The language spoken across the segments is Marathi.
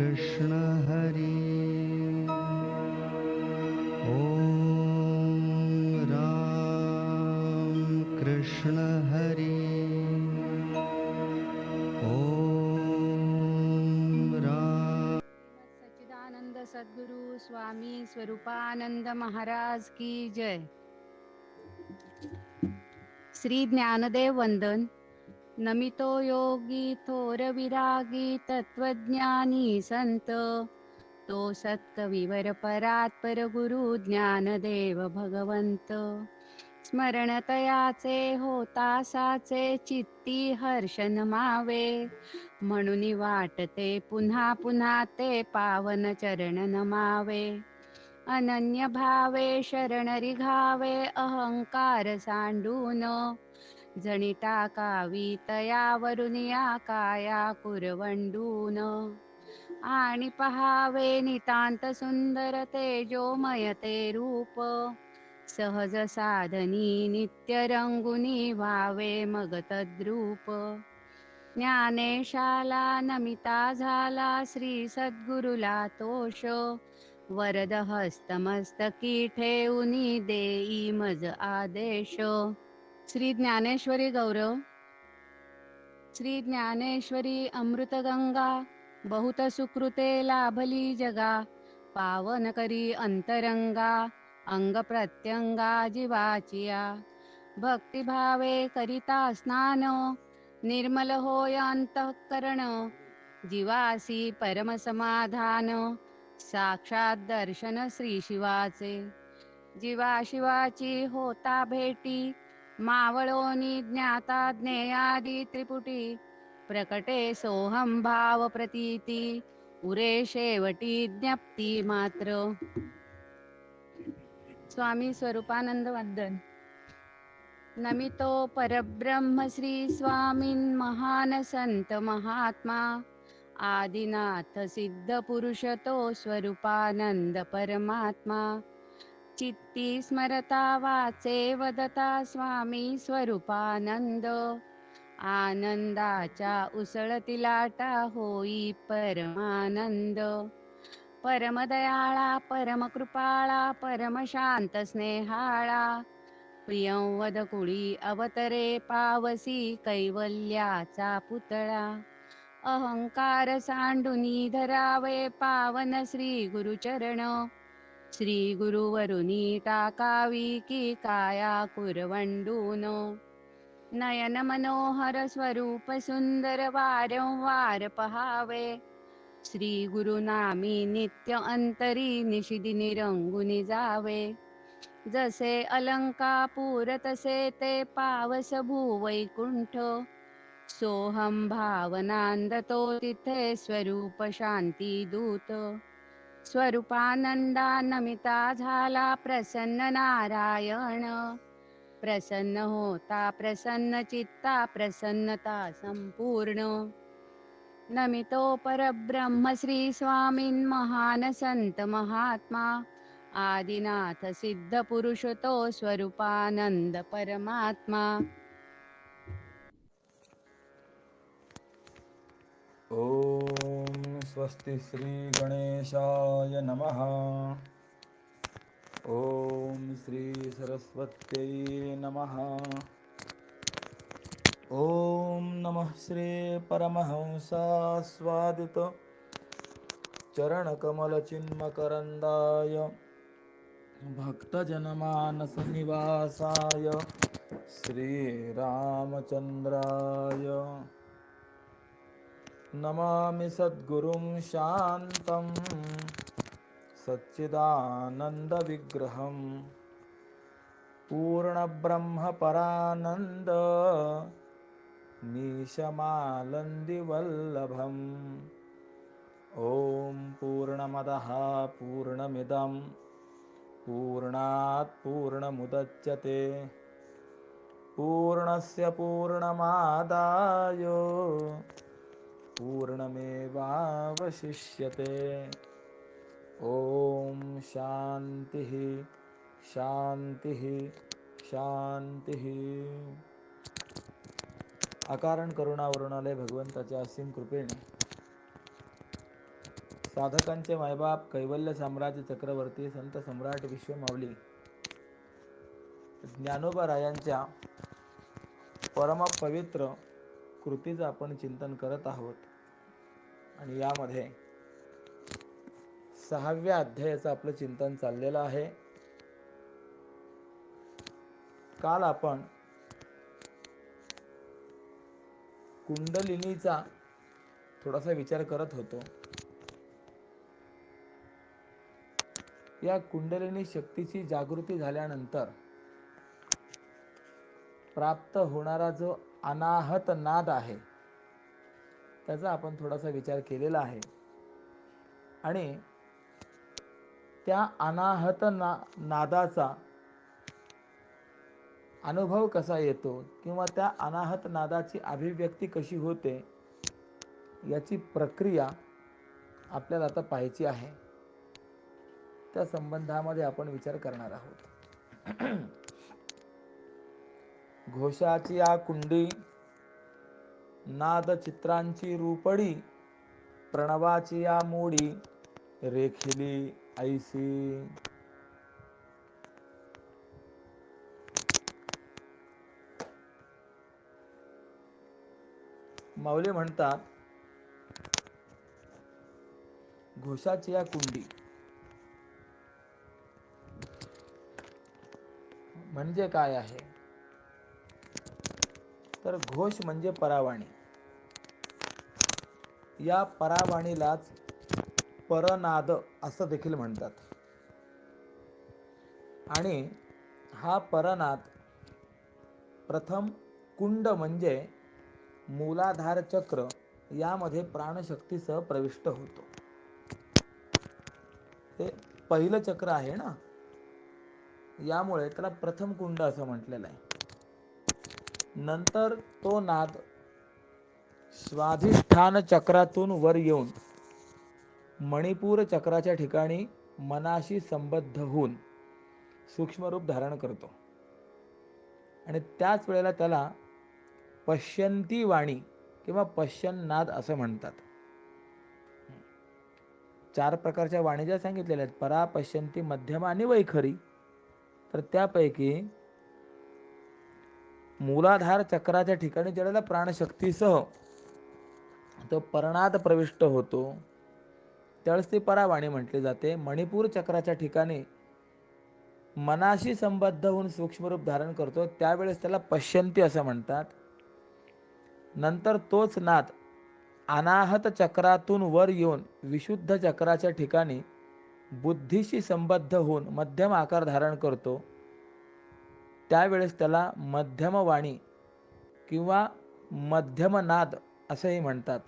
कृष्ण हरी ओम राम कृष्ण हरी ओम राम सच्चिदानंद सद्गुरु स्वामी स्वरूपानंद महाराज की जय। श्री ज्ञानदेव वंदन। नमितो योगी थोर विरागी तत्वज्ञानी संत, तो सत्कविवर परात्पर गुरु ज्ञानदेव भगवंत। स्मरणतयाचे होता साचे चित्ती हर्ष नमावे, म्हणून वाटते पुन्हा पुन्हा ते पावन चरण नमावे। अनन्य भावे शरण रिघावे अहंकार सांडून, जणी टाकावी तयावरुनिया काया कुरवंडून। आणि पहावे नितांत सुंदर तेजोमय ते रूप, सहज साधनी नित्य रंगुनी व्हावे मग तद्रूप। ज्ञानेशाला नमिता झाला श्री सद्गुरुला तोष, वरद हस्तमस्तकी ठेऊनी देई मज आदेश। श्री ज्ञानेश्वरी गौरव। श्री ज्ञानेश्वरी अमृतगंगा, बहुत सुकृते लाभली जगा। पावन करी अंतरंगा, अंग प्रत्यंगा जीवाचिया। भक्तिभावे करिता स्नान, निर्मल होय अंतःकरण। जीवासी परम समाधान, साक्षात दर्शन श्री शिवाचे। जीवा शिवाची होता भेटी, मावळोनी ज्ञाता ज्ञेयादी त्रिपुटी। प्रकटे सोहम भाव प्रतीती, उरे शेवटी ज्ञप्ती मात्र। स्वामी स्वरूपानंद वंदन। नमितो परब्रह्म श्री स्वामीन महान संत महात्मा। आदिनाथ सिद्ध पुरुष तो स्वरूपानंद परमात्मा। चित्ती स्मरता वाचे वदता स्वामी स्वरूपानंद। आनंदाच्या उसळती लाटा होई परमानंद। परमदयाळा परमकृपाळा परमशांत स्नेहाळा। प्रियंवद कुळी अवतरे पावसी कैवल्याचा पुतळा। अहंकार सांडुनी धरावे पावन श्री गुरुचरण। श्री गुरुवरुनी टाकावी की काया कुरवंडून। नयन मनोहर स्वरूप सुंदर वारंवार पहावे। श्री गुरुनामी नित्य अंतरी निशिदिनी रंगुनी जावे। जसे अलंकापूर तसे ते पावस भूवैकुंठ। सोहम भावनांद तो तिथे स्वरूप शांती दूत। स्वरूपानंदा नमिता झाला प्रसन्न नारायण। प्रसन्न होता प्रसन्न चित्ता प्रसन्नता संपूर्ण। नमितो परब्रह्म श्री स्वामीन महान संत महात्मा। आदिनाथ सिद्ध पुरुष तो स्वरूपानंद परमात्मा। ओम स्वस्ति श्री गणेशाय नमः। ओम श्री सरस्वत्यै नमः। ओम नमः श्री परमहंसास्वादित चरणकमलचिन्मकरन्दाय भक्तजनमानसनिवासाय श्रीरामचन्द्राय नमामि सद्गुरुं शान्तं सच्चिदानन्दविग्रहं पूर्णब्रह्मपरानन्द मीशमानन्दिवल्लभम्। ॐ पूर्णमदः पूर्णमिदं पूर्णात् पूर्णमुदच्यते पूर्णस्य पूर्णमादाय पूर्णमेवावशिष्यते। ॐ शान्तिः शान्तिः शान्तिः। अकारण करुणावरुणालय भगवंताच्या असीम कृपेने साधकांचे मायबाप कैवल्य साम्राज्य चक्रवर्ती संत सम्राट विश्वमाऊली ज्ञानोबा रायांच्या परमपवित्र कृतीचं आपण चिंतन करत आहोत. आणि यामध्ये 6व्या अध्यायाचं आपलं चिंतन चाललेलं आहे. काल आपण कुंडलिनीचा थोडासा विचार करत होतो. या कुंडलिनी शक्तीची जागृती झाल्यानंतर प्राप्त होणारा जो अनाहत नाद आहे त्याचा आपण थोडासा विचार केलेला आहे. आणि त्या अनाहत नादाचा अनुभव कसा येतो किंवा त्या अनाहत नादाची अभिव्यक्ती कशी होते याची प्रक्रिया आपल्याला आता पाहायची आहे. त्या संबंधामध्ये आपण विचार करणार आहोत. घोषाची या कुंडी, नाद चित्रांची रूपडी, प्रणवाची या मोडी, रेखिली ऐसी. माऊली म्हणतात, घोषाची या कुंडी म्हणजे काय आहे, तर घोष म्हणजे परावाणी. या परावाणीलाच परनाद असं देखील म्हणतात. आणि हा परनाद प्रथम कुंड म्हणजे मूलाधार चक्र यामध्ये प्राणशक्तीसह प्रविष्ट होतो. हे पहिलं चक्र आहे ना, यामुळे त्याला प्रथम कुंड असं म्हटलेलं आहे. नंतर तो नाद स्वाधिष्ठान चक्रातून वर येऊन मणिपूर चक्राच्या ठिकाणी मनाशी संबद्ध होऊन सूक्ष्मरूप धारण करतो. आणि त्याच वेळेला त्याला पश्यंती वाणी किंवा पश्यन नाद असं म्हणतात. 4 प्रकारच्या वाणी ज्या सांगितलेल्या आहेत, परा, पश्यंती, मध्यमा आणि वैखरी. तर त्यापैकी मूलाधार चक्राच्या ठिकाणी ज्यावेळेला प्राणशक्तीसह तो परनाद प्रविष्ट होतो त्यावेळेस ती परावाणी म्हटली जाते. मणिपूर चक्राच्या ठिकाणी मनाशी संबद्ध होऊन सूक्ष्मरूप धारण करतो त्यावेळेस त्याला पश्यंती असं म्हणतात. नंतर तोच नाद अनाहत चक्रातून वर येऊन विशुद्ध चक्राच्या ठिकाणी बुद्धीशी संबद्ध होऊन मध्यम आकार धारण करतो त्यावेळेस त्याला मध्यमवाणी किंवा मध्यमनाद असेही म्हणतात.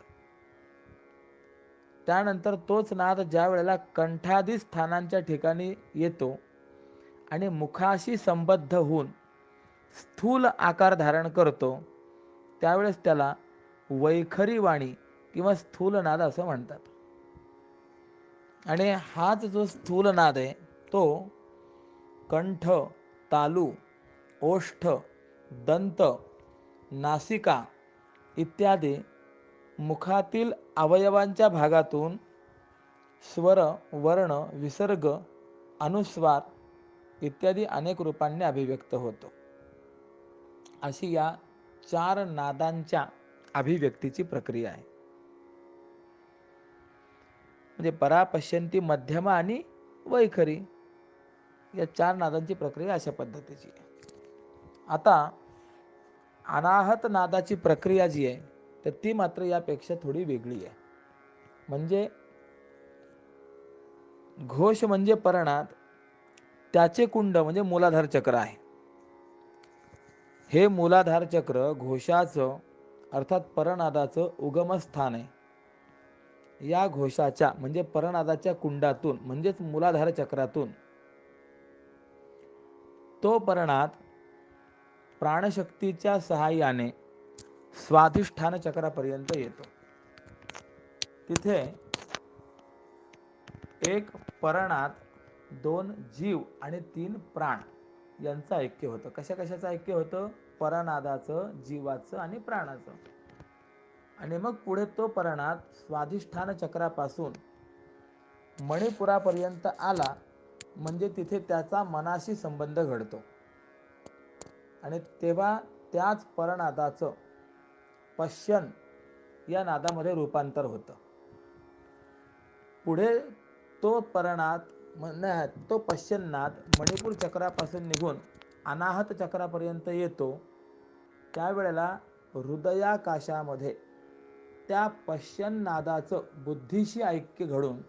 त्यानंतर तोच नाद ज्या वेळेला कंठादी स्थानांच्या ठिकाणी येतो आणि मुखाशी संबद्ध होऊन स्थूल आकार धारण करतो त्यावेळेस त्याला वैखरी वाणी किंवा स्थूल नाद असं म्हणतात. आणि हाच जो स्थूल नाद आहे तो कंठ, तालू, ओष्ठ, दंत, नासिका इत्यादी मुखातील अवयवांच्या भागातून स्वर, वर्ण, विसर्ग, अनुस्वार इत्यादी अनेक रूपांनी अभिव्यक्त होतो. अशी या 4 नादांच्या अभिव्यक्तीची प्रक्रिया आहे. म्हणजे परा, पश्यंती, मध्यमा आणि वैखरी या 4 नादांची प्रक्रिया अशा पद्धतीची आहे. आता अनाहत नादाची प्रक्रिया जी आहे तर ती मात्र यापेक्षा थोडी वेगळी आहे. म्हणजे घोष म्हणजे परनाद, त्याचे कुंड म्हणजे मूलाधार चक्र आहे. हे मूलाधार चक्र घोषाचं अर्थात परनादाचं उगमस्थान आहे. या घोषाच्या म्हणजे परनादाच्या कुंडातून म्हणजेच मूलाधार चक्रातून तो परनाद प्राणशक्तीच्या सहाय्याने स्वाधिष्ठान चक्रापर्यंत येतो. तिथे एक परनाद, 2 जीव आणि 3 प्राण यांचं ऐक्य होतं. कशा कशाचं ऐक्य होतं? परनादाचं, जीवाचं आणि प्राणाचं. आणि मग पुढे तो परनाद स्वाधिष्ठान चक्रापासून मणिपुरापर्यंत आला म्हणजे तिथे त्याचा मनाशी संबंध घडतो आणि तेव्हा त्याच परनादाचं पश्यन या नादामध्ये रूपांतर होतं. पुढे तो परनाद तो पश्यन्नाद मणिपूर चक्रापासून निघून अनाहत चक्रापर्यंत येतो. त्यावेळेला हृदयाकाशामध्ये त्या पश्यन्नादाचं बुद्धीशी ऐक्य घडून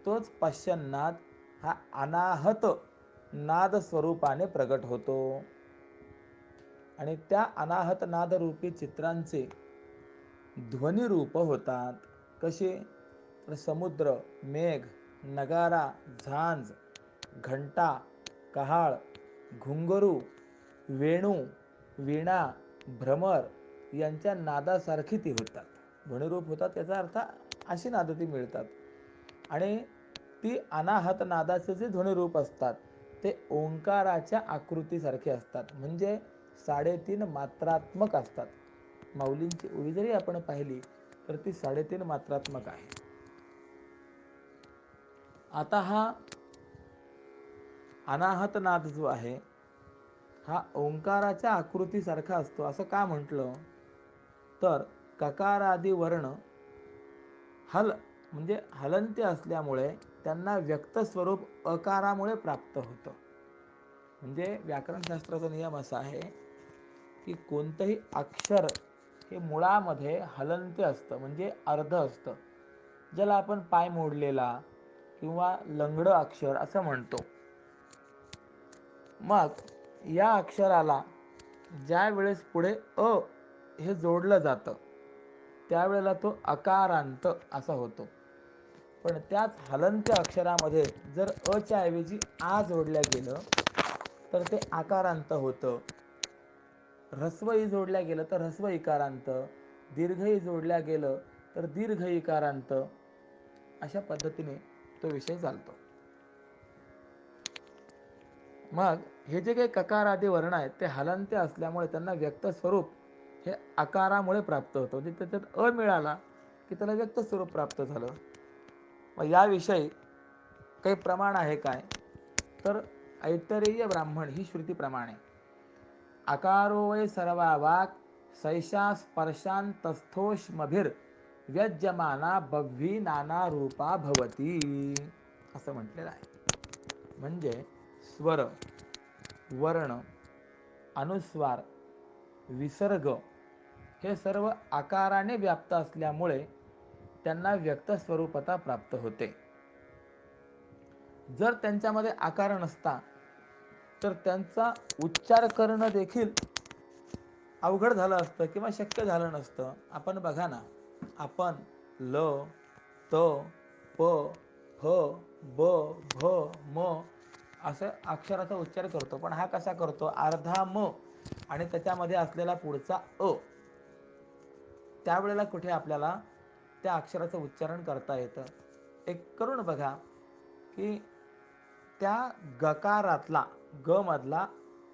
तोच पश्यन्नाद हा अनाहत नाद स्वरूपाने प्रगट होतो आणि त्या अनाहत नाद रूपी चित्रांचे ध्वनी रूप होतात. कसे? तर समुद्र, मेघ, नगारा, झांज, घंटा, कहाळ, घुंगरू, वेणू, वीणा, भ्रमर यांच्या नादासारखी ती होतात, ध्वनिरूप होतात. याचा अर्थ अशी नाद ती मिळतात आणि ती अनाहत नादाचे जे ध्वनिरूप असतात ते ओंकाराच्या आकृतीसारखे असतात, म्हणजे 3.5 मात्रात्मक असतात. माऊलींची ओळी जरी आपण पाहिली तर ती 3.5 मात्रात्मक आहे. आता हा अनाहत नाद जो आहे हा ओंकाराच्या आकृतीसारखा असतो. असं का म्हटलं तर ककारादी वर्ण म्हणजे हलंते असल्यामुळे त्यांना व्यक्त स्वरूप अकारामुळे प्राप्त होतं. म्हणजे व्याकरणशास्त्राचा नियम असा आहे की कोणतंही अक्षर हे मुळामध्ये हलंते असतं, म्हणजे अर्ध असतं, ज्याला आपण पाय मोडलेला किंवा लंगडं अक्षर असं म्हणतो. मग या अक्षराला ज्या वेळेस पुढे अ हे जोडलं जातं त्यावेळेला तो अकारांत असा होतो. पण त्याच हलंत्या अक्षरामध्ये जर अच्या ऐवजी आ जोडल्या गेलं तर ते आकारांत होतं. ह्रस्वई जोडल्या गेलं तर ह्रस्व इकारांत, दीर्घई जोडल्या गेलं तर दीर्घ इकारांत. अशा पद्धतीने तो विषय चालतो. मग हे जे काही ककार आदी वर्ण आहेत ते हलंते असल्यामुळे त्यांना व्यक्त स्वरूप हे आकारामुळे प्राप्त होतं. म्हणजे त्याच्यात अ मिळाला की त्याला व्यक्त स्वरूप प्राप्त झालं. मग याविषयी काही प्रमाण आहे काय? तर ऐतरेय ब्राह्मण ही श्रुती प्रमाणे आकारो वै सर्वा वाक् सैषा स्पर्शांतस्थोष्मभिर व्यज्यमाना बव्ही नाना रूपा भवती असं म्हटलेलं आहे. म्हणजे स्वर, वर्ण, अनुस्वार, विसर्ग हे सर्व आकाराने व्याप्त असल्यामुळे त्यांना व्यक्त स्वरूपता प्राप्त होते. जर त्यांच्यामध्ये आकार नसता तर त्यांचा उच्चार करणं देखील अवघड झालं असतं किंवा शक्य झालं नसतं. आपण बघा ना, आपण ल, त, प, ह, ब, भ, म असं अक्षराचा उच्चार करतो. पण हा कसा करतो? अर्धा म आणि त्याच्यामध्ये असलेला पुढचा अ. त्यावेळेला कुठे आपल्याला त्या अक्षराचं उच्चारण करता येतं. एक करून बघा की त्या गकारातला ग मधला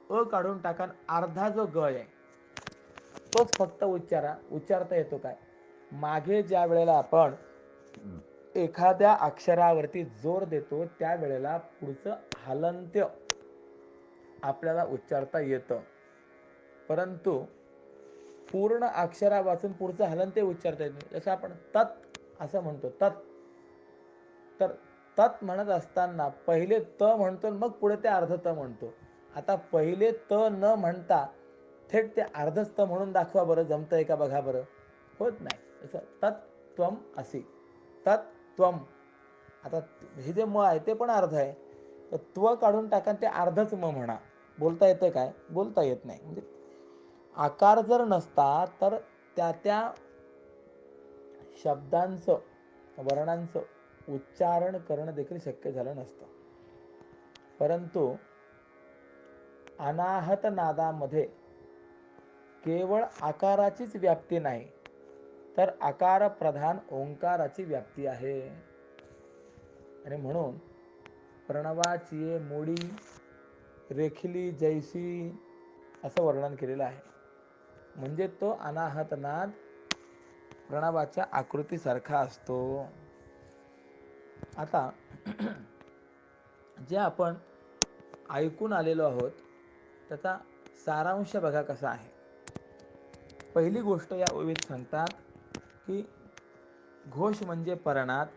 अ काढून टाका, अर्धा जो ग आहे तोच फक्त उच्चारता येतो काय? मागे ज्या वेळेला आपण एखाद्या अक्षरावरती जोर देतो त्यावेळेला पुढचं हलंत्य आपल्याला उच्चारता येतं, परंतु पूर्ण अक्षरा वाचून पुढचं हलंत्य उच्चारता येत नाही. जसं आपण तत् असं म्हणतो, तत्. तर तत् म्हणत असताना पहिले त म्हणतो मग पुढे ते अर्ध त म्हणतो. आता पहिले त न म्हणता थेट ते अर्धच त म्हणून दाखवा बरं, जमतंय का बघा बरं. होत नाही. जसं तत्त्वम असे, तत्त्वम. आता हे जे म आहे ते पण अर्ध आहे, तर त्व काढून टाका ते अर्धच म म्हणा. बोलता येतं काय? बोलता येत नाही. म्हणजे आकार जर नसता तर त्या शब्दांचं, वर्णांचं उच्चारण करणं देखील शक्य झालं नसतं. परंतु अनाहत नादामध्ये केवळ आकाराचीच व्याप्ती नाही तर आकार प्रधान ओंकाराची व्याप्ती आहे. आणि म्हणून प्रणवाची मोडी रेखली जैसी असं वर्णन केलेलं आहे. म्हणजे तो अनाहत नाद प्रणवाच्या आकृतीसारखा असतो. आता जे आपण ऐकून आलेलो आहोत त्याचा सारांश बघा कसा आहे. पहिली गोष्ट या ओवीत सांगतात की घोष म्हणजे परनाद,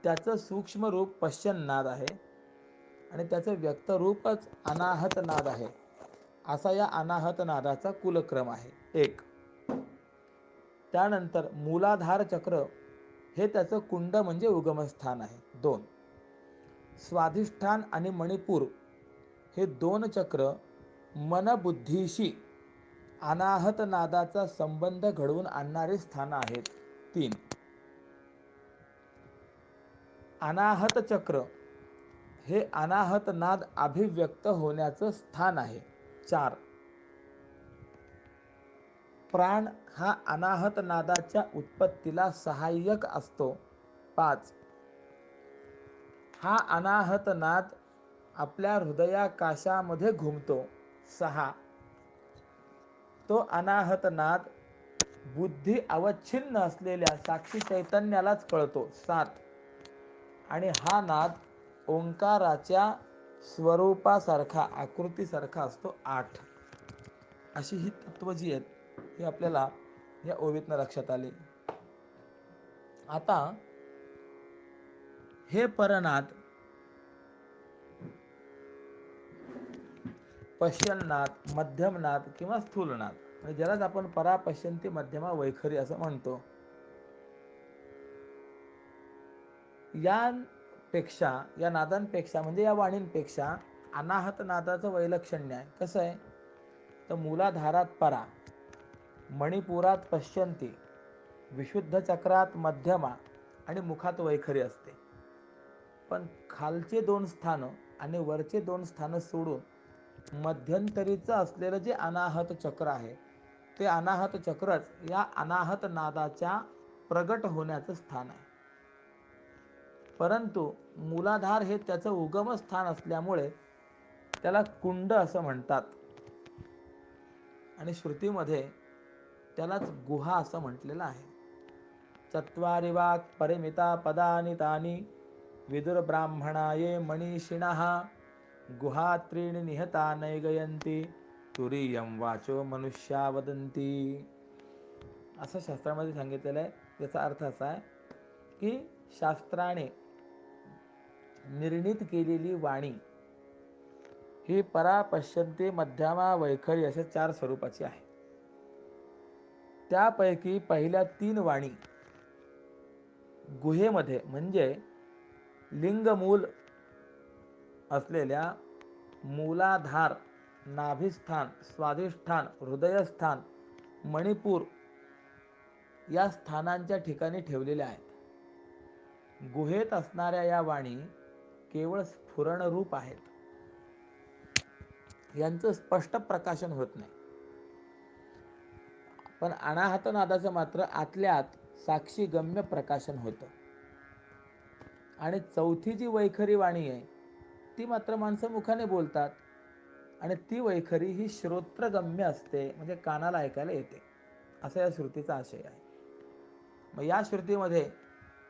त्याचं सूक्ष्म रूप पश्चन्नाद आहे आणि त्याचं व्यक्त रूपच अनाहत नाद आहे. असा या अनाहत नादाचा कुलक्रम आहे. एक. त्यानंतर मूलाधार चक्र हे त्याचं कुंड म्हणजे उगमस्थान आहे. 2. स्वाधिष्ठान आणि मणिपूर हे 2 चक्र मनबुद्धीशी अनाहत नादाचा संबंध घडवून आणणारी स्थान आहेत. 3. अनाहत चक्र हे अनाहत नाद अभिव्यक्त होण्याचं स्थान आहे. 4. प्राण हा अनाहत नादाच्या उत्पत्तीला सहाय्यक असतो. 5. हा अनाहत नाद आपल्या हृदयाकाशामध्ये घुमतो. 6. तो अनाहत नाद बुद्धी अवच्छिन्न असलेल्या साक्षी चैतन्यालाच कळतो. 7. आणि हा नाद ओंकाराच्या स्वरूपासारखा आकृतीसारखा असतो. 8. अशी ही तत्व जी आहेत ही आपल्याला या ओवीतनं लक्षात आली. आता हे परनाद पश्चन्नाद, मध्यमनाद किंवा स्थूलनाद, म्हणजे ज्यालाच आपण परा, पश्यंती, मध्यमा, वैखरी असं म्हणतो, या नादांपेक्षा म्हणजे या वाणींपेक्षा अनाहत नादाचं वैलक्षण्य आहे. कसं आहे तर मूलाधारात परा, मणिपुरात पश्यंती, विशुद्ध चक्रात मध्यमा आणि मुखात वैखरी असते. पण खालचे 2 स्थानं आणि वरचे 2 स्थानं सोडून मध्यंतरीचं असलेलं जे अनाहत चक्र आहे ते अनाहत चक्रच या अनाहत नादाच्या प्रगट होण्याचं स्थान आहे. परंतु मूलाधार हे त्याचं उगमस्थान असल्यामुळे त्याला कुंड असं म्हणतात आणि श्रुतीमध्ये त्यालाच गुहा असं म्हटलेलं आहे. चत्वारि वाक् परिमिता पदानि तानि विदुर ब्राह्मणाये मनीषिणः गुहा त्रीणि निहता नैगयन्ति तुरीयं वाचो मनुष्या वदन्ति. असं शास्त्रामध्ये सांगितलेलं आहे. याचा अर्थ असा आहे की शास्त्राने निर्णित केलेली वाणी ही परा, पश्यंती, मध्यमा, वैखरी अशा 4 स्वरूपाची आहे. त्यापैकी पहिल्या 3 वाणी गुहेमध्ये म्हणजे लिंगमूल असलेल्या मूलाधार, नाभिस्थान, स्वाधिष्ठान, हृदयस्थान, मणिपूर या स्थानांच्या ठिकाणी ठेवलेल्या आहेत. गुहेत असणाऱ्या या वाणी केवळ स्फुरण रूप आहेत. यांचं स्पष्ट प्रकाशन होत नाही. पण अनाहत नादाचं मात्र आतल्या आत साक्षी गम्य प्रकाशन होतं. आणि चौथी जी वैखरी वाणी आहे ती मात्र माणसं मुखाने बोलतात आणि ती वैखरी ही श्रोत्रगम्य असते, म्हणजे कानाला ऐकायला येते, असा या श्रुतीचा आशय आहे. मग या श्रुतीमध्ये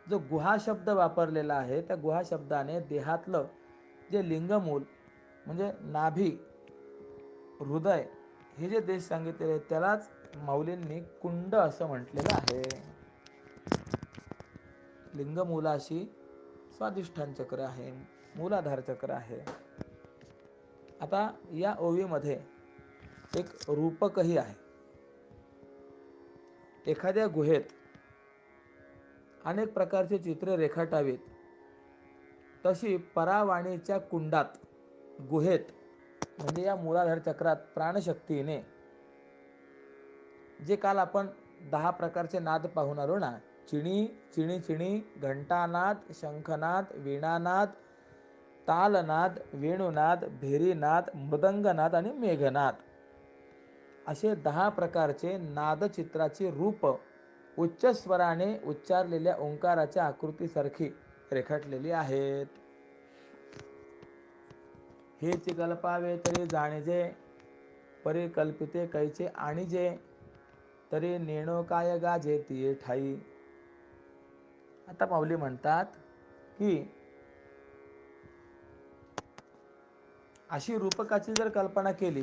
जो गुहा शब्द वापरलेला आहे त्या गुहा शब्दाने देहातलं जे लिंगमूल म्हणजे नाभी, हृदय हे जे देश सांगितलेले आहेत त्यालाच माऊलींनी कुंड असं म्हटलेलं आहे. लिंगमूलाशी स्वाधिष्ठान चक्र आहे, मूलाधार चक्र आहे. आता या ओवीमध्ये एक रूपकही आहे. एखाद्या गुहेत अनेक प्रकारचे चित्रे रेखाटावीत तशी परावाणीच्या कुंडात, गुहेत म्हणजे या मूलाधार चक्रात प्राणशक्तीने जे काल आपण 10 प्रकारचे नाद पाहून आलो ना, चिणी, चिणी चिणी, घंटानाद, शंखनाद, वीणानाद, तालनाद, वेणुनाद, भेरीनाद, मृदंगनाद आणि मेघनाद असे 10 प्रकारचे नादचित्राची रूप उच्च स्वराने उच्चारलेल्या ओंकाराच्या आकृतीसारखी रेखाटलेली आहेत. हेच कल्पावे तरी जाणीजे, परिकल्पिते कैचे आणीजे, तरी नेणो काय गाजे तिये ठाई. आता माऊली म्हणतात की अशी रूपकाची जर कल्पना केली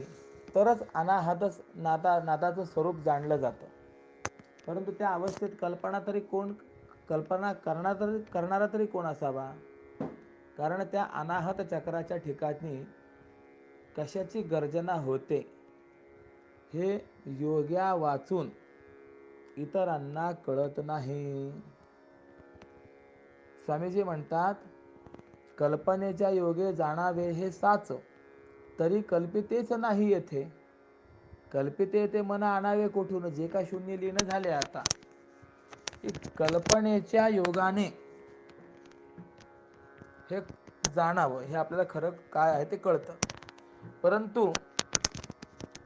तरच अनाहतच नादाचं स्वरूप जाणलं जातं. परंतु त्या अवस्थेत कल्पना करणारा तरी कोण असावा? कारण त्या अनाहत चक्राच्या ठिकाणी कशाची गर्जना होते हे योग्या वाचून इतरांना कळत नाही. स्वामीजी म्हणतात, कल्पनेच्या योगे जाणावे हे साच, तरी कल्पितेच नाही येथे. कल्पिते ते मन आणावे कोठून, जे का शून्य लीन झाले. आता कल्पनेच्या योगाने हे जाणावं, हे आपल्याला खरं काय आहे ते कळतं. परंतु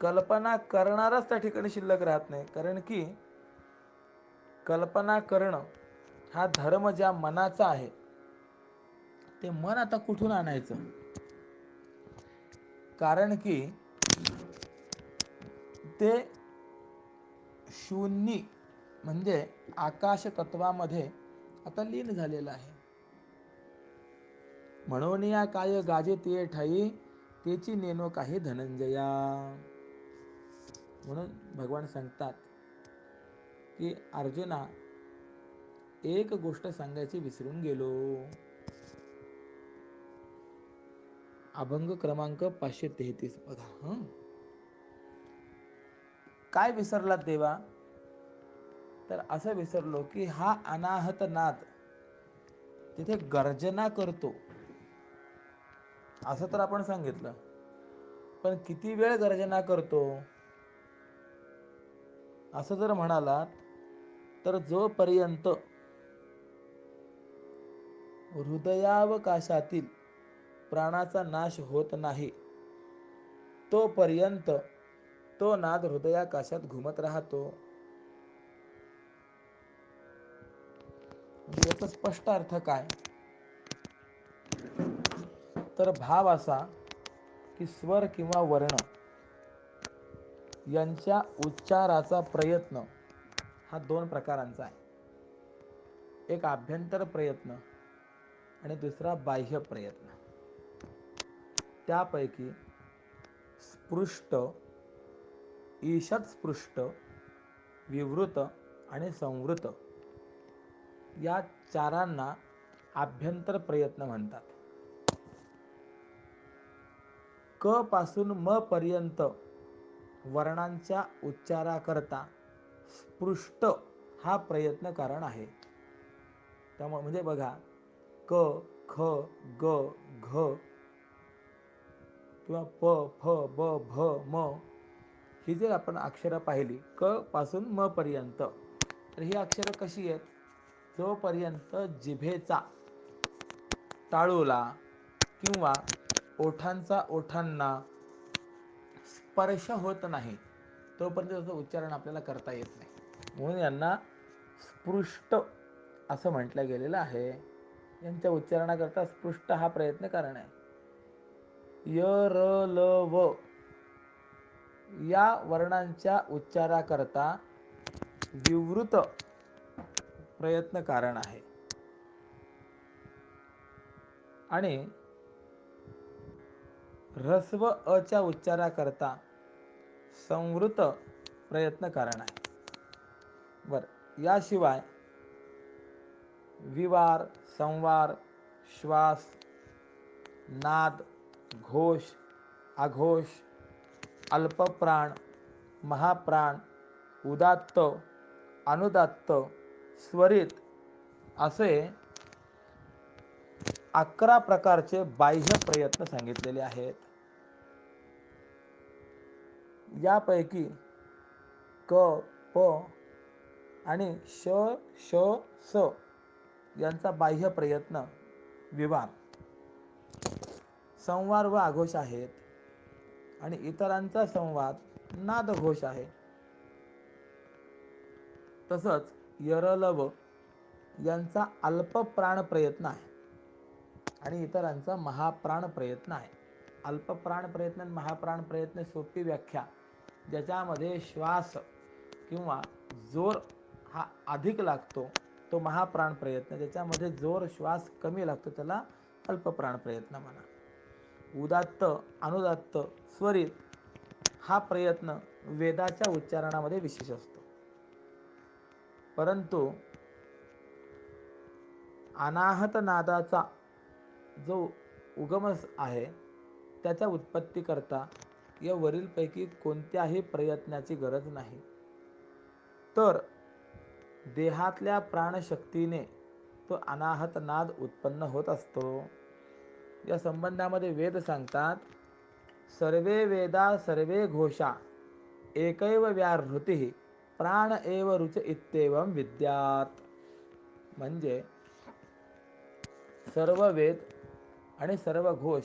कल्पना करणारच त्या ठिकाणी शिल्लक राहत नाही. कारण की कल्पना करणं हा धर्म ज्या मनाचा आहे, ते मन आता कुठून आणायचं? कारण की ते शून्य म्हणजे आकाश तत्वामध्ये आता लीन झालेलं आहे. म्हणून या काय गाजे ते ठाई, तेची नेनो काही धनंजया. म्हणून भगवान सांगतात की अर्जुना, एक गोष्ट सांगायची विसरून गेलो. अभंग क्रमांक 533 बघा. काय विसरलात देवा? तर असं विसरलो की हा अनाहत नाद तिथे गर्जना करतो असं तर आपण सांगितलं, पण किती वेळ गर्जना करतो असं जर म्हणालात तर जोपर्यंत हृदयावकाशातील प्राणाचा नाश होत नाही तोपर्यंत तो नाद हृदयाकाशात घुमत राहतो. याचा स्पष्ट अर्थ काय? तर भाव असा की स्वर किंवा वर्ण यांच्या उच्चाराचा प्रयत्न हा दोन प्रकारांचा आहे. एक आभ्यंतर प्रयत्न आणि दुसरा बाह्य प्रयत्न. त्यापैकी स्पृष्ट, ईषत स्पृष्ट, विवृत आणि संवृत या चारांना आभ्यंतर प्रयत्न म्हणतात. क पासून म पर्यंत वर्णांच्या उच्चाराकरता स्पृष्ट हा प्रयत्न कारण आहे. त्यामुळे म्हणजे बघा, क, ख, ग, घ किंवा प, फ, ब, भ, म ही जर आपण अक्षरं पाहिली क पासून म पर्यंत, तर ही अक्षरं कशी आहेत? जोपर्यंत जिभेचा टाळूला किंवा ओठांचा ओठांना स्पर्श होत नाही तोपर्यंत त्याचं उच्चारण आपल्याला करता येत नाही. म्हणून यांना स्पृष्ट असं म्हटलं गेलेलं आहे. यांच्या उच्चारणाकरता स्पृष्ट हा प्रयत्न कारण आहे. य, र, ल, व या वर्णांच्या उच्चाराकरता विवृत प्रयत्न कारण आहे आणि ह्रस्व अच्या उच्चाराकरता संवृत प्रयत्न कारण आहे. याशिवाय विवार, संवार, श्वास, नाद, घोष, आघोष, अल्पप्राण, महाप्राण, उदात्त, अनुदात्त, स्वरित असे 11 प्रकारचे बाह्य प्रयत्न सांगितलेले आहेत. यापैकी क, प आणि श, श, स यांचा बाह्य प्रयत्न विवार, संवार व आघोष आहेत आणि इतरांचा संवाद नादघोष आहे. तसंच यरलव यांचा अल्पप्राण प्रयत्न आहे आणि इतरांचा महाप्राण प्रयत्न आहे. अल्पप्राण प्रयत्न आणि महाप्राण प्रयत्न सोपी व्याख्या, ज्याच्यामध्ये श्वास किंवा जोर हा अधिक लागतो तो महाप्राण प्रयत्न, ज्याच्यामध्ये जोर श्वास कमी लागतो त्याला अल्पप्राण प्रयत्न म्हणा. उदात्त, अनुदात्त, स्वरित हा प्रयत्न वेदाच्या उच्चारणामध्ये विशेष असतो. परंतु अनाहत नादाचा जो उगम आहे त्याच्या उत्पत्ती करता या वरीलपैकी कोणत्याही प्रयत्नाची गरज नाही. तर देहातल्या प्राणशक्तीने तो अनाहत नाद उत्पन्न होत असतो. या संबंधामध्ये वेद सांगतात, सर्वे वेदा सर्वे घोषा एकैव व्याहृती प्राण एव रुच इत्येवं विद्यात. म्हणजे सर्व वेद आणि सर्व घोष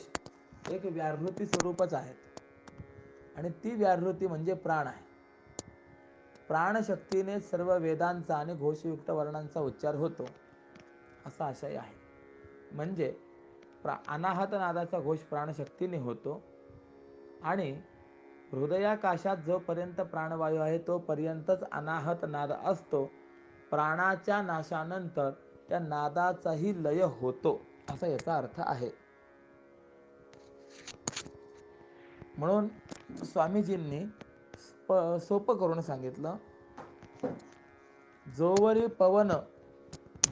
एक व्याहृती स्वरूपच आहेत आणि ती व्याहृती म्हणजे प्राण आहे. प्राणशक्तीने सर्व वेदांचा आणि घोषयुक्त वर्णांचा उच्चार होतो असा आशय आहे. म्हणजे अनाहत नादाचा घोष प्राणशक्तीने होतो आणि हृदयाकाशात जोपर्यंत प्राणवायू आहे तोपर्यंतच अनाहत नाद असतो. प्राणाच्या नाशानंतर त्या नादाचाही लय होतो असा याचा अर्थ आहे. म्हणून स्वामीजींनी सोपं करून सांगितलं, जोवरी पवन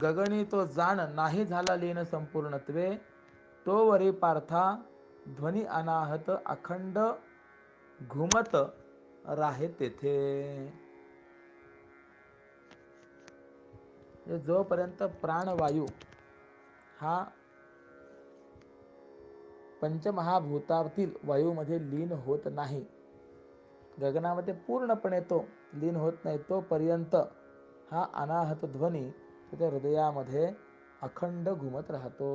गगनी तो जाण नाही झाला लीन संपूर्णत्वे, तोवरी पार्था ध्वनी अनाहत अखंड घुमत राहे तेथे. जोपर्यंत प्राणवायू हा पंचमहाभूतातील वायूमध्ये लीन होत नाही, गगनामध्ये पूर्णपणे तो लीन होत नाही, तोपर्यंत हा अनाहत ध्वनी त्याच्या हृदयामध्ये अखंड घुमत राहतो.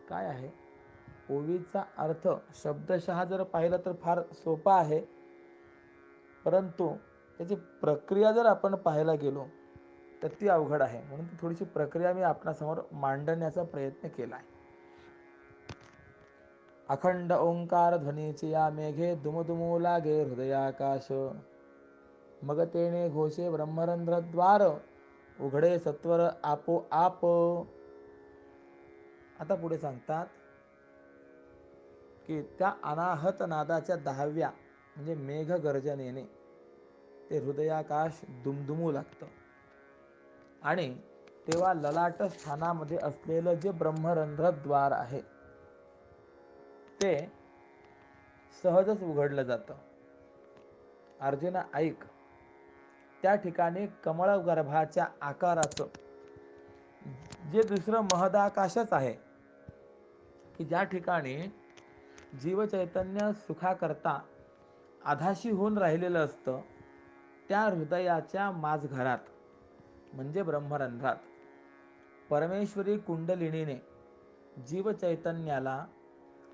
काय आहे ओवीचा अर्थ? शब्दशः जर पाहिलं तर फार सोपा आहे, परंतु त्याची प्रक्रिया जर आपण पाहायला गेलो तर ती अवघड आहे. म्हणून ती थोडीशी प्रक्रिया मी आपणासमोर मांडण्याचा प्रयत्न केला आहे. अखंड ओंकार ध्वनीची या मेघे दुमदुमू लागे हृदयाकाश, मग तेने घोषे ब्रह्मरंध्रद्वार उघडे सत्वर आपोआप. आता पुढे सांगतात की त्या अनाहत नादाच्या 10व्या म्हणजे मेघ गर्जनेने ते हृदयाकाश दुमदुमू लागतं आणि तेव्हा ललाट स्थानामध्ये असलेलं जे ब्रह्मरंध्रद्वार आहे ते सहजच उघडलं जातं. अर्जुना ऐक, त्या ठिकाणी कमळ गर्भाच्या आकाराचं जे दुसरं महदाकाशच आहे की ज्या ठिकाणी जीवचैतन्य सुखाकरता आधाशी होऊन राहिलेलं असतं, त्या हृदयाच्या माझघरात म्हणजे ब्रह्मरंध्रात परमेश्वरी कुंडलिनीने जीवचैतन्याला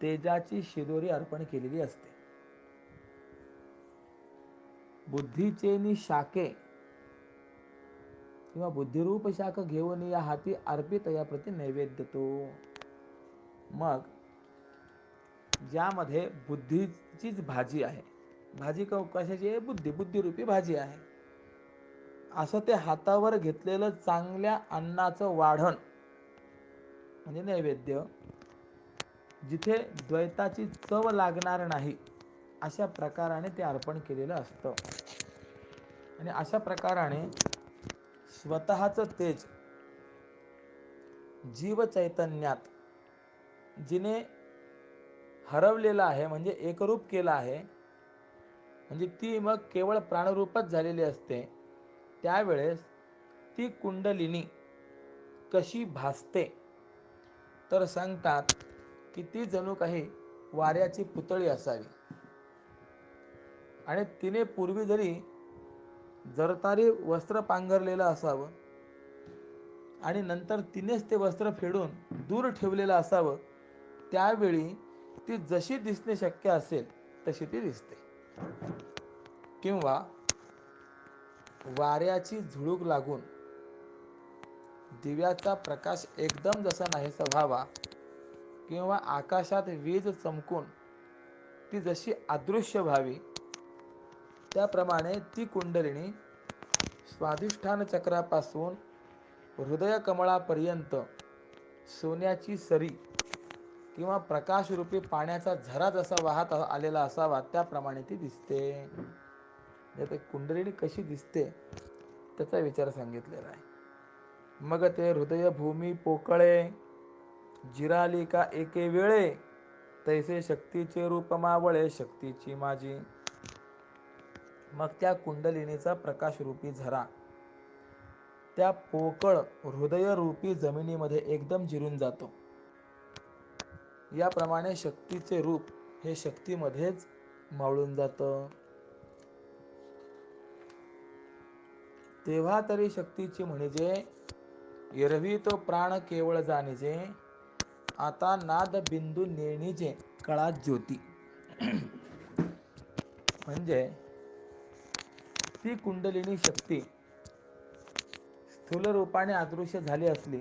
तेजाची शिदोरी अर्पण केलेली असते. बुद्धीचे शाखे किंवा बुद्धिरूप शाख घेऊन या हाती अर्पित या प्रति नैवेद्य तो. मग ज्यामध्ये बुद्धीचीच भाजी आहे, भाजी कशाची आहे? बुद्धिरूपी भाजी आहे. असं ते हातावर घेतलेलं चांगल्या अन्नाचं वाढण म्हणजे नैवेद्य, जिथे द्वैताची चव लागणार नाही अशा प्रकाराने ते अर्पण केलेलं असतं. आणि अशा प्रकाराने स्वतःचं तेज जीव चैतन्यात जिने हरवलेलं आहे म्हणजे एकरूप केलं आहे, म्हणजे ती मग केवळ प्राणरूपच झालेली असते. त्यावेळेस ती कुंडलिनी कशी भासते तर सांगतात की ती जणू काही वाऱ्याची पुतळी असावी आणि तिने पूर्वी जरी जरतारी वस्त्र पांघरलेलं असावं आणि नंतर तिनेच ते वस्त्र फेडून दूर ठेवलेलं असावं, त्यावेळी ती जशी दिसणे शक्य असेल तशी ती दिसते. किंवा वाऱ्याची झुळूक लागून दिव्याचा प्रकाश एकदम जसा नाहीसा व्हावा किंवा आकाशात वीज चमकून ती जशी अदृश्य व्हावी, त्याप्रमाणे ती कुंडलिनी स्वाधिष्ठान चक्रापासून हृदय कमळापर्यंत सोन्याची सरी किंवा प्रकाशरूपी पाण्याचा झरा जसा वाहत आलेला असावा त्याप्रमाणे ती दिसते. यात कुंडलिनी कशी दिसते त्याचा विचार सांगितलेला आहे. मग ते हृदय भूमी पोकळे जिराली का एके वेळे, तैसे शक्तीचे रूप मावळे शक्तीची माझी. मग त्या कुंडलिनीचा प्रकाशरूपी झरा त्या पोकळ हृदयरूपी जमिनीमध्ये एकदम जिरून जातो. याप्रमाणे शक्तीचे रूप हे शक्तीमध्येच मावळून जातं. तेव्हा तरी शक्तीची म्हणजे एरवी तो प्राण केवळ जाणीजे, आता नाद बिंदू नेणीजे कळा ज्योती. म्हणजे ती कुंडलिनी शक्ती स्थूल रूपाने अदृश्य झाली असली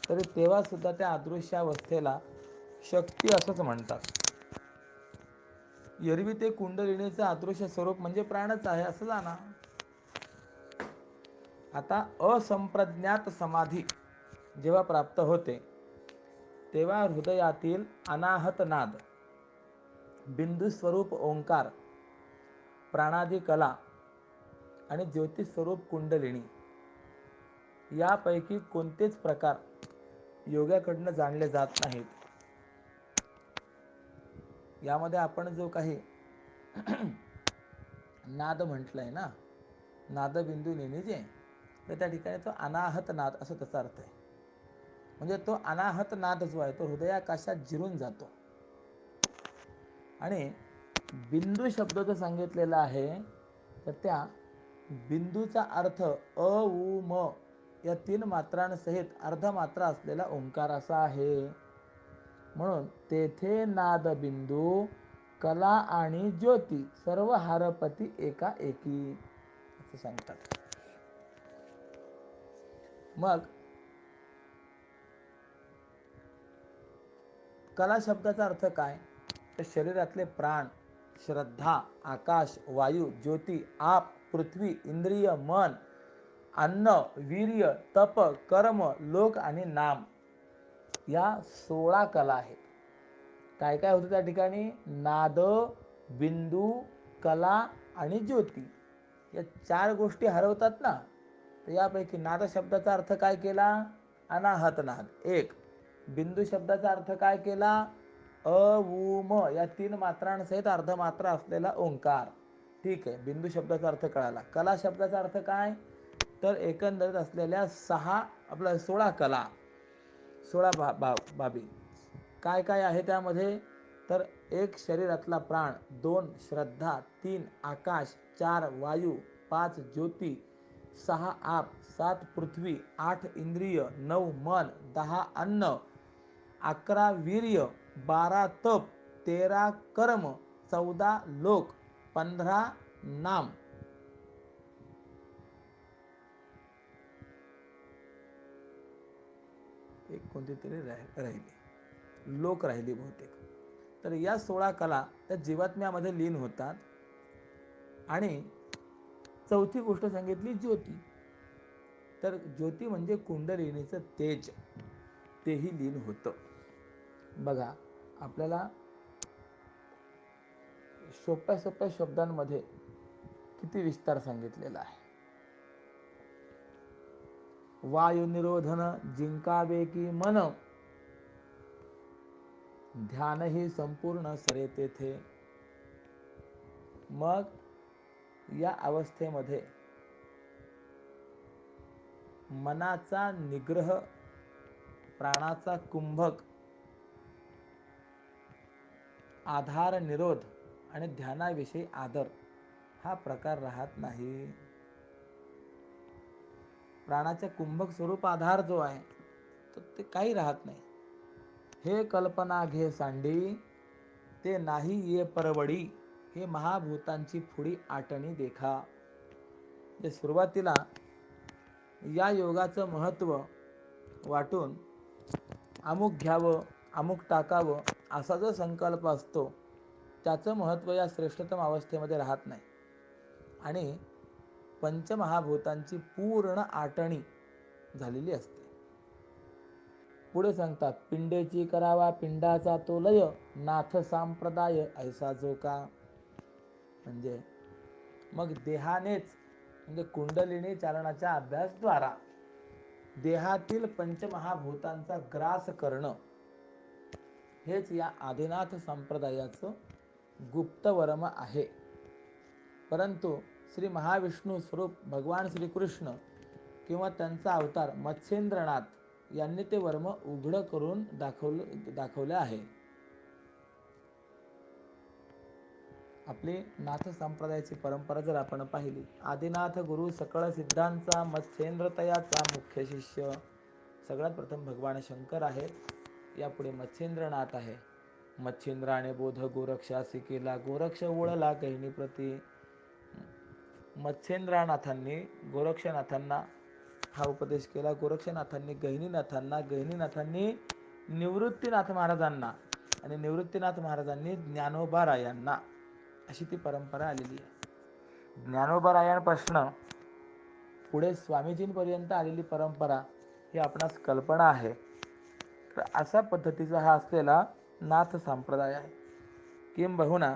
तरी तेव्हा सुद्धा त्या अदृश्यावस्थेला शक्ती असंच म्हणतात. एरवी ते कुंडलिनीचं अदृश्य स्वरूप म्हणजे प्राणच आहे असं जाणा. आता असंप्रज्ञात समाधी जेव्हा प्राप्त होते तेव्हा हृदयातील अनाहत नाद, बिंदू स्वरूप ओंकार, प्राणादी कला आणि ज्योतिस्वरूप कुंडलिनी यापैकी कोणतेच प्रकार योगाकडनं जाणले जात नाहीत. यामध्ये आपण जो काही नाद म्हटलंय ना, नादबिंदू नेणीजे, तर त्या ठिकाणी तो अनाहत नाद असं त्याचा अर्थ आहे. म्हणजे तो अनाहत नाद जो आहे तो हृदयाकाशात जिरून जातो. आणि बिंदू शब्द जो सांगितलेला आहे तर त्या बिंदूचा अर्थ अ उ म या 3 मात्रांसहित अर्धमात्रा असलेला ओंकार असा आहे. म्हणून तेथे नाद बिंदू कला आणि ज्योती सर्व हारपती एका एकी असं सांगतात. मग कला शब्दाचा अर्थ काय, तर शरीरातले प्राण, श्रद्धा, आकाश, वायू, ज्योती, आप, पृथ्वी, इंद्रिय, मन, अन्न, वीर्य, तप, कर्म, लोक आणि नाम या 16 कला आहेत. काय काय होतं त्या ठिकाणी, नाद, बिंदू, कला आणि ज्योती या 4 गोष्टी हरवतात ना. तर यापैकी नाद शब्दाचा अर्थ काय केला, अनाहत नाद एक. बिंदू शब्दाचा अर्थ काय केला, अ उ म या 3 मात्रांसहित अर्धमात्रा असलेला ओंकार. ठीक आहे, बिंदू शब्दाचा अर्थ कळाला. कला शब्दाचा अर्थ काय, तर एकंदरीत असलेल्या 16 कला, 16 बाबी काय काय आहे त्यामध्ये, तर 1 शरीरातला प्राण, 2 श्रद्धा, 3 आकाश, 4 वायू, 5 ज्योती, 6 आप, 7 पृथ्वी, 8 इंद्रिय, 9 मन, 10 अन्न, 11 वीर्य, 12 तप, 13 कर्म, 14 लोक, 15 नाम. एक कोणती तरी राहिली, लोक राहिली बहुतेक. तर या 16 कला त्या जीवात्म्यामध्ये लीन होतात. आणि चौथी गोष्ट सांगितली ज्योती. तर ज्योती म्हणजे कुंडलिनीचं तेज, तेही लीन होतं. बघा, आपल्याला सोप्या सोप्या शब्दांमध्ये किती विस्तार सांगितलेला आहे. वायू निरोधन जिंकावे की मन, ध्यान ही संपूर्ण सरे तेथे. मग या अवस्थेमध्ये मनाचा निग्रह, प्राणाचा कुंभक, आधार निरोध आणि ध्यानाविषयी आदर हा प्रकार राहत नाही. प्राणाच्या कुंभक स्वरूप आधार जो आहे तो ते काही राहत नाही. हे कल्पना घे सांडी, ते नाही ये परवडी, हे महाभूतांची फुडी आटणी देखा. जे सुरुवातीला या योगाचं महत्त्व वाटून अमुक घ्यावं, अमुक टाकावं असा जो संकल्प असतो त्याचं महत्त्व या श्रेष्ठतम अवस्थेमध्ये राहत नाही. आणि पंचमहाभूतांची पूर्ण आटणी झालेली असते. पुढे सांगतात, पिंडेची करावा पिंडाचा तो लय, नाथ संप्रदाय ऐसा जो का. म्हणजे मग देहानेच म्हणजे कुंडलिनी चालनाच्या अभ्यासद्वारा देहातील पंचमहाभूतांचा ग्रास करणं हेच या आदिनाथ संप्रदायाचं गुप्त वर्म आहे. परंतु श्री महाविष्णू स्वरूप भगवान श्रीकृष्ण किंवा त्यांचा अवतार मत्स्येंद्रनाथ यांनी ते वर्म उघड करून दाखवले आहे. आपली नाथ संप्रदायाची परंपरा जर आपण पाहिली, आदिनाथ गुरु सकळ सिद्धांचा मत्स्येंद्र तयाचा मुख्य शिष्य. सगळ्यात प्रथम भगवान शंकर आहेत, यापुढे मत्स्येंद्रनाथ आहे. मत्स्येंद्राने बोध गोरक्षासी केला, गोरक्ष ओळला गहिनी प्रती. मत्स्येंद्रनाथांनी गोरक्षनाथांना हा उपदेश केला, गोरक्षनाथांनी गहिनीनाथांना, गहिनीनाथांनी निवृत्तीनाथ महाराजांना आणि निवृत्तीनाथ महाराजांनी ज्ञानोबारायांना. अशी ती परंपरा आलेली आहे. ज्ञानोबारायांपासून पुढे स्वामीजींपर्यंत आलेली परंपरा ही आपणास कल्पना आहे. तर अशा पद्धतीचा हा असलेला नाथ संप्रदाय आहे. किंबहुना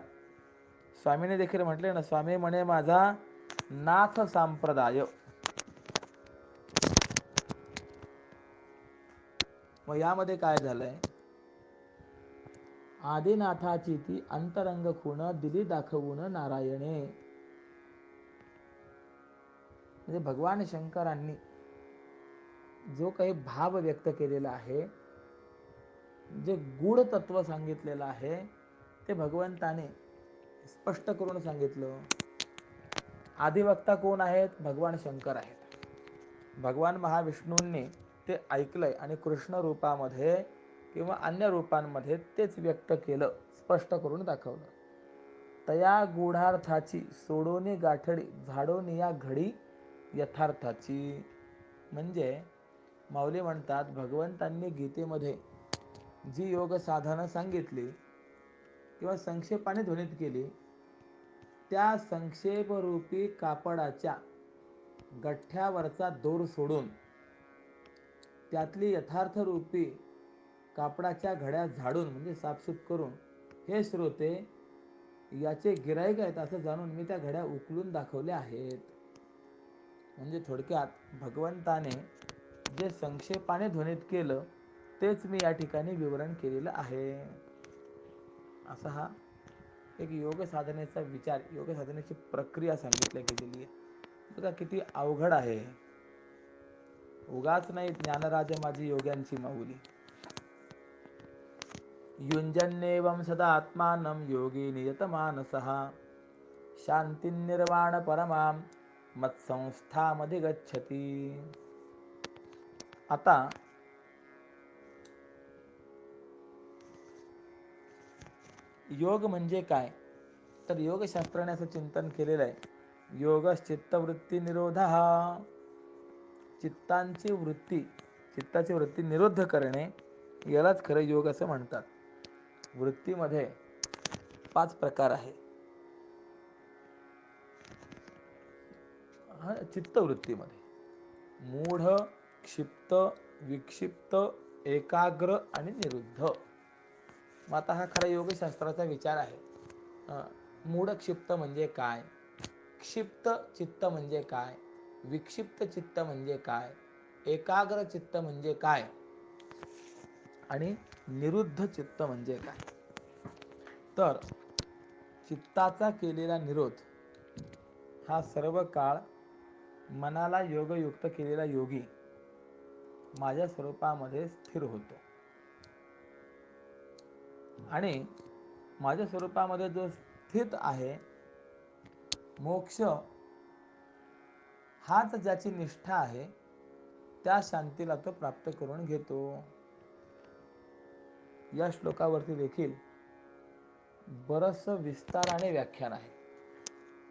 स्वामीने देखील म्हटले ना, स्वामी म्हणे माझा नाथ संप्रदाय. मग यामध्ये काय झालंय, आदिनाथाची ती अंतरंग खूण दिली दाखवून नारायणे. म्हणजे भगवान शंकरांनी जो काही भाव व्यक्त केलेला आहे, जे गूढ तत्व सांगितलेलं आहे, ते भगवंताने स्पष्ट करून सांगितलं. आदिवक्ता कोण आहेत? भगवान शंकर आहेत. भगवान महाविष्णूंनी ते ऐकलंय आणि कृष्ण रूपामध्ये किंवा अन्य रूपांमध्ये तेच व्यक्त केलं, स्पष्ट करून दाखवलं. तया गूढार्थाची सोडोनी गाठडी झाडोनी या घडी यथार्थाची. म्हणजे माऊली म्हणतात, भगवंतांनी गीतेमध्ये जी योग साधना सांगितली किंवा संक्षेपाने ध्वनित केली, त्या संक्षेपरूपी कापडाच्या गठ्ठ्यावरचा दोर सोडून त्यातली यथार्थ रूपी कापडाच्या घड्या झाडून म्हणजे साफसूफ करून, हे श्रोते याचे गिराईक आहेत असं जाणून मी त्या घड्या उकलून दाखवल्या आहेत. म्हणजे थोडक्यात भगवंताने जे संक्षेपाने ध्वनित केलं तेच मी या ठिकाणी विवरण केलेलं आहे. असा हा एक योग साधनेचा विचार, योग साधनेची प्रक्रिया सांगितली गेलेली आहे. बघा किती अवघड आहे. उगाच नाही ज्ञानराज माझी योग्यांची माऊली. युंजन्नेवं सदा आत्मानं योगी नियतमानसः शांती निर्वाण परमां मत्संस्थामध्ये गच्छति. आता योग म्हणजे काय, तर योगशास्त्राने असं चिंतन केलेलं आहे, योगश्चित्तवृत्ती निरोधः. चित्ताची वृत्ती निरुद्ध करणे यालाच खरं योग असं म्हणतात. वृत्तीमध्ये 5 प्रकार आहे. चित्तवृत्तीमध्ये मूढ, क्षिप्त, विक्षिप्त, एकाग्र आणि निरुद्ध. मग आता हा खरा योगशास्त्राचा विचार आहे. मूढ क्षिप्त म्हणजे काय, क्षिप्त चित्त म्हणजे काय, विक्षिप्त चित्त म्हणजे काय, एकाग्र चित्त म्हणजे काय आणि निरुद्ध चित्त म्हणजे काय. तर चित्ताचा केलेला निरोध हा सर्व काळ मनाला योगयुक्त केलेला योगी माझ्या स्वरूपामध्ये स्थिर होतो. आणि माझ्या स्वरूपामध्ये जो स्थित आहे, मोक्ष हाच ज्याची निष्ठा आहे, त्या शांतीला तो प्राप्त करून घेतो. या श्लोकावरती देखील बरंच विस्ताराने व्याख्यान आहे.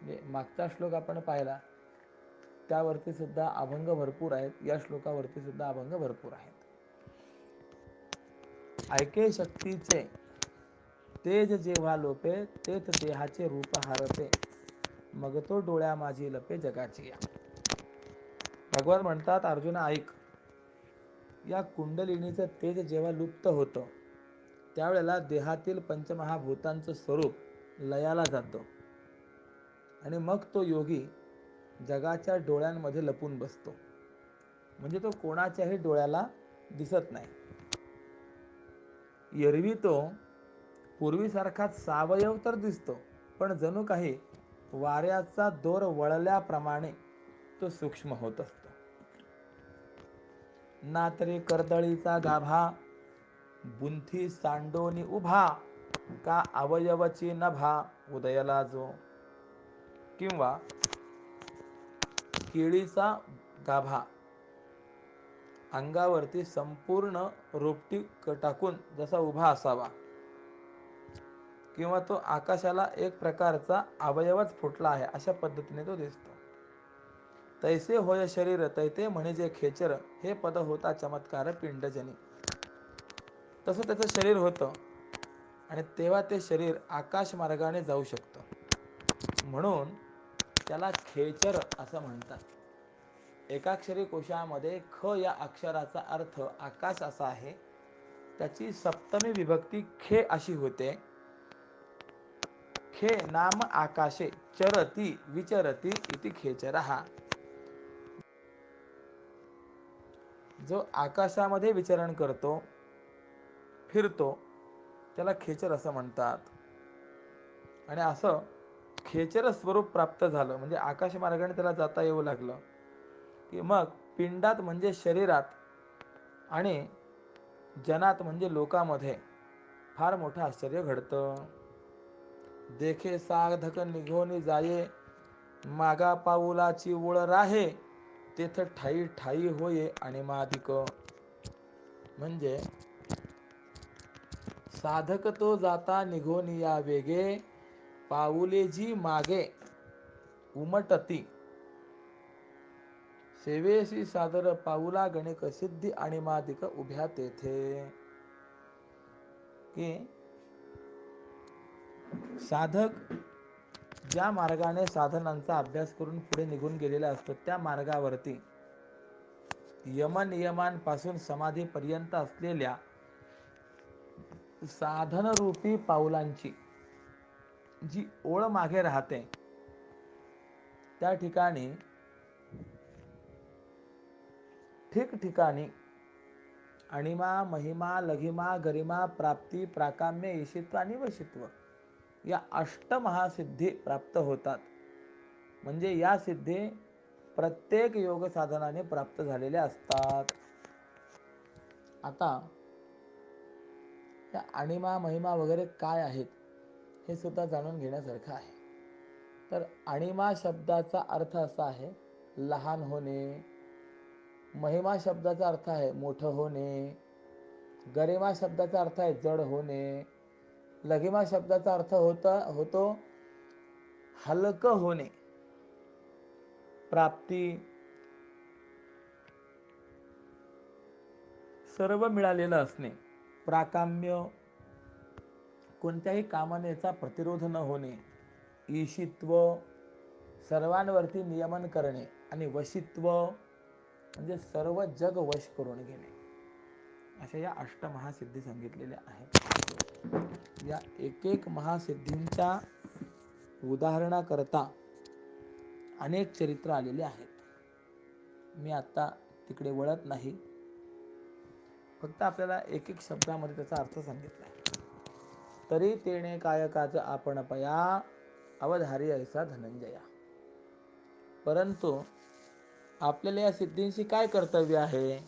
म्हणजे मागचा श्लोक आपण पाहिला त्यावरती सुद्धा अभंग भरपूर आहेत, या श्लोकावरती सुद्धा अभंग भरपूर आहेत. ऐके शक्तीचे तेज जेव्हा लोपे, तेथ देहाचे रूप हारते, मग तो डोळ्या माझी लपे जगाची या. भगवान म्हणतात, अर्जुना ऐक, या कुंडलिनीचं तेज जेव्हा लुप्त होतं त्यावेळेला देहातील पंचमहाभूतांचं स्वरूप लयाला जातं आणि मग तो योगी जगाच्या डोळ्यांमध्ये लपून बसतो. म्हणजे तो कोणाच्याही डोळ्याला दिसत नाही. एरवी तो पूर्वीसारखाच सावयव तर दिसतो, पण जणू काही वाऱ्याचा दोर वळल्याप्रमाणे तो सूक्ष्म होत असतो. ना तरी कर्दळीचा गाभा बुंथी सांडोनी उभा, का अवयवची नभा उदयाला जो, किंवा केळीचा गाभा अंगावरती संपूर्ण रोपटी टाकून जसा उभा असावा, किंवा तो आकाशाला एक प्रकारचा अवयवच फुटला आहे अशा पद्धतीने तो दिसतो. तैसे होय शरीर तैते म्हणे जे खेचर, हे पद होता चमत्कार पिंडजनी. तसं त्याचं शरीर होतं आणि तेव्हा ते शरीर आकाश मार्गाने जाऊ शकतं, म्हणून त्याला खेचर असं म्हणतात. एकाक्षरी कोशामध्ये ख या अक्षराचा अर्थ आकाश असा आहे. त्याची सप्तमी विभक्ती खे अशी होते. खे नाम आकाशे चरती विचरती इति खेचरहा. जो आकाशामध्ये विचरण करतो, फिरतो, त्याला खेचर असं म्हणतात. आणि असं खेचर स्वरूप प्राप्त झालं म्हणजे आकाश मार्गाने त्याला जाता येऊ लागलं की मग पिंडात म्हणजे शरीरात आणि जनात म्हणजे लोकामध्ये फार मोठं आश्चर्य घडतं. देखे साधक निघोनी जाये, मागा पाऊलाची ओळ राहे, तेथ ठाई ठाई होये आणि मादिक. म्हणजे साधक तो जाता निघोनी या वेगे, पाऊले जी मागे उमटती, सेवेसी सादर पाऊला गणिक सिद्धी आणि मादिक उभ्या तेथे. की साधक ज्या मार्गाने साधनांचा अभ्यास करून पुढे निघून गेलेला असतो त्या मार्गावरती यमनियमांपासून समाधीपर्यंत असलेल्या साधनरूपी पाऊलांची जी ओळ मागे राहते त्या ठिकाणी ठिकठिकाणी अणिमा महिमा लघिमा गरिमा प्राप्ती प्राकाम्य ईशित्व आणि वशित्व या अष्टमहासिद्धी प्राप्त होतात. म्हणजे या सिद्धी प्रत्येक योग साधनाने प्राप्त झालेल्या असतात. आता या अणिमा महिमा वगैरे काय आहेत हे सुद्धा जाणून घेण्यासारखं आहे. तर अणिमा शब्दाचा अर्थ असा आहे लहान होणे, महिमा शब्दाचा अर्थ आहे मोठं होणे, गरिमा शब्दाचा अर्थ आहे जड होणे, लघिमा शब्दाचा अर्थ होतो हलकं होणे, प्राप्ती, सर्व मिळालेलं असणे, प्राकाम्य, कोणत्याही कामनेचा प्रतिरोध न होणे, ईशित्व, सर्वांवरती नियमन करणे, आणि वशित्व म्हणजे सर्व जग वश करून घेणे. अशा या अष्टमहासिद्धी सांगितलेल्या आहेत. या एक एक महासिद्धींच्या उदाहरणाकरता अनेक चरित्र आलेले आहेत. मी आता तिकडे वळत नाही, फक्त आपल्याला एक एक शब्दामध्ये त्याचा अर्थ सांगितला आहे. तरी तेणे कायकाचं आपण पया, अवधारी ऐसा धनंजया. परंतु आपल्याला या सिद्धींशी काय कर्तव्य आहे?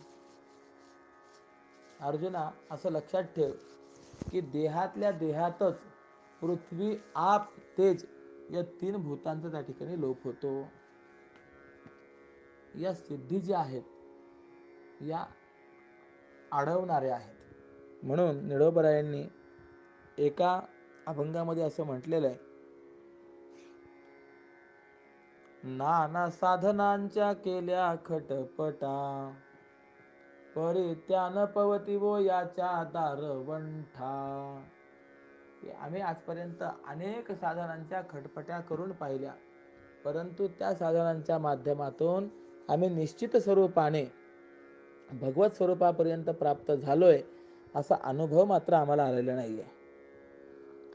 अर्जुना, असं लक्षात ठेव की देहातल्या देहातच पृथ्वी आप तेज या तीन भूतांचा त्या ठिकाणी लोप होतो. या सिद्धी ज्या आहेत या अडवणाऱ्या आहेत. म्हणून निळोबरायांनी एका अभंगामध्ये असं म्हटलेलं आहे, नाना साधनांच्या केल्या खटपटा, परित्यान पवती वो याच्या दारवंठा. आम्ही आजपर्यंत अनेक साधनांच्या खटपट्या करून पाहिल्या, परंतु त्या साधनांच्या माध्यमातून आम्ही निश्चित स्वरूपाने भगवत स्वरूपापर्यंत प्राप्त झालोय असा अनुभव मात्र आम्हाला आलेला नाहीये.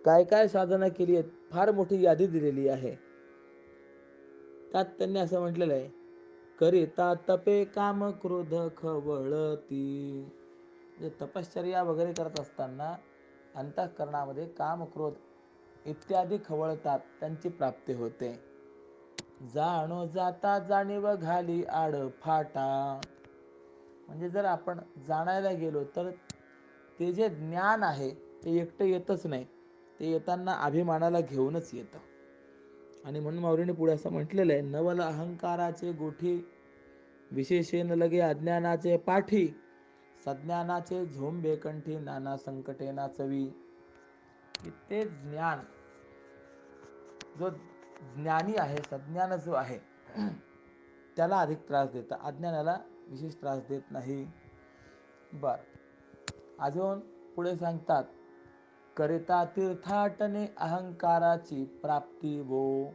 काय काय साधना केली आहेत, फार मोठी यादी दिलेली आहे. त्यात त्यांनी असं म्हटलेलं आहे, करिता तपे काम क्रोध खवळती. म्हणजे तपश्चर्या वगैरे करत असताना अंतःकरणामध्ये काम क्रोध इत्यादी खवळतात, त्यांची प्राप्ती होते. जाणो जाता जाणीव घाली आड फाटा. म्हणजे जर आपण जाणायला गेलो तर ते जे ज्ञान आहे ते एकटं येतच नाही, ते येताना अभिमानाला घेऊनच येतं. आणि म्हणून माऊलीने पुढे असं म्हटलेलं आहे, नवल अहंकाराचे गोठी विशेषेन लगे अज्ञानाचे पाठी. सज्ञानाचे झोंबे कंठी नाना संकटे नाचवी. की ते ज्ञान, जो ज्ञानी आहे, सज्ञान जो आहे त्याला अधिक त्रास देतं, अज्ञानाला विशेष त्रास देत नाही. बर, अजून पुढे सांगतात, करिता तीर्थाटने अहंकाराची प्राप्ती वो.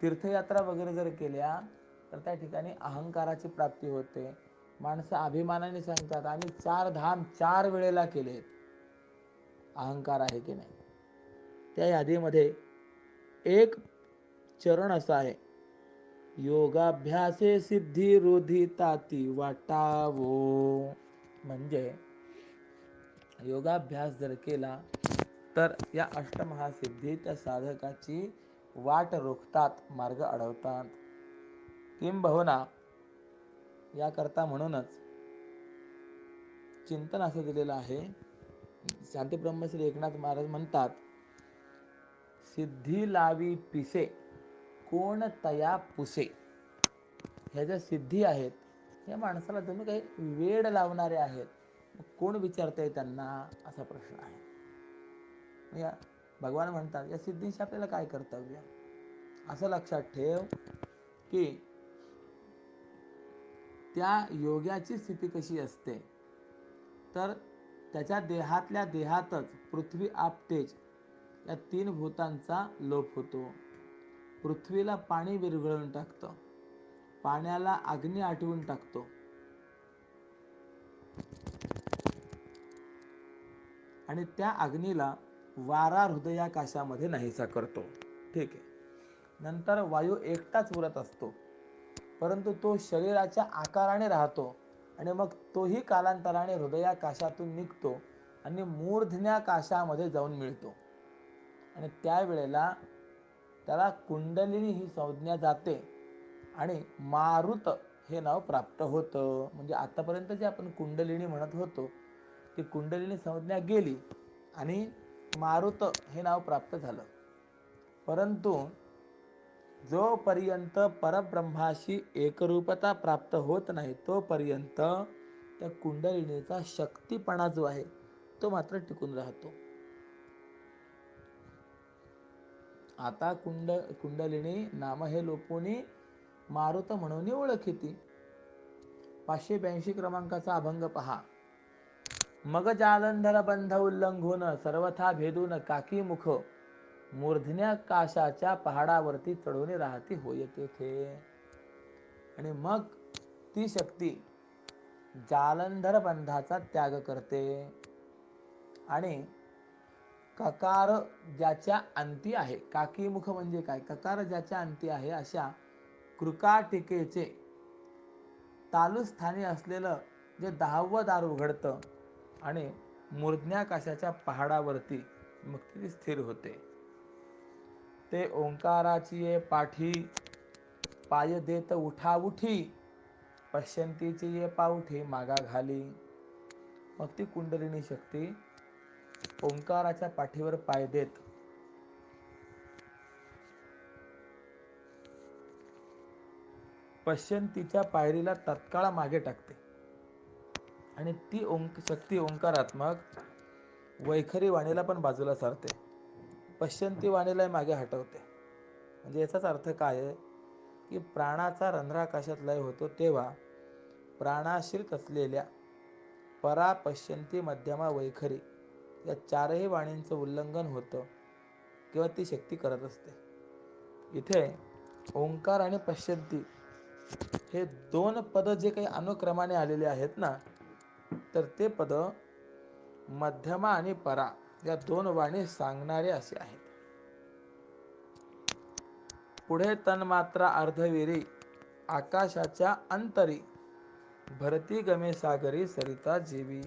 तीर्थयात्रा वगैरे जर केल्या तर त्या ठिकाणी अहंकाराची प्राप्ती होते. माणसं अभिमानाने सांगतात आम्ही 4 धाम 4 वेळेला केलेत. अहंकार आहे की नाही? त्या यादीमध्ये एक चरण असा आहे, योगाभ्यासे सिद्धी रोधी ताती वाटावो. म्हणजे योगाभ्यास जर केला तर या अष्टमहासिद्धी त्या साधकाची वाट रोखतात, मार्ग अडवतात. किंबहुना याकरता म्हणूनच चिंतन असं दिलेलं आहे. शांती ब्रह्मश्री एकनाथ महाराज म्हणतात, सिद्धी लावी पिसे कोण तया पुसे. ह्या ज्या सिद्धी आहेत या माणसाला तुम्ही काही वेड लावणारे आहेत, कोण विचारतंय त्यांना, असा प्रश्न आहे. या भगवान म्हणतात या सिद्धींशी आपल्याला काय कर्तव्य. असं लक्षात ठेव की त्या योग्याची स्थिती कशी असते, तर त्याच्या देहातल्या देहातच पृथ्वी आप तेज या 3 भूतांचा लोप होतो. पृथ्वीला पाणी विरघळून टाकतं, पाण्याला अग्नी आटवून टाकतो, आणि त्या अग्नीला वारा हृदयाकाशामध्ये नाहीसा करतो. ठीक आहे. नंतर वायू एकटाच उरत असतो, परंतु तो शरीराच्या आकाराने राहतो आणि मग तोही कालांतराने हृदयाकाशातून निघतो आणि मूर्धन्याकाशामध्ये जाऊन मिळतो. आणि त्यावेळेला त्याला कुंडलिनी ही संज्ञा जाते आणि मारुत हे नाव प्राप्त होतं. म्हणजे आतापर्यंत जे आपण कुंडलिनी म्हणत होतो ती कुंडलिनी संज्ञा गेली आणि मारुत हे नाव प्राप्त झालं. परंतु जोपर्यंत परब्रह्माशी एकरूपता प्राप्त होत नाही तोपर्यंत त्या कुंडलिनीचा शक्तीपणा जो आहे तो मात्र टिकून राहतो. आता कुंडलिनी नाम हे लोपोनी मारुत म्हणून ओळखीती. 582 क्रमांकाचा अभंग पहा. मग जालंधर बंध उल्लंघून सर्वथा भेदून काकी मुख मूर्धन्याकाशाच्या पहाडावरती चढून राहती होय तेथे. आणि मग ती शक्ती जालंधर बंधाचा त्याग करते आणि ककार ज्याच्या अंती आहे, काकी मुख म्हणजे काय, ककार ज्याच्या अंती आहे अशा कृकाटिकेचे तालुस्थानी असलेलं जे 10वं दार उघडतं आणि मूर्धन्याकाशाच्या पहाडावरती मग ती स्थिर होते. ते ओंकाराची ये पाठी पाय देत उठा उठी, पश्यंतीची ये पाऊठी मागा घाली. मग ती कुंडलिनी शक्ती ओंकाराच्या पाठीवर पाय देत पश्यंतीच्या पायरीला तत्काळ मागे टाकते आणि ती शक्ती ओंकारात्मक वैखरी वाणीला पण बाजूला सारते, पश्यंती वाणीला मागे हटवते. म्हणजे याचाच अर्थ काय आहे की प्राणाचा रंध्राकाशात लय होतो तेव्हा प्राणाश्रित असलेल्या परा पश्यंती मध्यमा वैखरी या 4ही वाणींचं उल्लंघन होतं किंवा ती शक्ती करत असते. इथे ओंकार आणि पश्यंती हे दोन पद जे काही अनुक्रमाने आलेले आहेत ना, तर ते पद मध्यमा आणि परा या दोन वाणी सांगणारे असे आहेत. पुढे तन्मात्रा अर्धविरी आकाशाच्या अंतरी भरती गमे सागरी सरिता जीवी.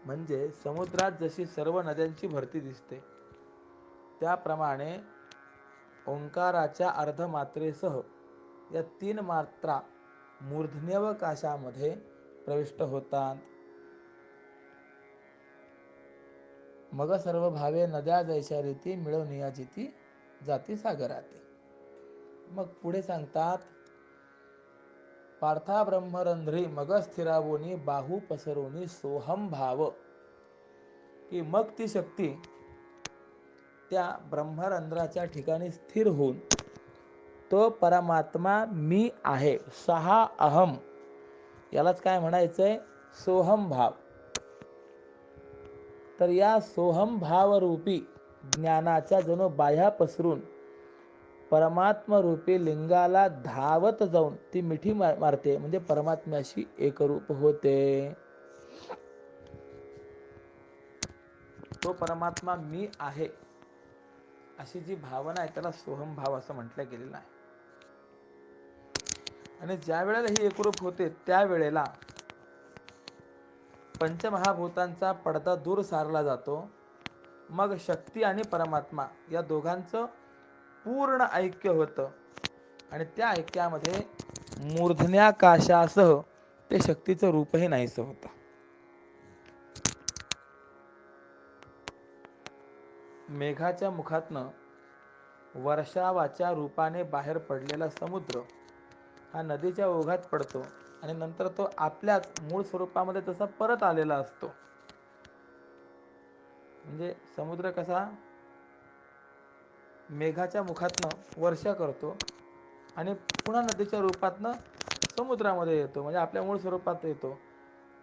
म्हणजे समुद्रात जशी सर्व नद्यांची भरती दिसते, त्याप्रमाणे ओंकाराच्या अर्धमात्रेसह या तीन मात्रा मूर्धन्यवकाशामध्ये प्रविष्ट होतात. मग सर्व भावे नद्या जैशा रीती मिळवून नियाजिती जाती सागराती. मग पुढे सांगतात, पार्था ब्रह्मरंध्री मग स्थिरावोनी बाहू पसरोनी सोहम भाव. की मग ती शक्ती त्या ब्रह्मरंध्राच्या ठिकाणी स्थिर होऊन तो परमात्मा मी आहे, सहा अहम, यालाच काय म्हणायचंय, सोहम भाव. तर या सोहम भाव रूपी ज्ञानाच्या जणू बाह्या पसरून परमात्मा रूपी लिंगाला धावत जाऊन ती मिठी मारते, म्हणजे परमात्म्याशी एकरूप होते. तो परमात्मा मी आहे अशी जी भावना आहे त्याला सोहम भाव असं म्हटलं गेलेलं आहे. आणि ज्या वेळेला ही एकरूप होते त्यावेळेला पंचमहाभूतांचा पडदा दूर सारला जातो. मग शक्ती आणि परमात्मा या दोघांचं पूर्ण ऐक्य होतं आणि त्या ऐक्यामध्ये मूर्धन्याकाशासह ते शक्तीचं रूपही नाहीसं होतं. मेघाच्या मुखातनं वर्षावाच्या रूपाने बाहेर पडलेला समुद्र हा नदीच्या ओघात पडतो आणि नंतर तो आपल्याच मूळ स्वरूपामध्ये तसा परत आलेला असतो. म्हणजे समुद्र कसा मेघाच्या मुखातनं वर्षा करतो आणि पुन्हा नदीच्या रूपातनं समुद्रामध्ये येतो, म्हणजे आपल्या मूळ स्वरूपात येतो.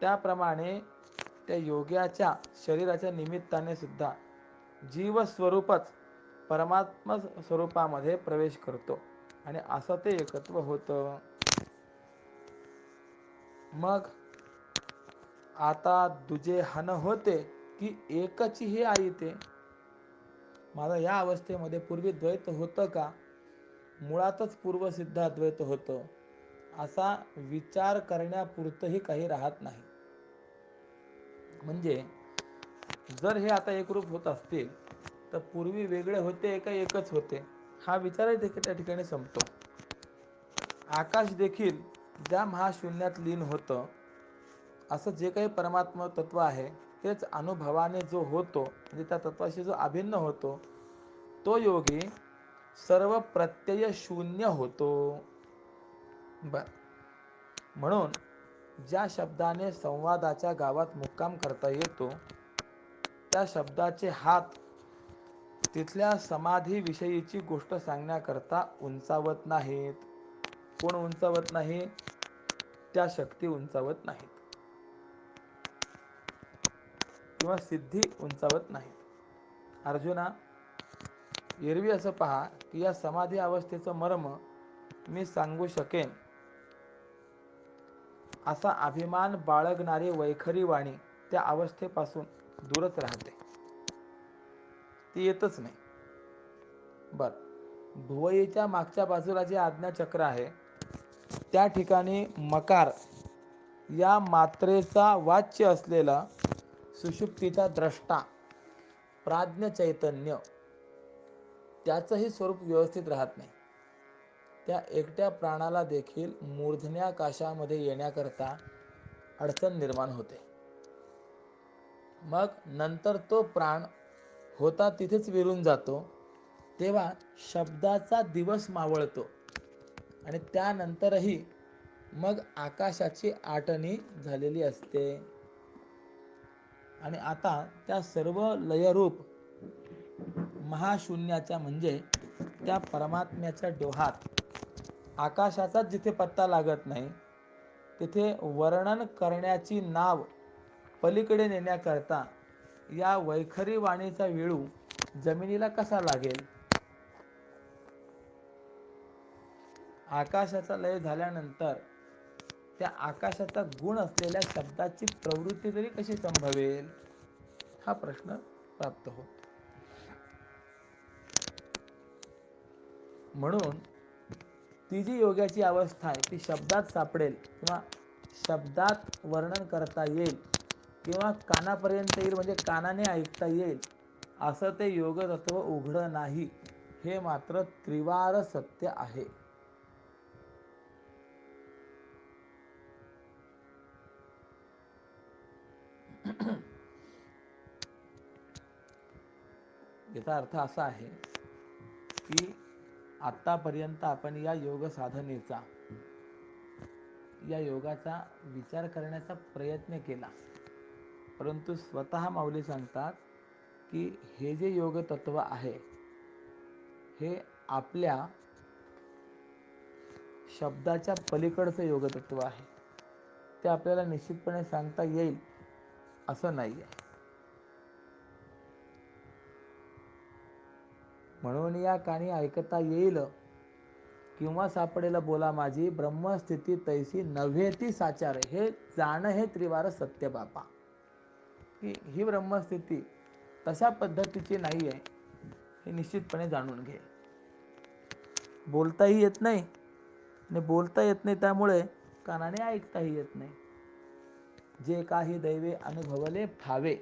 त्याप्रमाणे त्या योग्याच्या शरीराच्या निमित्ताने सुद्धा जीवस्वरूपच परमात्मा स्वरूपामध्ये प्रवेश करतो आणि असं ते एकत्व होतं. मग आता दुजे हन होते की एकची हे आई ते. माझा या अवस्थेमध्ये पूर्वी द्वैत होतं का, मुळातच पूर्वसिद्ध अद्वैत होतं, असा विचार करण्यापुरतंही काही राहत नाही. म्हणजे जर हे आता एकरूप होत असतील तर पूर्वी वेगळे होते का एकच होते, हा विचारही देखील त्या ठिकाणी संपतो. आकाश देखील ज्या महाशून्यात लीन होतं, असं जे काही परमात्मा तत्व आहे तेच अनुभवाने जो होतो, म्हणजे त्या तत्वाशी जो अभिन्न होतो, तो योगी सर्व प्रत्यय शून्य होतो. म्हणून ज्या शब्दाने संवादाच्या गावात मुक्काम करता येतो, त्या शब्दाचे हात तिथल्या समाधी विषयीची गोष्ट सांगण्याकरता उंचावत नाहीत. कोण उंचावत नाही? त्या शक्ती उंचावत नाहीत किंवा सिद्धी उंचावत नाहीत. अर्जुना, एरवी असं पहा की या समाधी अवस्थेचं मर्म मी सांगू शकेन असा अभिमान बाळगणारी वैखरी वाणी त्या अवस्थेपासून दूरच राहते, ती येतच नाही. भुवईच्या मागच्या बाजूला जे आज्ञाचक्र आहे त्या ठिकाणी मकार या मात्रेचा वाच्य असलेला सुषुप्तीचा द्रष्टा प्राज्ञ चैतन्य, त्याचंही स्वरूप व्यवस्थित राहत नाही. त्या एकट्या प्राणाला देखील मूर्धन्याकाशामध्ये येण्याकरता अडचण निर्माण होते. मग नंतर तो प्राण होता तिथेच विरून जातो, तेव्हा शब्दाचा दिवस मावळतो आणि त्यानंतरही मग आकाशाची आटणी झालेली असते. आणि आता त्या सर्व लयरूप महाशून्याच्या म्हणजे त्या परमात्म्याच्या डोहात आकाशाचाच जिथे पत्ता लागत नाही, तिथे वर्णन करण्याची नाव पलीकडे नेण्याकरता या वैखरी वाणीचा विळू जमिनीला कसा लागेल? आकाशाचा लय झाल्यानंतर त्या आकाशाचा गुण असलेल्या शब्दाची प्रवृत्ती तरी कशी संभवेल, हा प्रश्न प्राप्त होतो. म्हणून ती जी योगाची अवस्था आहे ती शब्दात सापडेल किंवा शब्दात वर्णन करता येईल किंवा कानापर्यंत येईल, म्हणजे कानाने ऐकता येईल असं ते योग तत्व उघडं नाही, हे मात्र त्रिवार सत्य आहे. याचा अर्थ असा आहे की आतापर्यंत आपण या योग साधनेचा, या योगाचा विचार करण्याचा प्रयत्न केला, परंतु स्वतः माऊली सांगतात की हे जे योग तत्व आहे हे आपल्या शब्दाच्या पलीकडचं योग तत्व आहे. ते आपल्याला निश्चितपणे सांगता येईल असं नाही आहे. म्हणून या कानी ऐकता येईल किंवा सापडेल बोला माझी, ब्रह्मस्थिती तैसी नव्हे ती साचार. हे जाणं हे त्रिवार सत्य बापा, की ही ब्रह्मस्थिती तशा पद्धतीची नाही आहे, हे निश्चितपणे जाणून घे. बोलताही येत नाही आणि बोलता येत नाही त्यामुळे कानाने ऐकताही येत नाही. जे काही दैवे अनुभवले फावे,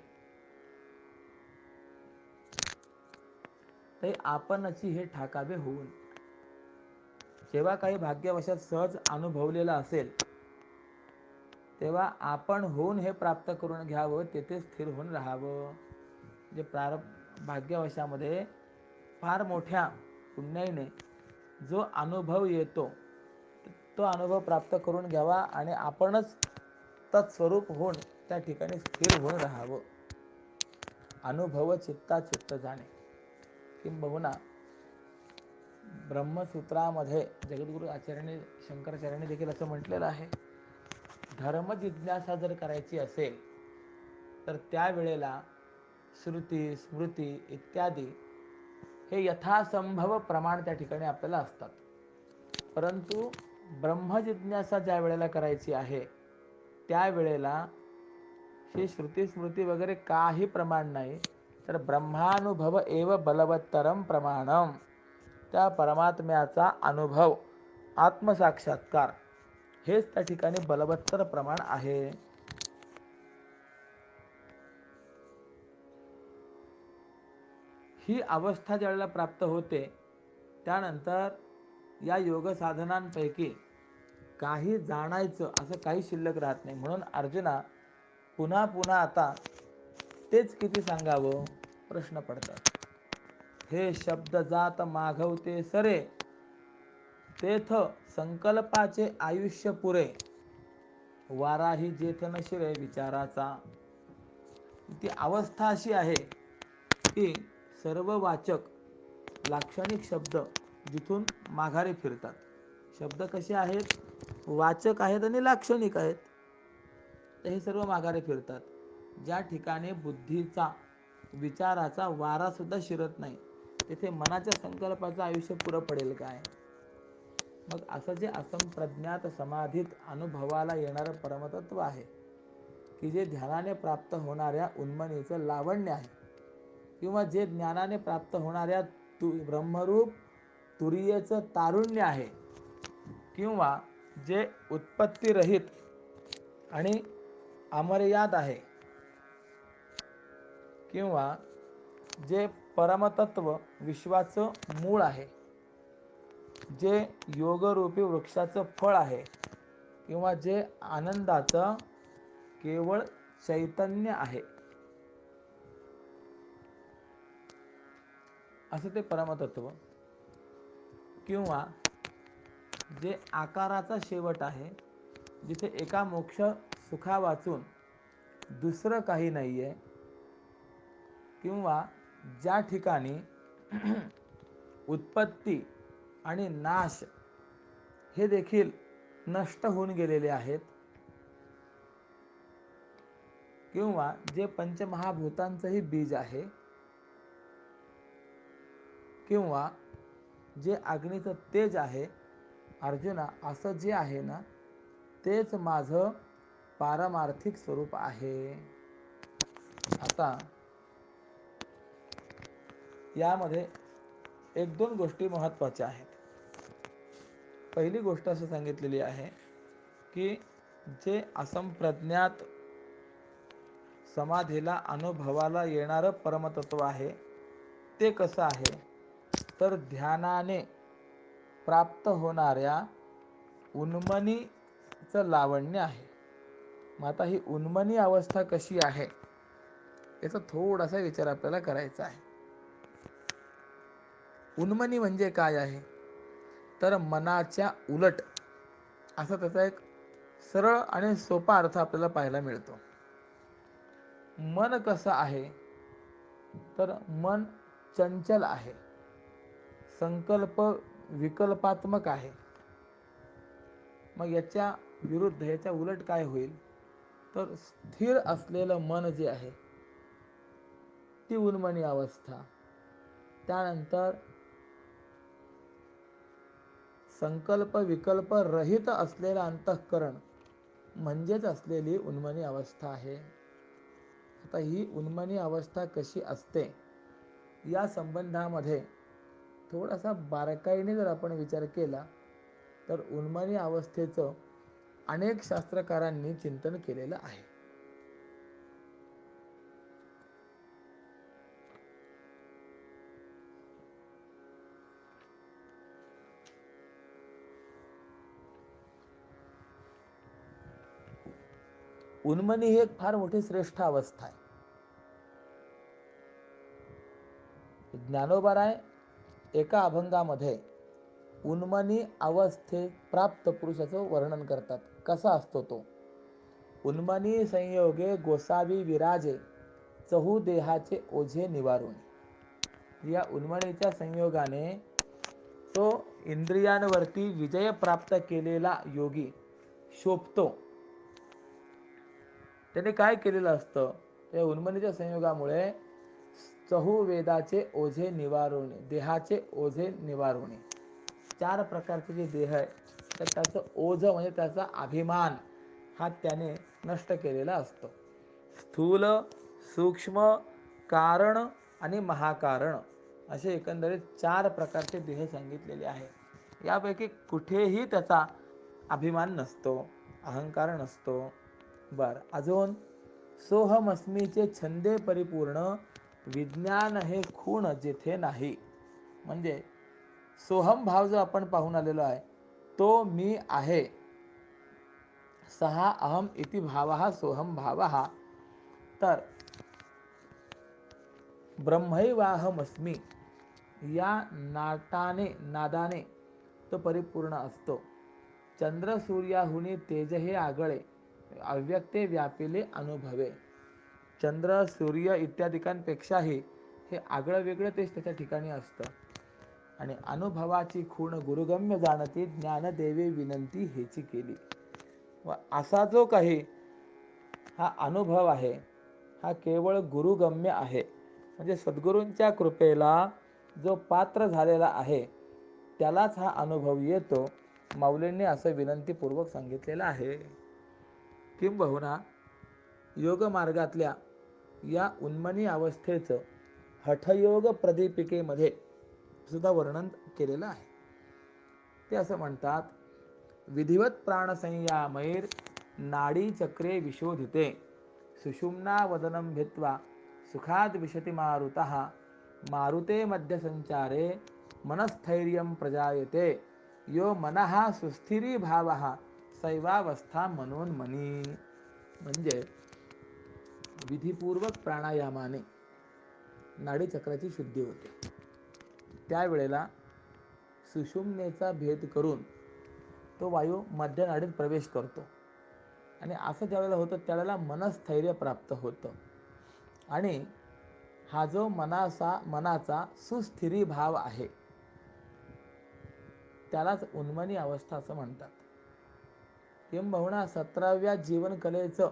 ते आपणची हे ठाकावे होऊन. जेव्हा काही भाग्यवशात सहज अनुभवलेलं असेल तेव्हा आपण होऊन हे प्राप्त करून घ्यावं, तेथे स्थिर होऊन राहावं. जे भाग्यवशामध्ये फार मोठ्या पुण्याईने जो अनुभव येतो तो अनुभव प्राप्त करून घ्यावा आणि आपणच तत्स्वरूप होऊन त्या ठिकाणी स्थिर होऊन राहावं. अनुभव चित्ता चित्त जाणे. किंबहुना ब्रह्मसूत्रामध्ये जगद्गुरु आचार्यांनी, शंकराचार्यांनी देखील असं म्हटलेलं आहे, धर्म जिज्ञासा जर करायची असेल तर त्यावेळेला श्रुती स्मृती इत्यादी हे यथासंभव प्रमाण त्या ठिकाणी आपल्याला असतात. परंतु ब्रह्मजिज्ञासा ज्या वेळेला करायची आहे त्यावेळेला ही श्रुती स्मृती वगैरे काही प्रमाण नाही, तर ब्रह्मानुभव एव बलवत्तरम प्रमाणम. त्या परमात्म्याचा अनुभव, आत्मसाक्षात्कार हेच त्या ठिकाणी बलवत्तर प्रमाण आहे. ही अवस्था ज्यावेळेला प्राप्त होते त्यानंतर या योग साधनांपैकी काही जाणायचं असं काही शिल्लक राहत नाही. म्हणून अर्जुना पुन्हा पुन्हा आता तेच किती सांगावं प्रश्न पडतात. हे शब्द जात माघवते सरे, तेथ संकल्पाचे आयुष्य पुरे, वाराही जेथ न शिरे विचाराचा. ती अवस्था अशी आहे की सर्व वाचक लाक्षणिक शब्द जिथून माघारी फिरतात. शब्द कसे आहेत, वाचक आहेत आणि लाक्षणिक आहेत, तर हे सर्व माघारी फिरतात. ज्या ठिकाणी बुद्धीचा विचाराचा वारा सुद्धा शिरत नाही तिथे मनाच्या संकल्पाचं आयुष्य पुरं पडेल काय. मग असं जे असंप्रज्ञात समाधीत अनुभवाला येणारं परमतत्व आहे की जे ध्यानाने प्राप्त होणाऱ्या उन्मनीचं लावण्य आहे, किंवा जे ज्ञानाने प्राप्त होणाऱ्या ब्रह्मरूप तुरीयेचं तारुण्य आहे, किंवा जे उत्पत्तीरहित आणि अमर्याद आहे, किंवा जे परमतत्व विश्वाचं मूळ आहे, जे योगरूपी वृक्षाचं फळ आहे, किंवा जे आनंदाचं केवळ चैतन्य आहे, असं ते परमतत्व, किंवा जे आकाराचा शेवट आहे, जिथे एका मोक्ष सुखा वाचून दुसरं काही नाही आहे, किंवा ज्या ठिकाणी उत्पत्ती आणि नाश हे देखील नष्ट होऊन गेलेले आहेत, किंवा जे पंचमहाभूतांचंही बीज आहे, किंवा जे अग्नीचं तेज आहे, अर्जुना, असं जे आहे ना तेच माझं पारमार्थिक स्वरूप आहे. आता यामध्ये एक दोन गोष्टी महत्त्वाच्या आहेत. पहिली गोष्ट असं सांगितलेली आहे की जे असंप्रज्ञात समाधीला अनुभवाला येणारं परमतत्व आहे ते कसं आहे, तर ध्यानाने प्राप्त होणाऱ्या उन्मनीचं लावण्य आहे. मग आता ही उन्मनी अवस्था कशी आहे याचा थोडासा विचार आपल्याला करायचा आहे. उन्मनी म्हणजे काय आहे, तर मनाच्या उलट असा त्याचा एक सरळ आणि सोपा अर्थ आपल्याला पाहायला मिळतो. मन कसं आहे, तर मन चंचल आहे, संकल्प विकल्पात्मक आहे. मग याच्या विरुद्ध याच्या उलट काय होईल, तर स्थिर असलेलं मन जे आहे ती उन्मनी अवस्था. त्यानंतर संकल्प विकल्प रहित असलेलं अंतःकरण म्हणजेच असलेली उन्मनी अवस्था आहे. आता ही उन्मनी अवस्था कशी असते या संबंधामध्ये थोडासा बारकाईने जर आपण विचार केला तर उन्मनी अवस्थेचं अनेक शास्त्रकारांनी चिंतन केलेलं आहे. उन्मनी ही एक फार मोठी श्रेष्ठ अवस्था आहे. ज्ञानोबाराय एका अभंगामध्ये उन्मनी अवस्थेत प्राप्त पुरुषाचं वर्णन करतात. कसा असतो तो, उन्मनी संयोगे गोसावी विराजे चहू देहाचे ओझे निवारून. या उन्मनीच्या संयोगाने तो इंद्रियांवरती विजय प्राप्त केलेला योगी शोभतो. त्याने काय केलेलं असतं, त्या उन्मनीच्या संयोगामुळे चहू वेदाचे ओझे निवारून, देहाचे ओझे निवारून, चार प्रकारचे जे देह आहे तर त्याचं ओझ म्हणजे त्याचा अभिमान हा त्याने नष्ट केलेला असतो. स्थूल, सूक्ष्म, कारण आणि महाकारण असे एकंदरीत चार प्रकारचे देह सांगितलेले आहे. यापैकी कुठेही त्याचा अभिमान नसतो, अहंकार नसतो. बर, अजून सोहमस्मीचे छंदे परिपूर्ण, विज्ञान हे खूण जेथे नाही. म्हणजे सोहम भाव जो आपण पाहून आलेलो आहे तो मी आहे. सहा अहम इति भावः सोहम भावः. तर ब्रह्मैवाहमस्मी या नादाने तो परिपूर्ण असतो. चंद्र सूर्याहुनी तेज हे आगळे, अव्यक्ते व्यापिले अनुभवे. चंद्र सूर्य इत्यादिकांपेक्षाही हे आगळं वेगळं तेच त्याच्या ठिकाणी असतं. आणि अनुभवाची खूण गुरुगम्य जाणती, ज्ञानदेवे विनंती हेची केली. व असा जो काही हा अनुभव आहे हा केवळ गुरुगम्य आहे. म्हणजे सद्गुरूंच्या कृपेला जो पात्र झालेला आहे त्यालाच हा अनुभव येतो. माऊलींनी असं विनंतीपूर्वक सांगितलेलं आहे. किंबहुना योग मार्गातल्या या उन्मनी अवस्थेचं हठयोग प्रदीपिकेमध्ये सुद्धा वर्णन केलेलं आहे. ते असं म्हणतात, विधिवत प्राणसंयामैर नाडी चक्रे विशोधिते, सुषुम्ना वदनं भित्वा सुखाद विशति मारुतः, मारुते मध्य संचारे मनस्थैर्यं प्रजायते, यो मनः सुस्थिरी भावः सैवावस्था मनोन्मनी. म्हणजे विधिपूर्वक प्राणायामाने नाडीचक्राची शुद्धी होते. त्यावेळेला सुषुम्नेचा भेद करून तो वायू मध्य नाडीत प्रवेश करतो. आणि असं ज्यावेळेला होतं त्यावेळेला मनस्थैर्य प्राप्त होतं. आणि हा जो मनाचा सुस्थिरी भाव आहे त्यालाच उन्मनी अवस्था असं म्हणतात. किंबहुना 17व्या जीवनकलेचं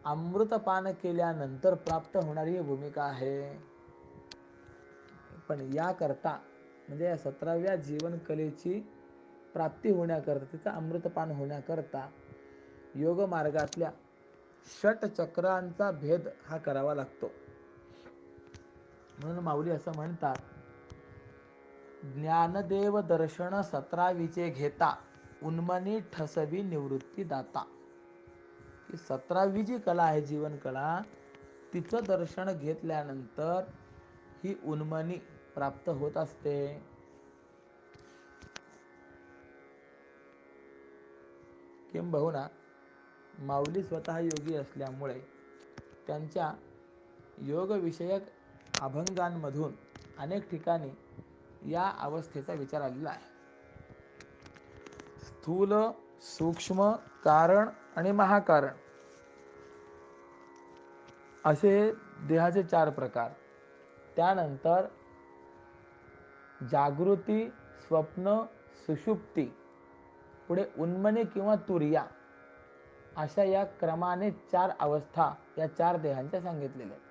अमृतपान केल्यानंतर प्राप्त होणारी भूमिका आहे. पण याकरता म्हणजे या 17व्या जीवनकलेची प्राप्ती होण्याकरता, तिचा अमृतपान होण्याकरता योग मार्गातल्या षट चक्रांचा भेद हा करावा लागतो. म्हणून माऊली असं म्हणतात, ज्ञानदेव दर्शन 17वीचे घेता, उन्मनी ठसवी निवृत्ती दाता. की 17वी जी कला आहे, जीवन कला, तिचं दर्शन घेतल्यानंतर ही उन्मनी प्राप्त होत असते. किंबहुना माऊली स्वतः योगी असल्यामुळे त्यांच्या योगविषयक अभंगांमधून अनेक ठिकाणी या अवस्थेचा विचार आलेला आहे. स्थूल, सूक्ष्म, कारण आणि महाकारण असे देहाचे 4 प्रकार. त्यानंतर जागृती, स्वप्न, सुषुप्ती, पुढे उन्मनी किंवा तुर्या, अशा या क्रमाने 4 अवस्था या 4 देहांच्या सांगितलेल्या आहेत.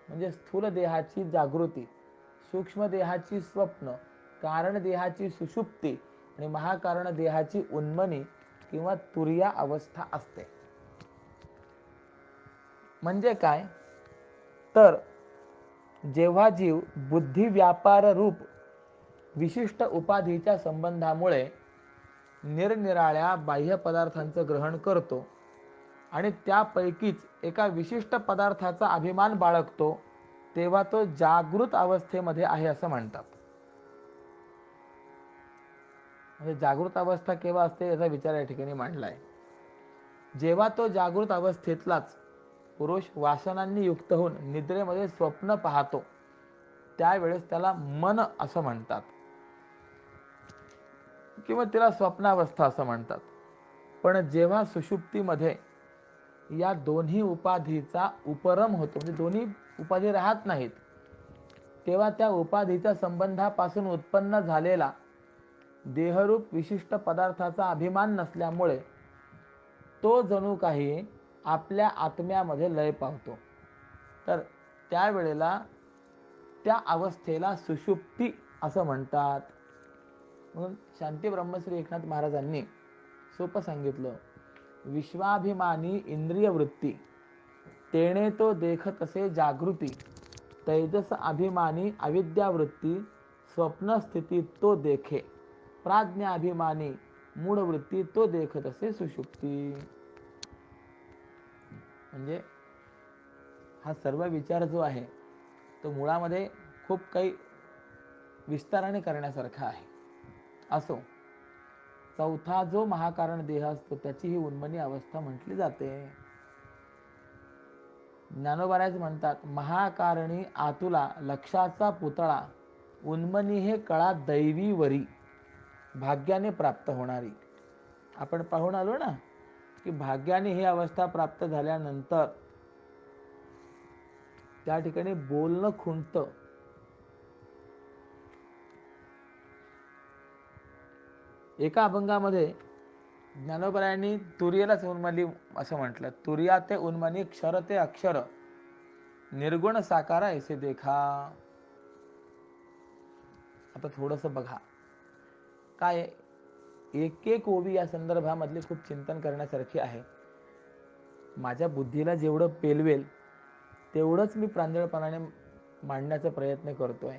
म्हणजे स्थूल देहाची जागृती, सूक्ष्म देहाची स्वप्न, कारण देहाची सुषुप्ती आणि महाकारण देहाची उन्मनी किंवा तुर्या अवस्था असते. म्हणजे काय तर जेव्हा जीव बुद्धी व्यापार रूप विशिष्ट उपाधीच्या संबंधामुळे निरनिराळ्या बाह्य पदार्थांचं ग्रहण करतो आणि त्यापैकीच एका विशिष्ट पदार्थाचा अभिमान बाळगतो, तेव्हा तो जागृत अवस्थेमध्ये आहे असं म्हणतात. म्हणजे जागृत अवस्था केव्हा असते याचा विचार या ठिकाणी मांडला आहे. जेव्हा तो जागृत अवस्थेतलाच पुरुष वासनांनी युक्त होऊन निद्रेमध्ये स्वप्न पाहतो, त्यावेळेस त्याला मन असं म्हणतात किंवा त्याला स्वप्नावस्था असं म्हणतात. पण जेव्हा सुषुप्तीमध्ये या दोन्ही उपाधीचा उपरम होतो, म्हणजे दोन्ही उपाधी राहत नाहीत, तेव्हा त्या उपाधीच्या संबंधापासून उत्पन्न झालेला देहरूप विशिष्ट पदार्थाचा अभिमान नसल्यामुळे तो जणू काही आपल्या आत्म्यामध्ये लय पावतो. तर त्यावेळेला त्या अवस्थेला सुषुप्ती असं म्हणतात. म्हणून शांती ब्रह्मश्री एकनाथ महाराजांनी सोपं सांगितलं, विश्वाभिमानी इंद्रिय वृत्ती, तेणे तो देखत असे जागृती, तैजस अभिमानी अविद्यावृत्ती, स्वप्न स्थिती तो देखे, प्राज्ञाभिमानी मूढ वृत्ती तो देखत असे सुषुप्ती. म्हणजे हा सर्व विचार जो आहे तो मुळामध्ये खूप काही विस्ताराने करण्यासारखा आहे. असो, चौथा जो महाकारण देह असतो त्याची ही उन्मनी अवस्था म्हटली जाते. ज्ञानोबाराज म्हणतात, महाकारणी आतुला लक्षाचा पुतळा, उन्मनी हे कळा दैवी वरी, भाग्याने प्राप्त होणारी. आपण पाहून आलो ना की भाग्याने ही अवस्था प्राप्त झाल्यानंतर त्या ठिकाणी बोलणं खुंटतं. एका अभंगामध्ये ज्ञानोबरायांनी तुर्येलाच उन्मनी असं म्हटलं, तुर्या ते उन्मनी, क्षर ते अक्षर, निर्गुण साकारा ऐसे देखा. आता थोडस बघा काय, एक एक ओवी या संदर्भामधले खूप चिंतन करण्यासारखी आहे. माझ्या बुद्धीला जेवढं पेलवेल तेवढंच मी प्रांजळपणाने मांडण्याचा प्रयत्न करतोय.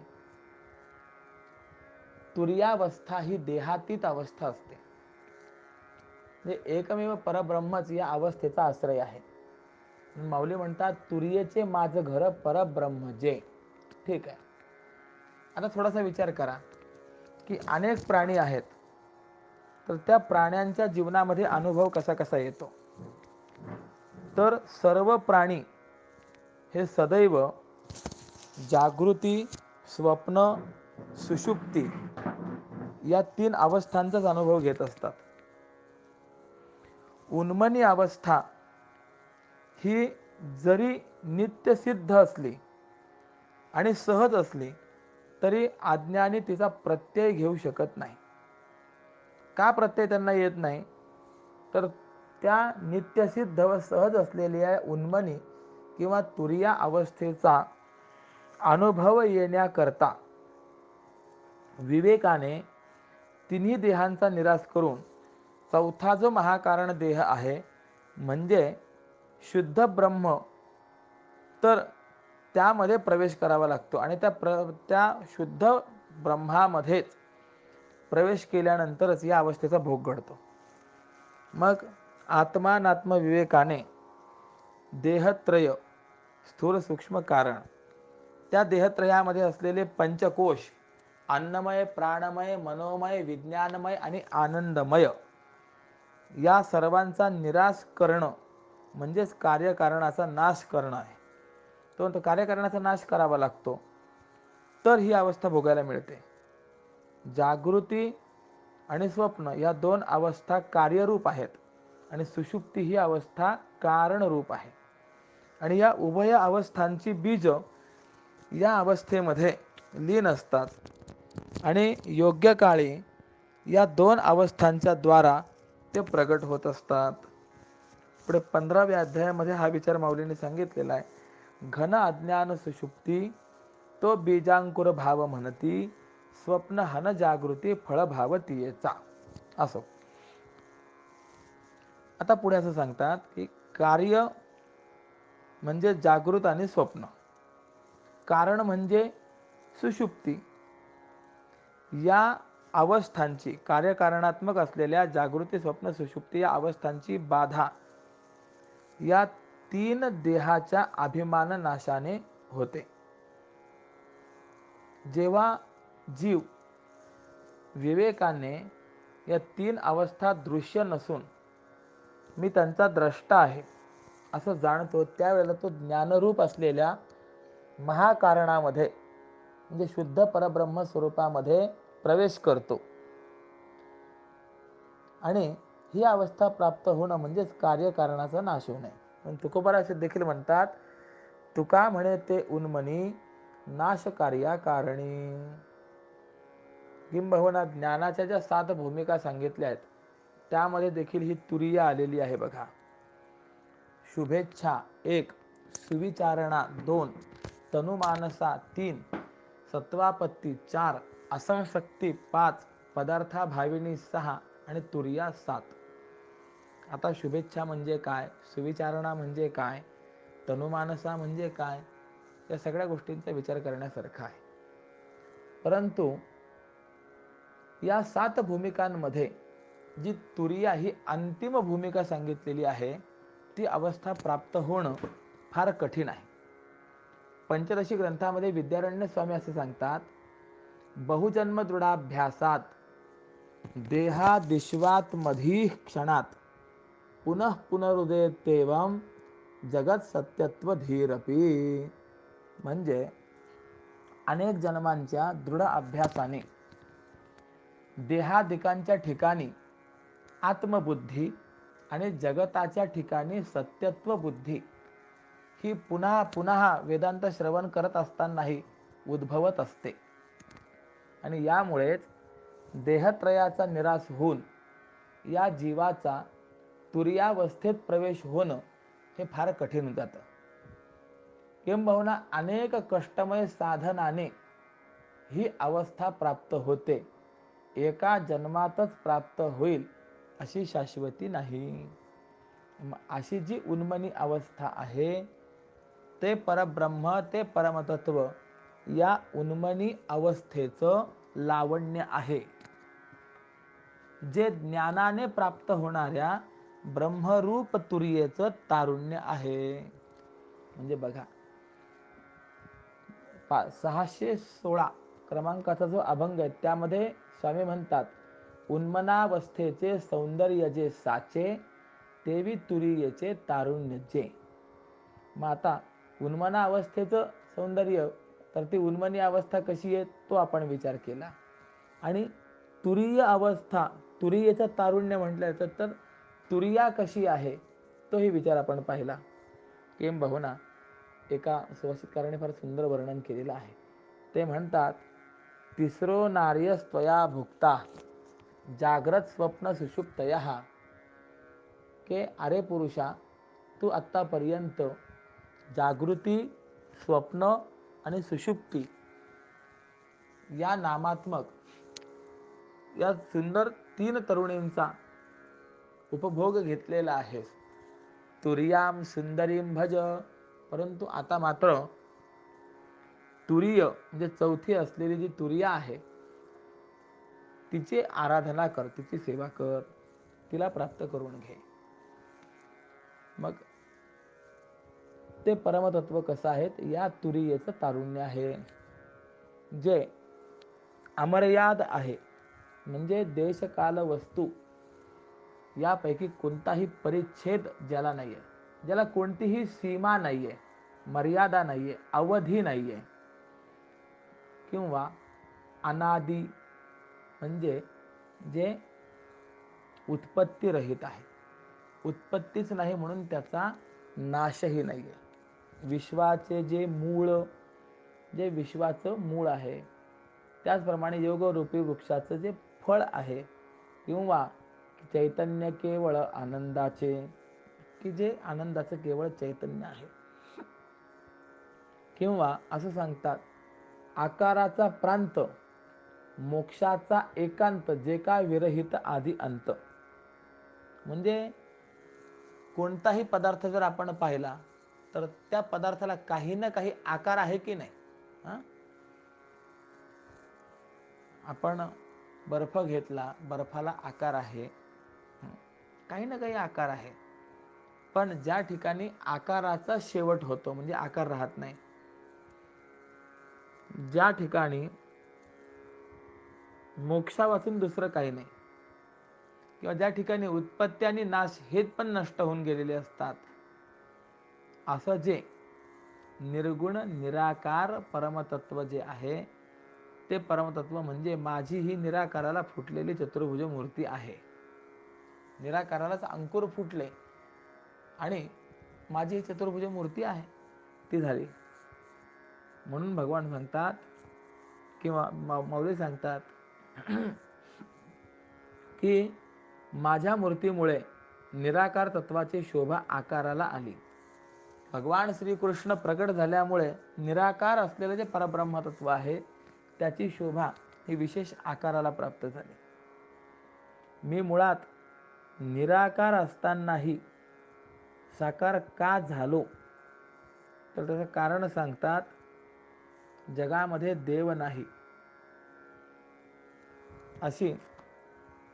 तुर्यावस्था ही देहातीत अवस्था असते. म्हणजे एकमेव परब्रह्मच या अवस्थेचा आश्रय आहे. माऊली म्हणतात, तुर्येचे माझ घर परब्रह्म जे. ठीक आहे, आता थोडासा विचार करा की अनेक प्राणी आहेत, तर त्या प्राण्यांच्या जीवनामध्ये अनुभव कसा कसा येतो. तर सर्व प्राणी हे सदैव जागृती, स्वप्न, सुषुप्ती या 3 अवस्थांचाच अनुभव घेत असतात. उन्मनी अवस्था ही जरी नित्यसिद्ध असली आणि सहज असली तरी अज्ञानी तिचा प्रत्यय घेऊ शकत नाही. का प्रत्यय त्यांना येत नाही तर त्या नित्यसिद्ध व सहज असलेल्या उन्मनी किंवा तुर्या अवस्थेचा अनुभव येण्याकरता विवेकाने तिन्ही देहांचा निराश करून चौथा जो महाकारण देह आहे म्हणजे शुद्ध ब्रह्म, तर त्यामध्ये प्रवेश करावा लागतो आणि त्या शुद्ध ब्रह्मामध्येच प्रवेश केल्यानंतरच या अवस्थेचा भोग घडतो. मग आत्मानात्म विवेकाने देहत्रय, स्थूल सूक्ष्म कारण, त्या देहत्रयामध्ये असलेले पंचकोश अन्नमय, प्राणमय, मनोमय, विज्ञानमय आणि आनंदमय या सर्वांचा निराश करणं म्हणजेच कार्यकारणाचा नाश करणं आहे. तो कार्यकारणाचा नाश करावा लागतो, तर ही अवस्था भोगायला मिळते. जागृती आणि स्वप्न या दोन अवस्था कार्यरूप आहेत आणि सुषुप्ती ही अवस्था कारणरूप आहे. आणि या उभय अवस्थांची बीज या अवस्थेमध्ये लीन असतात आणि योग्य काळी या दोन अवस्थांच्या द्वारा ते प्रगट होत असतात. पुढे 15व्या अध्यायामध्ये हा विचार माऊलीने सांगितलेला आहे. घन अज्ञान सुषुप्ती तो बीजांकुर भाव म्हणती, स्वप्न हन जागृती फळ भावतीयेचा. असो. आता पुढे असं सांगतात की कार्य म्हणजे जागृत आणि स्वप्न, कारण म्हणजे सुषुप्ती. या अवस्थांची, कार्यकारणात्मक असलेल्या जागृती, स्वप्न, सुषुप्ती या अवस्थांची बाधा या तीन देहाच्या अभिमान नाशाने होते. जेव्हा जीव विवेकाने या तीन अवस्था दृश्य नसून मी त्यांचा द्रष्टा आहे असं जाणतो, त्यावेळेला तो ज्ञानरूप असलेल्या महाकारणामध्ये म्हणजे शुद्ध परब्रह्म स्वरूपामध्ये प्रवेश करतो. आणि ही अवस्था प्राप्त होणं म्हणजेच कार्यकारणाचा नाश होणे. पण तुकोबार असे देखील म्हणतात, तुका म्हणे ते उन्मनी नाश कार्या कारणी. किंबहुना ज्ञानाच्या ज्या 7 भूमिका सांगितल्या आहेत त्यामध्ये देखील ही तुरीय आलेली आहे बघा. शुभेच्छा 1, सुविचारणा 2, तनुमानसा 3, सत्वापत्ती 4, असंशक्ती 5, पदार्था भाविनी 6 आणि तुरिया 7. आता शुभेच्छा म्हणजे काय, सुविचारणा म्हणजे काय, तनुमानसा म्हणजे काय, या सगळ्या गोष्टींचा विचार करण्यासारखा आहे. परंतु या 7 भूमिकांमध्ये जी तुरिया ही अंतिम भूमिका सांगितलेली आहे ती अवस्था प्राप्त होणं फार कठीण आहे. पंचदशी ग्रंथामध्ये विद्यारण्य स्वामी असे सांगतात, बहुजन्म दृढाभ्यासात देहादिश्वात मधी क्षणात पुनः पुनरुदेतेवम जगत सत्यत्व धीरपी. म्हणजे अनेक जन्मांच्या दृढ अभ्यासाने देहादिकांच्या ठिकाणी आत्मबुद्धी आणि जगताच्या ठिकाणी सत्यत्व बुद्धी ही पुन्हा पुन्हा वेदांत श्रवण करत असतानाही उद्भवत असते. आणि यामुळेच देहत्रयाचा निराश होऊन या जीवाचा तुर्यावस्थेत प्रवेश होणं हे फार कठीण जातं. किंबहुना अनेक कष्टमय साधनाने ही अवस्था प्राप्त होते, एका जन्मातच प्राप्त होईल अशी शाश्वती नाही. अशी जी उन्मनी अवस्था आहे ते परब्रह्म, ते परमतत्व या उन्मनी अवस्थेचं लावण्य आहे, जे ज्ञानाने प्राप्त होणाऱ्या ब्रह्मरूप तुर्येचं तारुण्य आहे. म्हणजे बघा 616 क्रमांकाचा जो अभंग आहे त्यामध्ये स्वामी म्हणतात, उन्मनावस्थेचे सौंदर्य जे साचे, तेवी तुरीयेचे तारुण्य जे. मग आता उन्मना अवस्थेचं सौंदर्य, तर ती उन्मनी अवस्था कशी आहे तो आपण विचार केला. आणि तुरीय अवस्था, तुरीयेचं तारुण्य म्हटलं तर तुरिया कशी आहे तोही विचार आपण पाहिला. किंबहुना एका सुभाषितकाराने फार सुंदर वर्णन केलेलं आहे. ते म्हणतात, तिसरो नार्यस्त्वया भुक्ता जाग्रत स्वप्न सुषुप्तयः. के अरे पुरुषा, तू आत्तापर्यंत जागृती, स्वप्न आणि सुषुप्ती या नामात्मक या सुंदर 3 तरुणींचा उपभोग घेतलेला आहे. तुर्याम सुंदरीम भज. परंतु आता मात्र तुरीय म्हणजे चौथी असलेली जी तुरिया आहे तिची आराधना कर, तिची सेवा कर, तिला प्राप्त करून घे. मग ते परमतत्व कसं आहे, या तुरीयेचं तारुण्य आहे, जे अमर्याद आहे. म्हणजे देश काल वस्तू यापैकी कोणताही परिच्छेद ज्याला नाहीये, ज्याला कोणतीही सीमा नाहीये, मर्यादा नाहीये, अवधी नाहीये, किंवा अनादी म्हणजे जे उत्पत्ती रहित आहे. उत्पत्तीच नाही म्हणून त्याचा नाशही नाहीये. विश्वाचे जे मूळ, जे विश्वाचं मूळ आहे, त्याचप्रमाणे योगरूपी वृक्षाचं जे फळ आहे, किंवा चैतन्य केवळ आनंदाचे, की जे आनंदाचं केवळ चैतन्य आहे, किंवा असं सांगतात आकाराचा प्रांत, मोक्षाचा एकांत, जे काय विरहित आदी अंत. म्हणजे कोणताही पदार्थ जर आपण पाहिला तर त्या पदार्थाला काही ना काही आकार आहे की नाही. आपण बर्फ घेतला, बर्फाला आकार आहे, काही ना काही आकार आहे. पण ज्या ठिकाणी आकाराचा शेवट होतो म्हणजे आकार राहत नाही, ज्या ठिकाणी मोक्षापासून दुसरं काही नाही, किंवा ज्या ठिकाणी उत्पत्ती आणि नाश हे पण नष्ट होऊन गेलेले असतात, असं जे निर्गुण निराकार परमतत्व जे आहे, ते परमतत्व म्हणजे माझी ही निराकाराला फुटलेली चतुर्भुज मूर्ती आहे. निराकारालाच अंकुर फुटले आणि माझी ही चतुर्भुज मूर्ती आहे, ती झाली. म्हणून भगवान सांगतात, किंवा मौली सांगतात की माझ्या मूर्तीमुळे निराकार तत्वाची शोभा आकाराला आली. भगवान श्रीकृष्ण प्रकट झाल्यामुळे निराकार असलेले जे परब्रह्म तत्व आहे त्याची शोभा ही विशेष आकाराला प्राप्त झाली. मी मुळात निराकार असतानाही साकार का झालो, तर त्याचं कारण सांगतात, जगामध्ये देव नाही अशी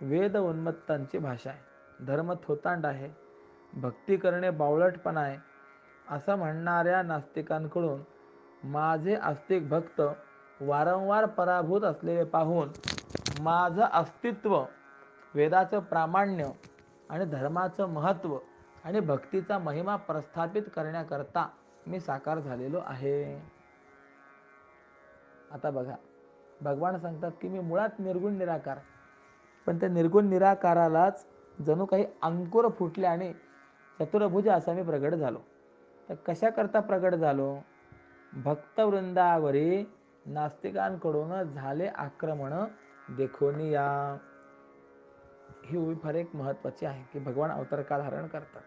वेद उन्मत्तांची भाषा आहे, धर्म थोतांड आहे, भक्ती करणे बावळटपणा आहे, असं म्हणणाऱ्या नास्तिकांकडून माझे आस्तिक भक्त वारंवार पराभूत असलेले पाहून माझं अस्तित्व, वेदाचं प्रामाण्य आणि धर्माचं महत्त्व आणि भक्तीचा महिमा प्रस्थापित करण्याकरता मी साकार झालेलो आहे. आता बघा, भगवान सांगतात की मी मुळात निर्गुण निराकार, पण त्या निर्गुण निराकारालाच जणू काही अंकुर फुटले आणि चतुर्भुज असा मी प्रगट झालो. तर कशाकरता प्रगट झालो? भक्तवृंदावरी नास्तिकांकडून झाले आक्रमण देखोनी या. ही उभी फार एक महत्त्वाची आहे की भगवान अवतार का धारण करतात.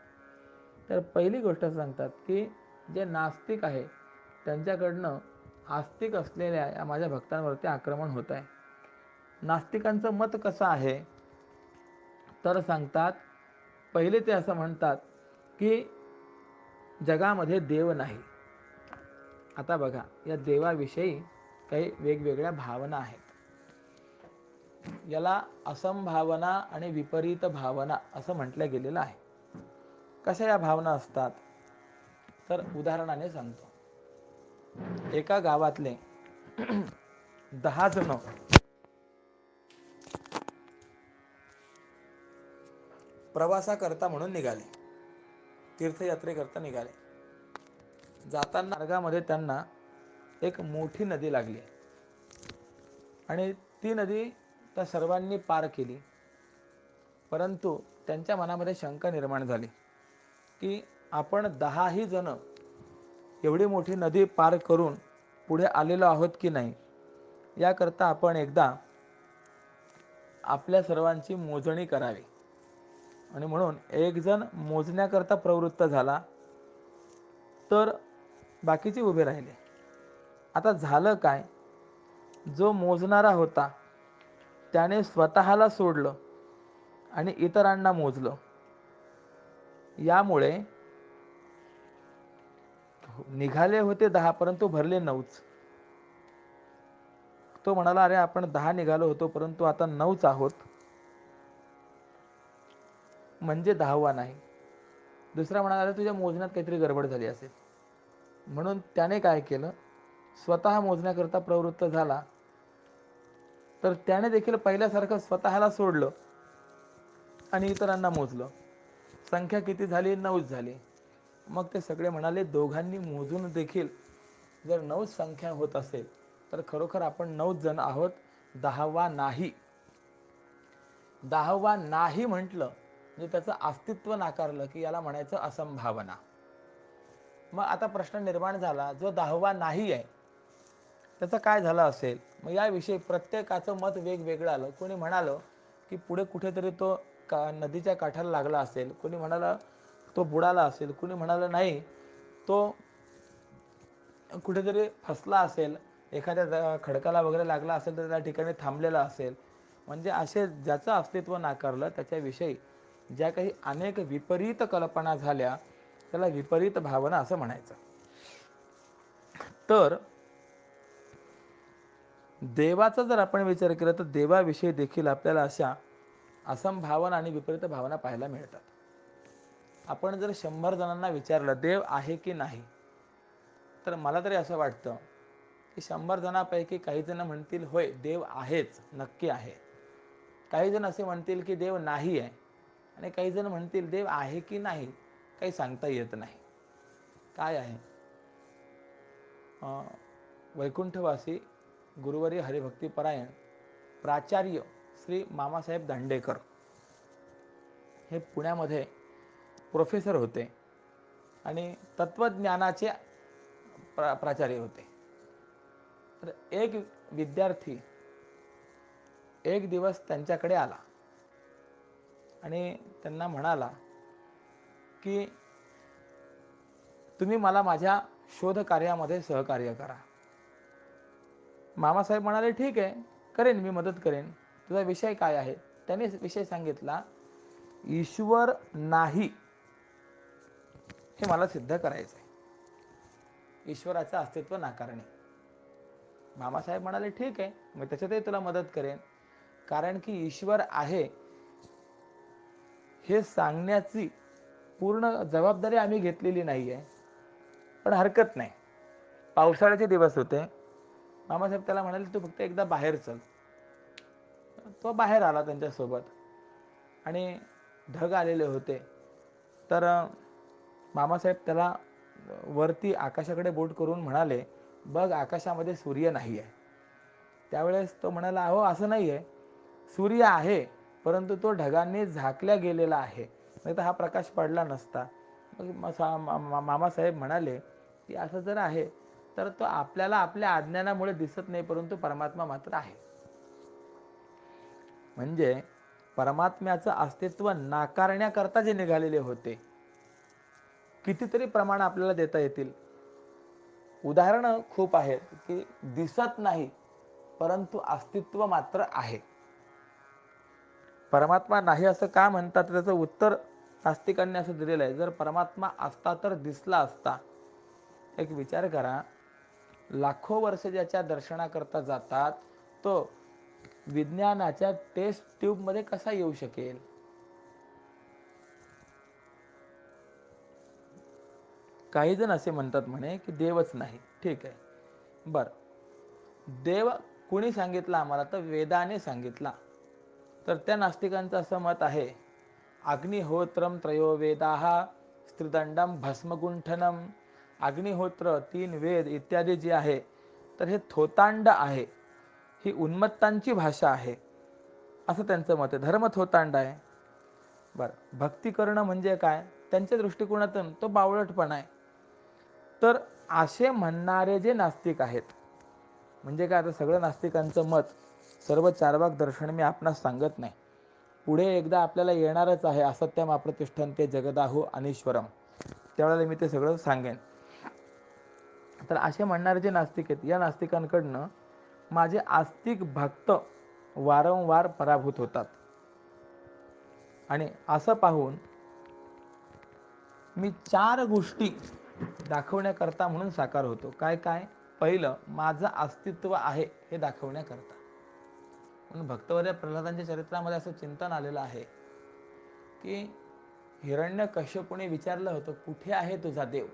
तर पहिली गोष्ट सांगतात की जे नास्तिक आहे त्यांच्याकडनं आस्तिक असलेल्या या माझ्या भक्तांवरती आक्रमण होत आहे. नास्तिकांचं मत कसं आहे तर सांगतात, पहिले ते असं म्हणतात की जगामध्ये देव नाही. आता बघा, या देवाविषयी काही वेगवेगळ्या भावना आहेत. याला असंभावना आणि विपरीत भावना असं म्हटलं गेलेलं आहे. कशा या भावना असतात तर उदाहरणाने सांगतो. एका गावातले 10 जण प्रवासाकरता म्हणून निघाले, तीर्थयात्रेकरता निघाले. जाताना मार्गामध्ये त्यांना एक मोठी नदी लागली आणि ती नदी त्या सर्वांनी पार केली. परंतु त्यांच्या मनामध्ये शंका निर्माण झाली की आपण 10ही जण एवढी मोठी नदी पार करून पुढे आलेलो आहोत की नाही, याकरता आपण एकदा आपल्या सर्वांची मोजणी करावी. आणि म्हणून एक जण मोजण्याकरता प्रवृत्त झाला, तर बाकीचे उभे राहिले. आता झालं काय, जो मोजणारा होता त्याने स्वतःला सोडलं आणि इतरांना मोजलं. यामुळे निघाले होते 10 परंतु भरले 9च. तो म्हणाला, अरे आपण 10 निघालो होतो परंतु आता 9च आहोत, म्हणजे 10वा नाही. दुसरा म्हणाला, अरे तुझ्या मोजण्यात काहीतरी गडबड झाली असेल. म्हणून त्याने काय केलं, स्वतः मोजण्याकरता प्रवृत्त झाला. तर त्याने देखील पहिल्यासारखं स्वतःला सोडलं आणि इतरांना मोजलं. संख्या किती झाली? 9च झाली. मग ते सगळे म्हणाले, दोघांनी मोजून देखील जर 9च संख्या होत असेल तर खरोखर आपण 9च जण आहोत, 10वा नाही. 10वा नाही म्हटलं म्हणजे त्याचं अस्तित्व नाकारलं की याला म्हणायचं असंभावना. मग आता प्रश्न निर्माण झाला, जो 10वा नाही आहे त्याचं काय झालं असेल? मग याविषयी प्रत्येकाचं मत वेगवेगळं आलं. कोणी म्हणालं की पुढे कुठेतरी तो नदीच्या काठाला लागला असेल, कोणी म्हणाला तो बुडाला असेल, कोणी म्हणालं नाही तो कुठेतरी फसला असेल, एखाद्या खडकाला वगैरे लागला असेल तर त्या ठिकाणी थांबलेला असेल. म्हणजे असे ज्याचं अस्तित्व नाकारलं त्याच्याविषयी ज्या काही अनेक विपरीत कल्पना झाल्या त्याला विपरीत भावना असं म्हणायचं. तर देवाचा जर आपण विचार केला तर देवाविषयी देखील आपल्याला अशा असंभावना आणि विपरीत भावना पाहायला मिळतात. आपण जर 100 जणांना विचारलं देव आहे की नाही, तर मला तरी असं वाटतं की 100 जणांपैकी काही जण म्हणतील होय देव आहेच, नक्की आहे. काही जण असे म्हणतील की देव नाही आहे आणि काही जण म्हणतील देव आहे की नाही काही सांगता येत नाही. काय आहे? वैकुंठवासी गुरुवारी हरिभक्तीपरायण प्राचार्य श्री मामासाहेब दांडेकर हे पुण्यामध्ये प्रोफेसर होते आणि तत्वज्ञानाचे प्राचार्य होते. तर एक विद्यार्थी एक दिवस त्यांच्याकडे आला आणि त्यांना म्हणाला की तुम्ही मला माझ्या शोध कार्यामध्ये सहकार्य करा. मामासाहेब म्हणाले, ठीक आहे, करेन, मी मदत करेन. तुझा विषय काय आहे? त्याने विषय सांगितला, ईश्वर नाही हे मला सिद्ध करायचं आहे, ईश्वराचं अस्तित्व नाकारणे. मामासाहेब म्हणाले, ठीक आहे, मी त्याच्यातही तुला मदत करेन, कारण की ईश्वर आहे हे सांगण्याची पूर्ण जबाबदारी आम्ही घेतलेली नाही आहे. पण हरकत नाही. पावसाळ्याचे दिवस होते. मामासाहेब त्याला म्हणाले, तू फक्त एकदा बाहेर चल. तो बाहेर आला त्यांच्यासोबत आणि ढग आलेले होते. तर मामासाहेब त्याला वरती आकाशाकडे बोट करून म्हणाले, बघ आकाशामध्ये सूर्य नाही आहे. त्यावेळेस तो म्हणाला, अहो असं नाही आहे, सूर्य आहे परंतु तो ढगांनी झाकल्या गेलेला आहे, नाही तर हा प्रकाश पडला नसता. मग मामासाहेब म्हणाले की असं जर आहे तर तो आपल्याला आपल्या अज्ञानामुळे दिसत नाही, परंतु परमात्मा मात्र आहे. म्हणजे परमात्म्याचं अस्तित्व नाकारण्याकरता जे निघालेले होते कितीतरी प्रमाण आपल्याला देता येतील. उदाहरणं खूप आहेत की दिसत नाही परंतु अस्तित्व मात्र आहे. परमात्मा नाही असं का म्हणतात त्याचं उत्तर नास्तिकांनी असं दिलेलं आहे, जर परमात्मा असता तर दिसला असता. एक विचार करा, लाखो वर्ष ज्याच्या दर्शनाकरता जातात तो विज्ञानाच्या टेस्ट ट्यूब मध्ये कसा येऊ शकेल? काही जण असे म्हणतात म्हणे की देवच नाही. ठीक आहे, बर, देव कुणी सांगितला आम्हाला? तर वेदाने सांगितला. तर त्या नास्तिकांचं असं मत आहे, अग्निहोत्रम त्रयो वेदाः स्त्रिदंडम भस्मगुंठनम. अग्निहोत्र, 3 वेद इत्यादी जे आहे तर हे थोतांड आहे, ही उन्मत्तांची भाषा आहे असं त्यांचं मत आहे. धर्म थोतांड आहे. बरं, भक्ती करणं म्हणजे काय? त्यांच्या दृष्टिकोनातून तो बावळटपणा आहे. तर असे म्हणणारे जे नास्तिक आहेत, म्हणजे काय, आता सगळं नास्तिकांचं मत सर्व चारवाक दर्शन मी आपणास सांगत नाही, पुढे एकदा आपल्याला येणारच आहे, असत्यम अप्रतिष्ठन्ते जगदाहु अनीश्वरम, त्यावेळेला मी ते सगळं सांगेन. तर असे म्हणणारे जे नास्तिक आहेत या नास्तिकांकडनं माझे आस्तिक भक्त वारंवार पराभूत होतात. आणि असं पाहून मी 4 गोष्टी दाखवण्याकरता म्हणून साकार होतो. काय काय? पहिलं, माझं अस्तित्व आहे हे दाखवण्याकरता. म्हणून भक्तवर्य प्रल्हादांच्या चरित्रामध्ये असं चिंतन आलेलं आहे की हिरण्यकश्यपूने विचारलं होतं, कुठे आहे तुझा देव?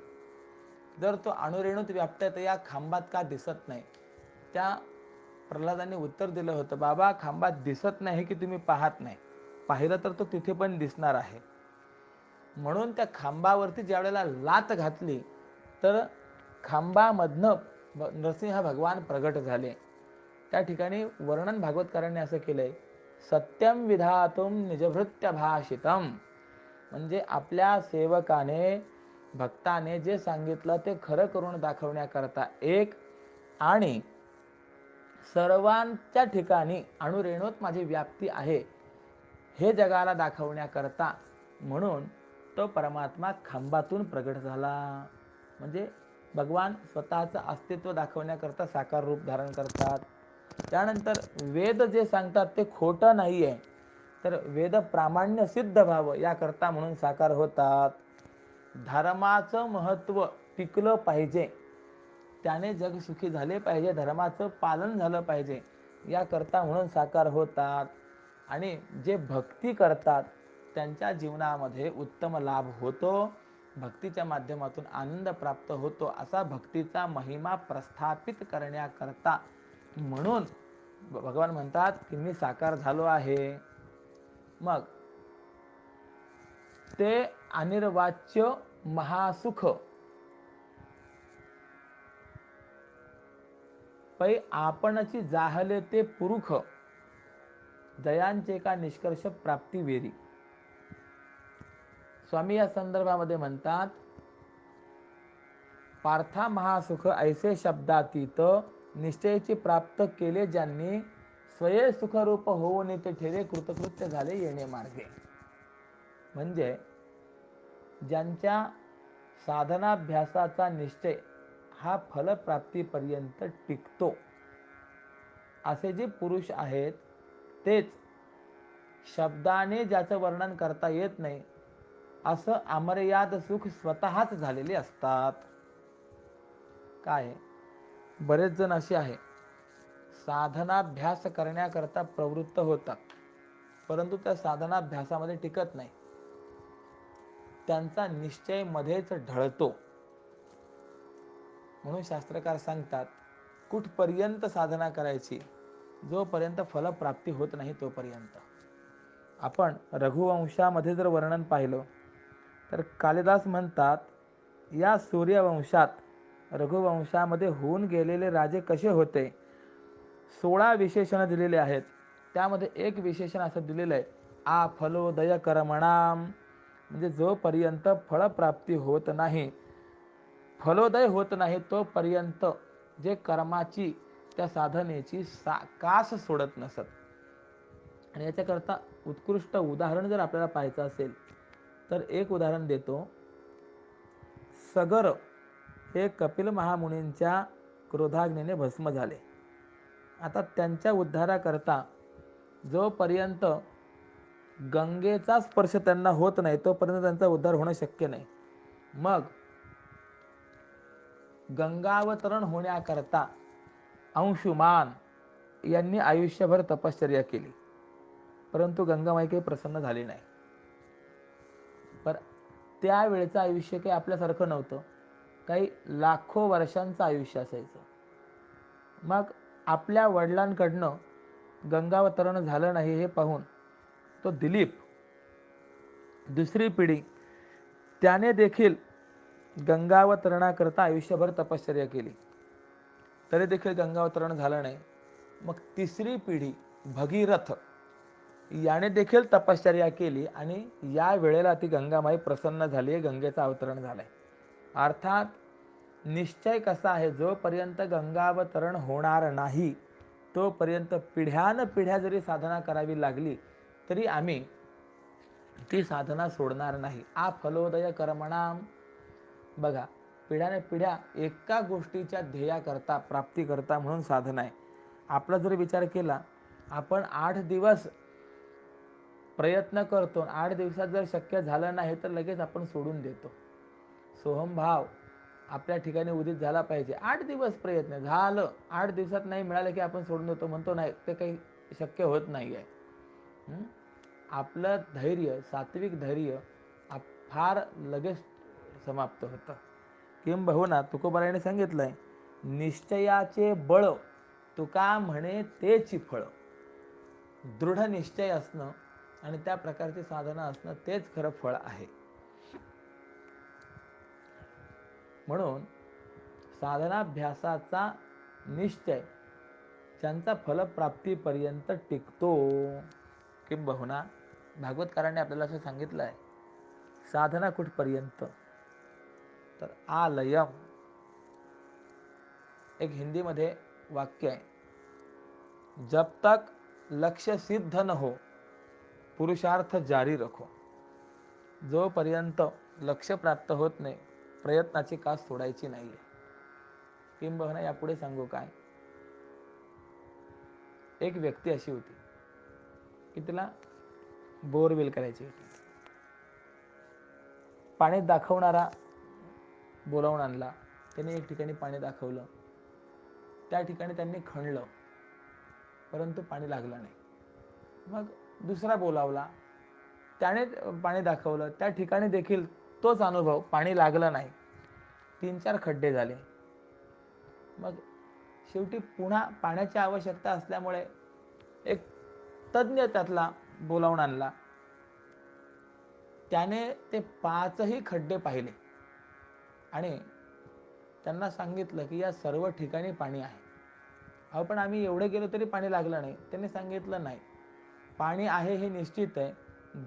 जर तो अणुरेणूत व्याप्त आहे तर या खांबात का दिसत नाही? त्या प्रल्हादांनी उत्तर दिलं होतं, बाबा खांबात दिसत नाही की तुम्ही पाहत नाही, पाहिलं तर तो तिथे पण दिसणार आहे. म्हणून त्या खांबावरती ज्या वेळेला लात घातली तर खांबामधनं नरसिंह भगवान प्रगट झाले. त्या ठिकाणी वर्णन भागवतकारांनी असं केलंय, सत्यम विधातुम निजभृत्य भाषितम, म्हणजे आपल्या सेवकाने भक्ताने जे सांगितलं ते खरं करून दाखवण्याकरता एक, आणि सर्वांच्या ठिकाणी अणुरेणूत माझी व्याप्ती आहे हे जगाला दाखवण्याकरता, म्हणून तो परमात्मा खांबातून प्रगट झाला. म्हणजे भगवान स्वतःचं अस्तित्व दाखवण्याकरता साकार रूप धारण करतात. त्यानंतर वेद जे सांगतात ते खोटं नाही आहे, तर वेद प्रामाण्य सिद्ध व्हावं याकरता म्हणून साकार होतात. धर्माचं महत्त्व टिकलं पाहिजे, त्याने जग सुखी झाले पाहिजे, धर्माचं पालन झालं पाहिजे याकरता म्हणून साकार होतात. आणि जे भक्ती करतात त्यांच्या जीवनामध्ये उत्तम लाभ होतो, भक्तीच्या माध्यमातून आनंद प्राप्त होतो, असा भक्तीचा महिमा प्रस्थापित करण्याकरता म्हणून भगवान म्हणतात की मी साकार झालो आहे. मग ते अनिर्वाच्य महासुख पै आपणची जाहले ते पुरुख, जयांचे का निष्कर्ष प्राप्ती वेरी. स्वामी या संदर्भामध्ये म्हणतात, पार्था महासुख ऐसे शब्दातीत निश्चयाची प्राप्त केले ज्यांनी, स्वये सुखरूप होऊन ते ठेरे कृतकृत्य झाले येणे मार्गे. म्हणजे ज्यांच्या साधनाभ्यासाचा निश्चय हा फलप्राप्तीपर्यंत टिकतो, असे जे पुरुष आहेत तेच शब्दाने ज्याचं वर्णन करता येत नाही असं अमर्याद सुख स्वतःच झालेले असतात. काय बरेच जण असे आहे, साधनाभ्यास करण्याकरता प्रवृत्त होतात, परंतु त्या साधनाभ्यासामध्ये टिकत नाही, त्यांचा निश्चय मध्येच ढळतो. म्हणून शास्त्रकार सांगतात, कुठपर्यंत साधना करायची, जोपर्यंत फलप्राप्ती होत नाही तोपर्यंत. आपण रघुवंशामध्ये जर वर्णन पाहिलं तर कालिदास म्हणतात, या सूर्यवंशात रघुवंशामध्ये होऊन गेलेले राजे कसे होते, 16 विशेषण दिलेले आहेत. त्यामध्ये एक विशेषण असं दिलेलं आहे, आ फलोदय कर्मणाम, म्हणजे जोपर्यंत फळप्राप्ती होत नाही, फलोदय होत नाही तोपर्यंत जे कर्माची त्या साधनेची कास सोडत नसत. आणि याच्याकरता उत्कृष्ट उदाहरण जर आपल्याला पाहायचं असेल तर एक उदाहरण देतो. सगर हे कपिल महामुनींच्या क्रोधाग्नीने भस्म झाले. आता त्यांच्या उद्धाराकरता जोपर्यंत गंगेचा स्पर्श त्यांना होत नाही तोपर्यंत त्यांचा उद्धार होणं शक्य नाही. मग गंगावतरण होण्याकरता अंशुमान यांनी आयुष्यभर तपश्चर्या केली, परंतु गंगामाई काही प्रसन्न झाली नाही. पर त्यावेळेचं आयुष्य काही आपल्यासारखं नव्हतं, काही लाखो वर्षांचं आयुष्य असायचं. मग आपल्या वडिलांकडनं गंगावतरण झालं नाही हे पाहून तो दिलीप, दुसरी पिढी, त्याने देखील गंगावतरणाकरता आयुष्यभर तपश्चर्या केली, तरी देखील गंगावतरण झालं नाही. मग तिसरी पिढी भगीरथ, याने देखील तपश्चर्या केली आणि या वेळेला ती गंगामाई प्रसन्न झाली, गंगेचं अवतरण झालंय. अर्थात निश्चय कसा आहे, जोपर्यंत गंगावतरण होणार नाही तोपर्यंत पिढ्यानपिढ्या जरी साधना करावी लागली तरी आम्ही ती साधना सोडणार नाही. आ फलोदय कर्मणाम, बघा पिढ्याने पिढ्या एका गोष्टीच्या ध्येयाकरता प्राप्ती करता म्हणून साधना आहे. आपला जर विचार केला आपण 8 दिवस प्रयत्न करतो, 8 दिवसात जर शक्य झालं नाही तर लगेच आपण सोडून देतो. सोहम भाव आपल्या ठिकाणी उदित झाला पाहिजे. 8 दिवस प्रयत्न झालं, 8 दिवसात नाही मिळालं की आपण सोडून देतो, म्हणतो नाही ते काही शक्य होत नाही आहे. आपलं धैर्य, सात्विक धैर्य फार लगेच समाप्त होतं. किंबहुना तुकोबारायाने सांगितलंय, निश्चयाचे बळ तुका म्हणे तेची फळ. दृढ निश्चय असणं आणि त्या प्रकारची साधना असणं तेच खरं फळ आहे. म्हणून साधनाभ्यासाचा निश्चय ज्यांचा फलप्राप्तीपर्यंत टिकतो, किंबहुना भागवतकारांनी आपल्याला असं सांगितलं आहे, साधना कुठपर्यंत तर आलयम. एक हिंदीमध्ये वाक्य आहे, जब तक लक्ष्य सिद्ध न हो पुरुषार्थ जारी रखो. जोपर्यंत लक्ष्य प्राप्त होत नाही प्रयत्नाची कास सोडायची नाहीये. किंबहुना यापुढे सांगू काय, एक व्यक्ती अशी होती की तिला बोरवेल करायची होती. पाणी दाखवणारा बोलावून आणला, त्याने एक ठिकाणी पाणी दाखवलं, त्या ठिकाणी त्यांनी खणलं परंतु पाणी लागलं नाही. मग दुसरा बोलावला, त्याने पाणी दाखवलं, त्या ठिकाणी देखील तोच अनुभव, पाणी लागलं नाही. 3-4 खड्डे झाले. मग शेवटी पुन्हा पाण्याची आवश्यकता असल्यामुळे एक तज्ञ त्यातला बोलावून आणला. त्याने ते 5ही खड्डे पाहिले आणि त्यांना सांगितलं की या सर्व ठिकाणी पाणी आहे. अहो पण आम्ही एवढे गेलो तरी पाणी लागलं नाही. त्यांनी सांगितलं नाही, पाणी आहे हे निश्चित आहे,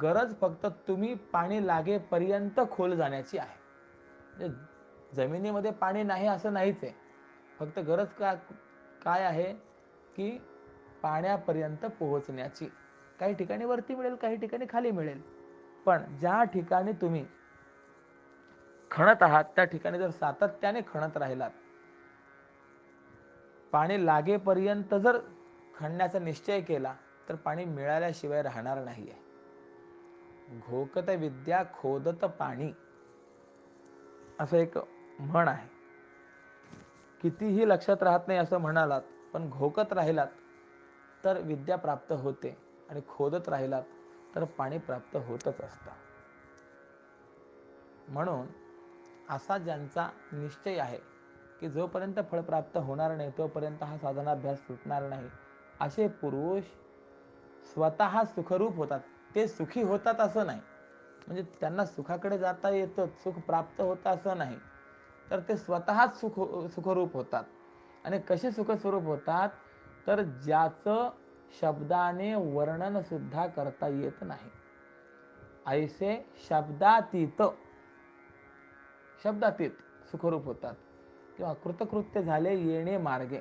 गरज फक्त तुम्ही पाणी लागेपर्यंत खोल जाण्याची आहे. म्हणजे जमिनीमध्ये पाणी नाही असं नाहीच आहे, फक्त गरज काय आहे की पाण्यापर्यंत पोहोचण्याची. काही ठिकाणी वरती मिळेल, काही ठिकाणी खाली मिळेल, पण ज्या ठिकाणी तुम्ही खणत आहात त्या ठिकाणी जर सातत्याने खणत राहिलात, पाणी लागेपर्यंत जर खणण्याचा निश्चय केला तर पाणी मिळाल्याशिवाय राहणार नाहीये. घोकत विद्या खोदत पाणी असं एक म्हण आहे. कितीही लक्षात राहत नाही असं म्हणालात, पण घोकत राहिलात तर विद्या प्राप्त होते आणि खोदत राहिलात तर पाणी प्राप्त होतच असतं. म्हणून असा ज्यांचा निश्चय आहे की जोपर्यंत फळ प्राप्त होणार नाही तोपर्यंत हा साधनाभ्यास सुटणार नाही, असे पुरुष स्वतः सुखरूप होतात. ते सुखी होतात असं नाही, म्हणजे त्यांना सुखाकडे जाता येतं, सुख प्राप्त होतं असं नाही, तर ते स्वतःच सुखरूप होतात. आणि कसे सुखस्वरूप होतात तर ज्याचं शब्दाने वर्णन सुद्धा करता येत नाही, ऐसे शब्दातीत सुखरूप होतात. किंवा कृतकृत्य झाले येणे मार्गे,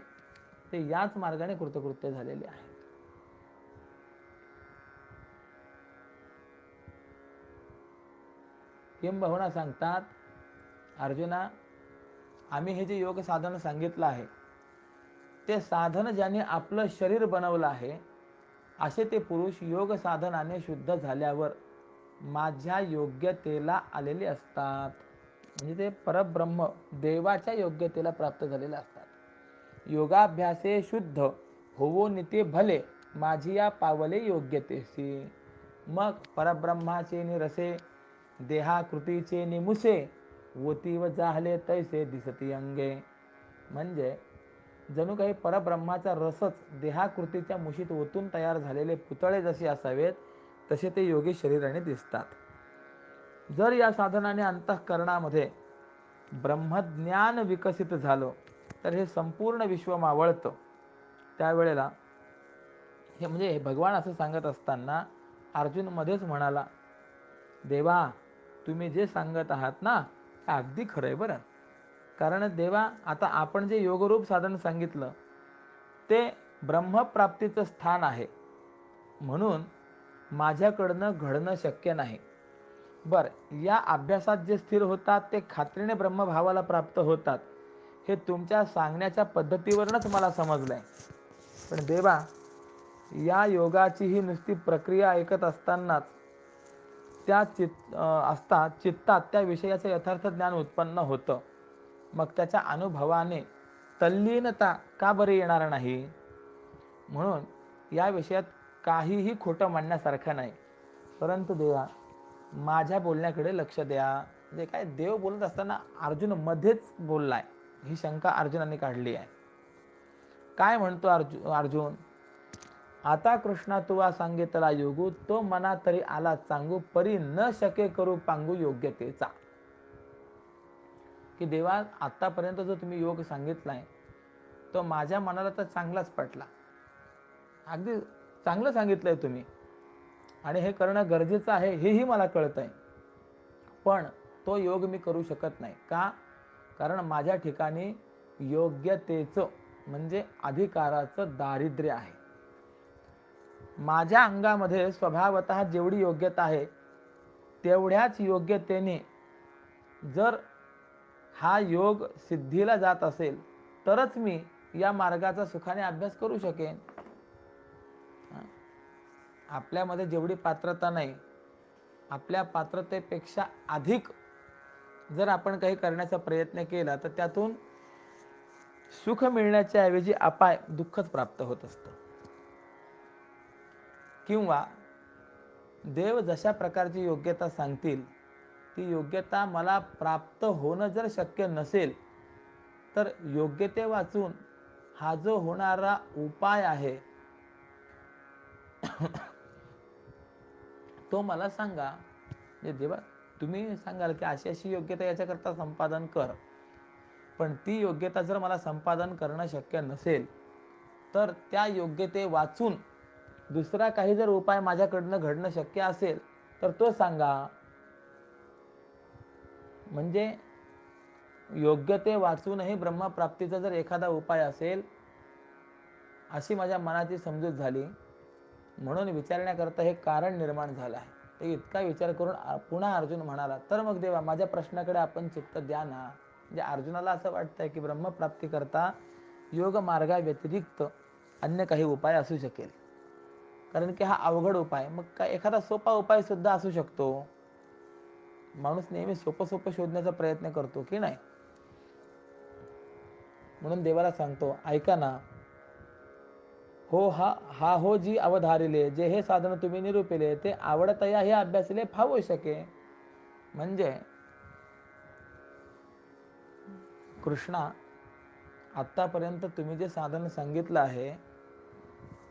ते याच मार्गाने कृतकृत्य झालेले आहेत. किंबहुना सांगतात, अर्जुना आम्ही हे जे योग साधन सांगितलं आहे ते साधन ज्याने आपलं शरीर बनवलं आहे असे ते पुरुष योग साधनाने शुद्ध झाल्यावर माझ्या योग्यतेला आलेले असतात. म्हणजे ते परब्रह्म देवाच्या योग्यतेला प्राप्त झालेले असतात. योगाभ्यासे शुद्ध होवो निते भले माझी या पावले योग्यतेसी. मग परब्रह्माचे निरसे देहाकृतीचे निमुसे वोती व जाहले तैसे दिसती अंगे. म्हणजे जणू काही परब्रह्माचा रसच देहाकृतीच्या मुशीत ओतून तयार झालेले पुतळे जसे असावेत तसे ते योगी शरीराने दिसतात. जर या साधनाने अंतःकरणामध्ये ब्रह्मज्ञान विकसित झालं तर हे संपूर्ण विश्व मावळतं. त्यावेळेला हे म्हणजे भगवान असं सांगत असताना अर्जुन मध्येच म्हणाला, देवा तुम्ही जे सांगत आहात ना ते अगदी खरं आहे बरं. कारण देवा आता आपण जे योगरूप साधन सांगितलं ते ब्रह्मप्राप्तीचं स्थान आहे, म्हणून माझ्याकडनं घडणं शक्य नाही. बरं, या अभ्यासात जे स्थिर होतात ते खात्रीने ब्रह्मभावाला प्राप्त होतात हे तुमच्या सांगण्याच्या पद्धतीवरूनच मला समजलंय. पण देवा या योगाची ही नुसती प्रक्रिया ऐकत असतानाच त्या चित्तात त्या विषयाचं यथार्थ ज्ञान उत्पन्न होतं. मग त्याच्या अनुभवाने तल्लीनता का बरे येणार नाही? म्हणून या विषयात काहीही खोटं म्हणण्यासारखं नाही. परंतु देवा, माझ्या बोलण्याकडे लक्ष द्या. म्हणजे काय, देव बोलत असताना अर्जुन मध्येच बोललाय, ही शंका अर्जुनाने काढली आहे. काय म्हणतो अर्जुन? आता कृष्णा तुवा सांगितला योगू, तो मना तरी आला चांगू, परी न शके करू पांगू योग्यतेचा. की देवा, आतापर्यंत जो तुम्ही योग सांगितलाय तो माझ्या मनाला तर चांगलाच पटला, अगदी चांगलं सांगितलंय तुम्ही, आणि हे करणं गरजेचं आहे हेही मला कळतंय. पण तो योग मी करू शकत नाही. का? कारण माझ्या ठिकाणी योग्यतेचं म्हणजे अधिकाराचं दारिद्र्य आहे. माझ्या अंगामध्ये स्वभावतः जेवढी योग्यता आहे तेवढ्याच योग्यतेने जर हा योग सिद्धीला जात असेल तरच मी या मार्गाचा सुखाने अभ्यास करू शकेन. आपल्यामध्ये जेवढी पात्रता नाही, आपल्या पात्रतेपेक्षा अधिक जर आपण काही करण्याचा प्रयत्न केला तर त्यातून सुख मिळण्याच्या ऐवजी अपाय, दुःखच प्राप्त होत असतं. किंवा देव जशा प्रकारची योग्यता सांगतील ती योग्यता मला प्राप्त होणं जर शक्य नसेल तर योग्यते वाचून हा जो होणारा उपाय आहे तो मला सांगा. म्हणजे देवा, तुम्ही सांगाल की अशी अशी योग्यता याच्याकरता संपादन कर, पण ती योग्यता जर मला संपादन करणं शक्य नसेल तर त्या योग्यते वाचून दुसरा काही जर उपाय माझ्याकडनं घडणं शक्य असेल तर तो सांगा. म्हणजे योग्यते वाचूनही ब्रह्मप्राप्तीचा जर एखादा उपाय असेल अशी माझ्या मनाची समजूत झाली, म्हणून विचारण्याकरता हे कारण निर्माण झालं आहे. तर इतका विचार करून पुन्हा अर्जुन म्हणाला, तर मग देवा, माझ्या प्रश्नाकडे आपण चित्त द्या ना. म्हणजे अर्जुनाला असं वाटतंय की ब्रह्मप्राप्ती करता योग मार्गा व्यतिरिक्त अन्य काही उपाय असू शकेल, कारण की हा अवघड उपाय. मग काय एखादा सोपा उपाय सुद्धा असू शकतो. माणूस नेहमी सोपं शोधण्याचा प्रयत्न करतो की नाही. म्हणून देवाला सांगतो, ऐका ना हो, हा हो जी अवधारिले, जे हे साधन तुम्ही निरूपिले ते आवडतया हे अभ्यासिले फावू शके. म्हणजे कृष्णा, आतापर्यंत तुम्ही जे साधन सांगितलं आहे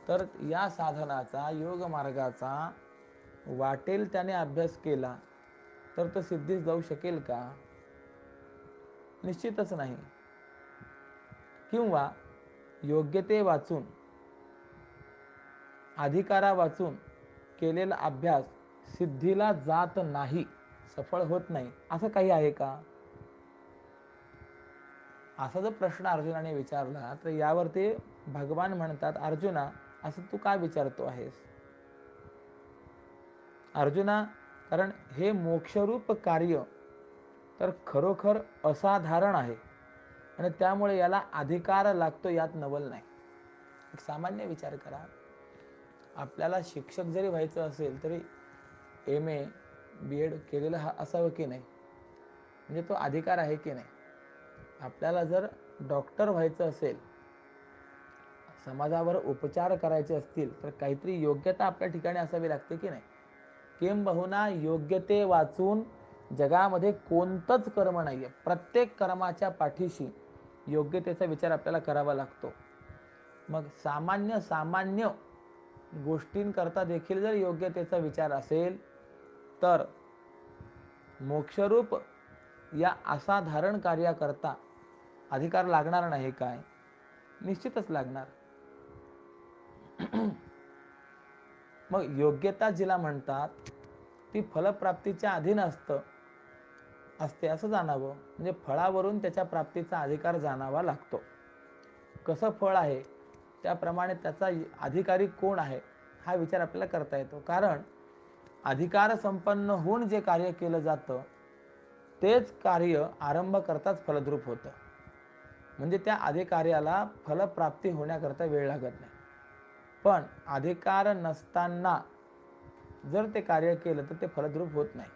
तर या साधनाचा, योग मार्गाचा वाटेल त्याने अभ्यास केला तर तो सिद्धीस जाऊ शकेल का? निश्चितच नाही. किंवा योग्यते वाचून, अधिकारा वाचून केलेला अभ्यास सिद्धीला जात नाही, सफळ होत नाही, असं काही आहे का? असा जर प्रश्न अर्जुनाने विचारला तर यावरती भगवान म्हणतात, अर्जुना, असं तू का विचारतो आहेस? अर्जुना, कारण हे मोक्षरूप कार्य तर खरोखर असाधारण आहे आणि त्यामुळे याला अधिकार लागतो, यात नवल नाही. एक सामान्य विचार करा, आपल्याला शिक्षक जरी व्हायचं असेल तरी MA BEd केलेलं असावं की नाही? म्हणजे तो अधिकार आहे की नाही? आपल्याला जर डॉक्टर व्हायचं असेल, समाजावर उपचार करायचे असतील तर काहीतरी योग्यता आपल्या ठिकाणी असावी लागते की नाही? किंबहुना योग्यते वाचून जगामध्ये कोणतंच कर्म नाहीये. प्रत्येक कर्माच्या पाठीशी योग्यतेचा विचार आपल्याला करावा लागतो. मग सामान्य गोष्टींकरता देखील जर योग्यतेचा विचार असेल तर मोक्षरूप या असाधारण कार्याकरता अधिकार लागणार नाही काय? निश्चितच लागणार. मग योग्यता जिला म्हणतात ती फलप्राप्तीच्या अधीन असते असं जाणावं. म्हणजे फळावरून त्याच्या प्राप्तीचा अधिकार जाणावा लागतो. कसं फळ आहे त्याप्रमाणे त्याचा अधिकारी कोण आहे हा विचार आपल्याला करता येतो. कारण अधिकार संपन्न होऊन जे कार्य केलं जातं तेच कार्य आरंभ करताच फलद्रूप होतं. म्हणजे त्या अधिकार्याला फलप्राप्ती होण्याकरता वेळ लागत नाही. पण अधिकार नसताना जर ते कार्य केलं तर ते फलद्रूप होत नाही.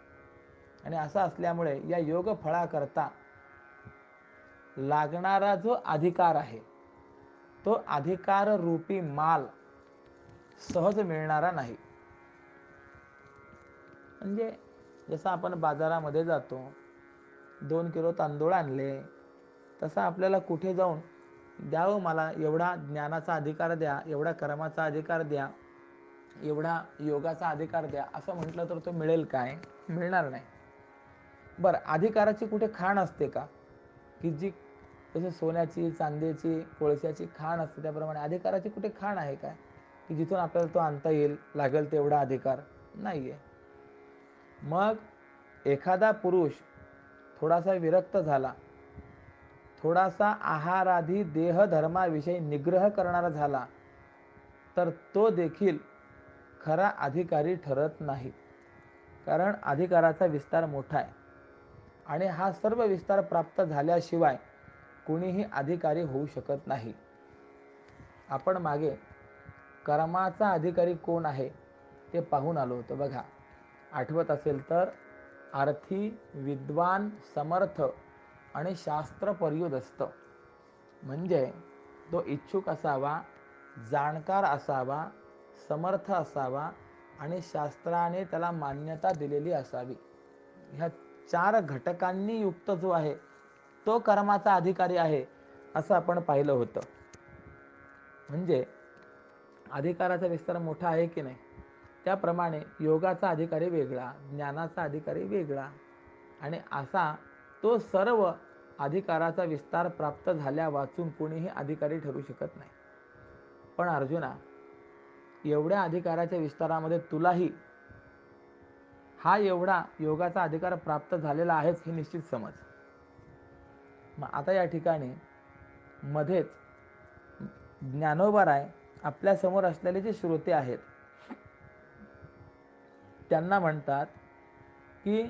आणि असं असल्यामुळे या योग फळाकरता लागणारा जो अधिकार आहे तो अधिकार रूपी माल सहज मिळणारा नाही. म्हणजे जसं आपण बाजारामध्ये जातो, 2 किलो तांदूळ आणले, तसं आपल्याला कुठे जाऊन द्यावं मला एवढा ज्ञानाचा अधिकार द्या, एवढा कर्माचा अधिकार द्या, एवढा योगाचा अधिकार द्या असं म्हटलं तर तो मिळेल काय? मिळणार नाही. बरं, अधिकाराची कुठे खाण असते का? की जी जसं सोन्याची, चांदीची, कोळशाची खाण असते त्याप्रमाणे अधिकाराची कुठे खाण आहे काय की जिथून आपल्याला तो आणता येईल, लागेल तेवढा अधिकार नाहीये. मग एखादा पुरुष थोडासा विरक्त झाला, थोडासा आहारादी देहधर्माविषयी निग्रह करणारा झाला, तर तो देखील खरा अधिकारी ठरत नाही. कारण अधिकाराचा विस्तार मोठा आहे आणि हा सर्व विस्तार प्राप्त झाल्याशिवाय कोणीही अधिकारी होऊ शकत नाही. आपण मागे कर्माचा अधिकारी कोण आहे ते पाहून आलो होतो बघा. आठवत असेल तर अर्थी, विद्वान, समर्थ आणि शास्त्र पर्युदस्त. म्हणजे तो इच्छुक असावा, जाणकार असावा, समर्थ असावा आणि शास्त्राने त्याला मान्यता दिलेली असावी. ह्या 4 घटकांनी युक्त जो आहे तो कर्माचा अधिकारी आहे असं आपण पाहिलं होतं. म्हणजे अधिकाराचा विस्तार मोठा आहे की नाही, त्याप्रमाणे योगाचा अधिकारी वेगळा, ज्ञानाचा अधिकारी वेगळा आणि असा तो सर्व अधिकाराचा विस्तार प्राप्त झाल्या वाचून कोणीही अधिकारी ठरू शकत नाही. पण अर्जुना, एवढ्या अधिकाराच्या विस्तारामध्ये तुलाही हा एवढा योगाचा अधिकार प्राप्त झालेला आहेच हे निश्चित समज. मग आता या ठिकाणी मध्येच ज्ञानोबा आपल्या समोर असलेले जे श्रोते आहेत त्यांना म्हणतात की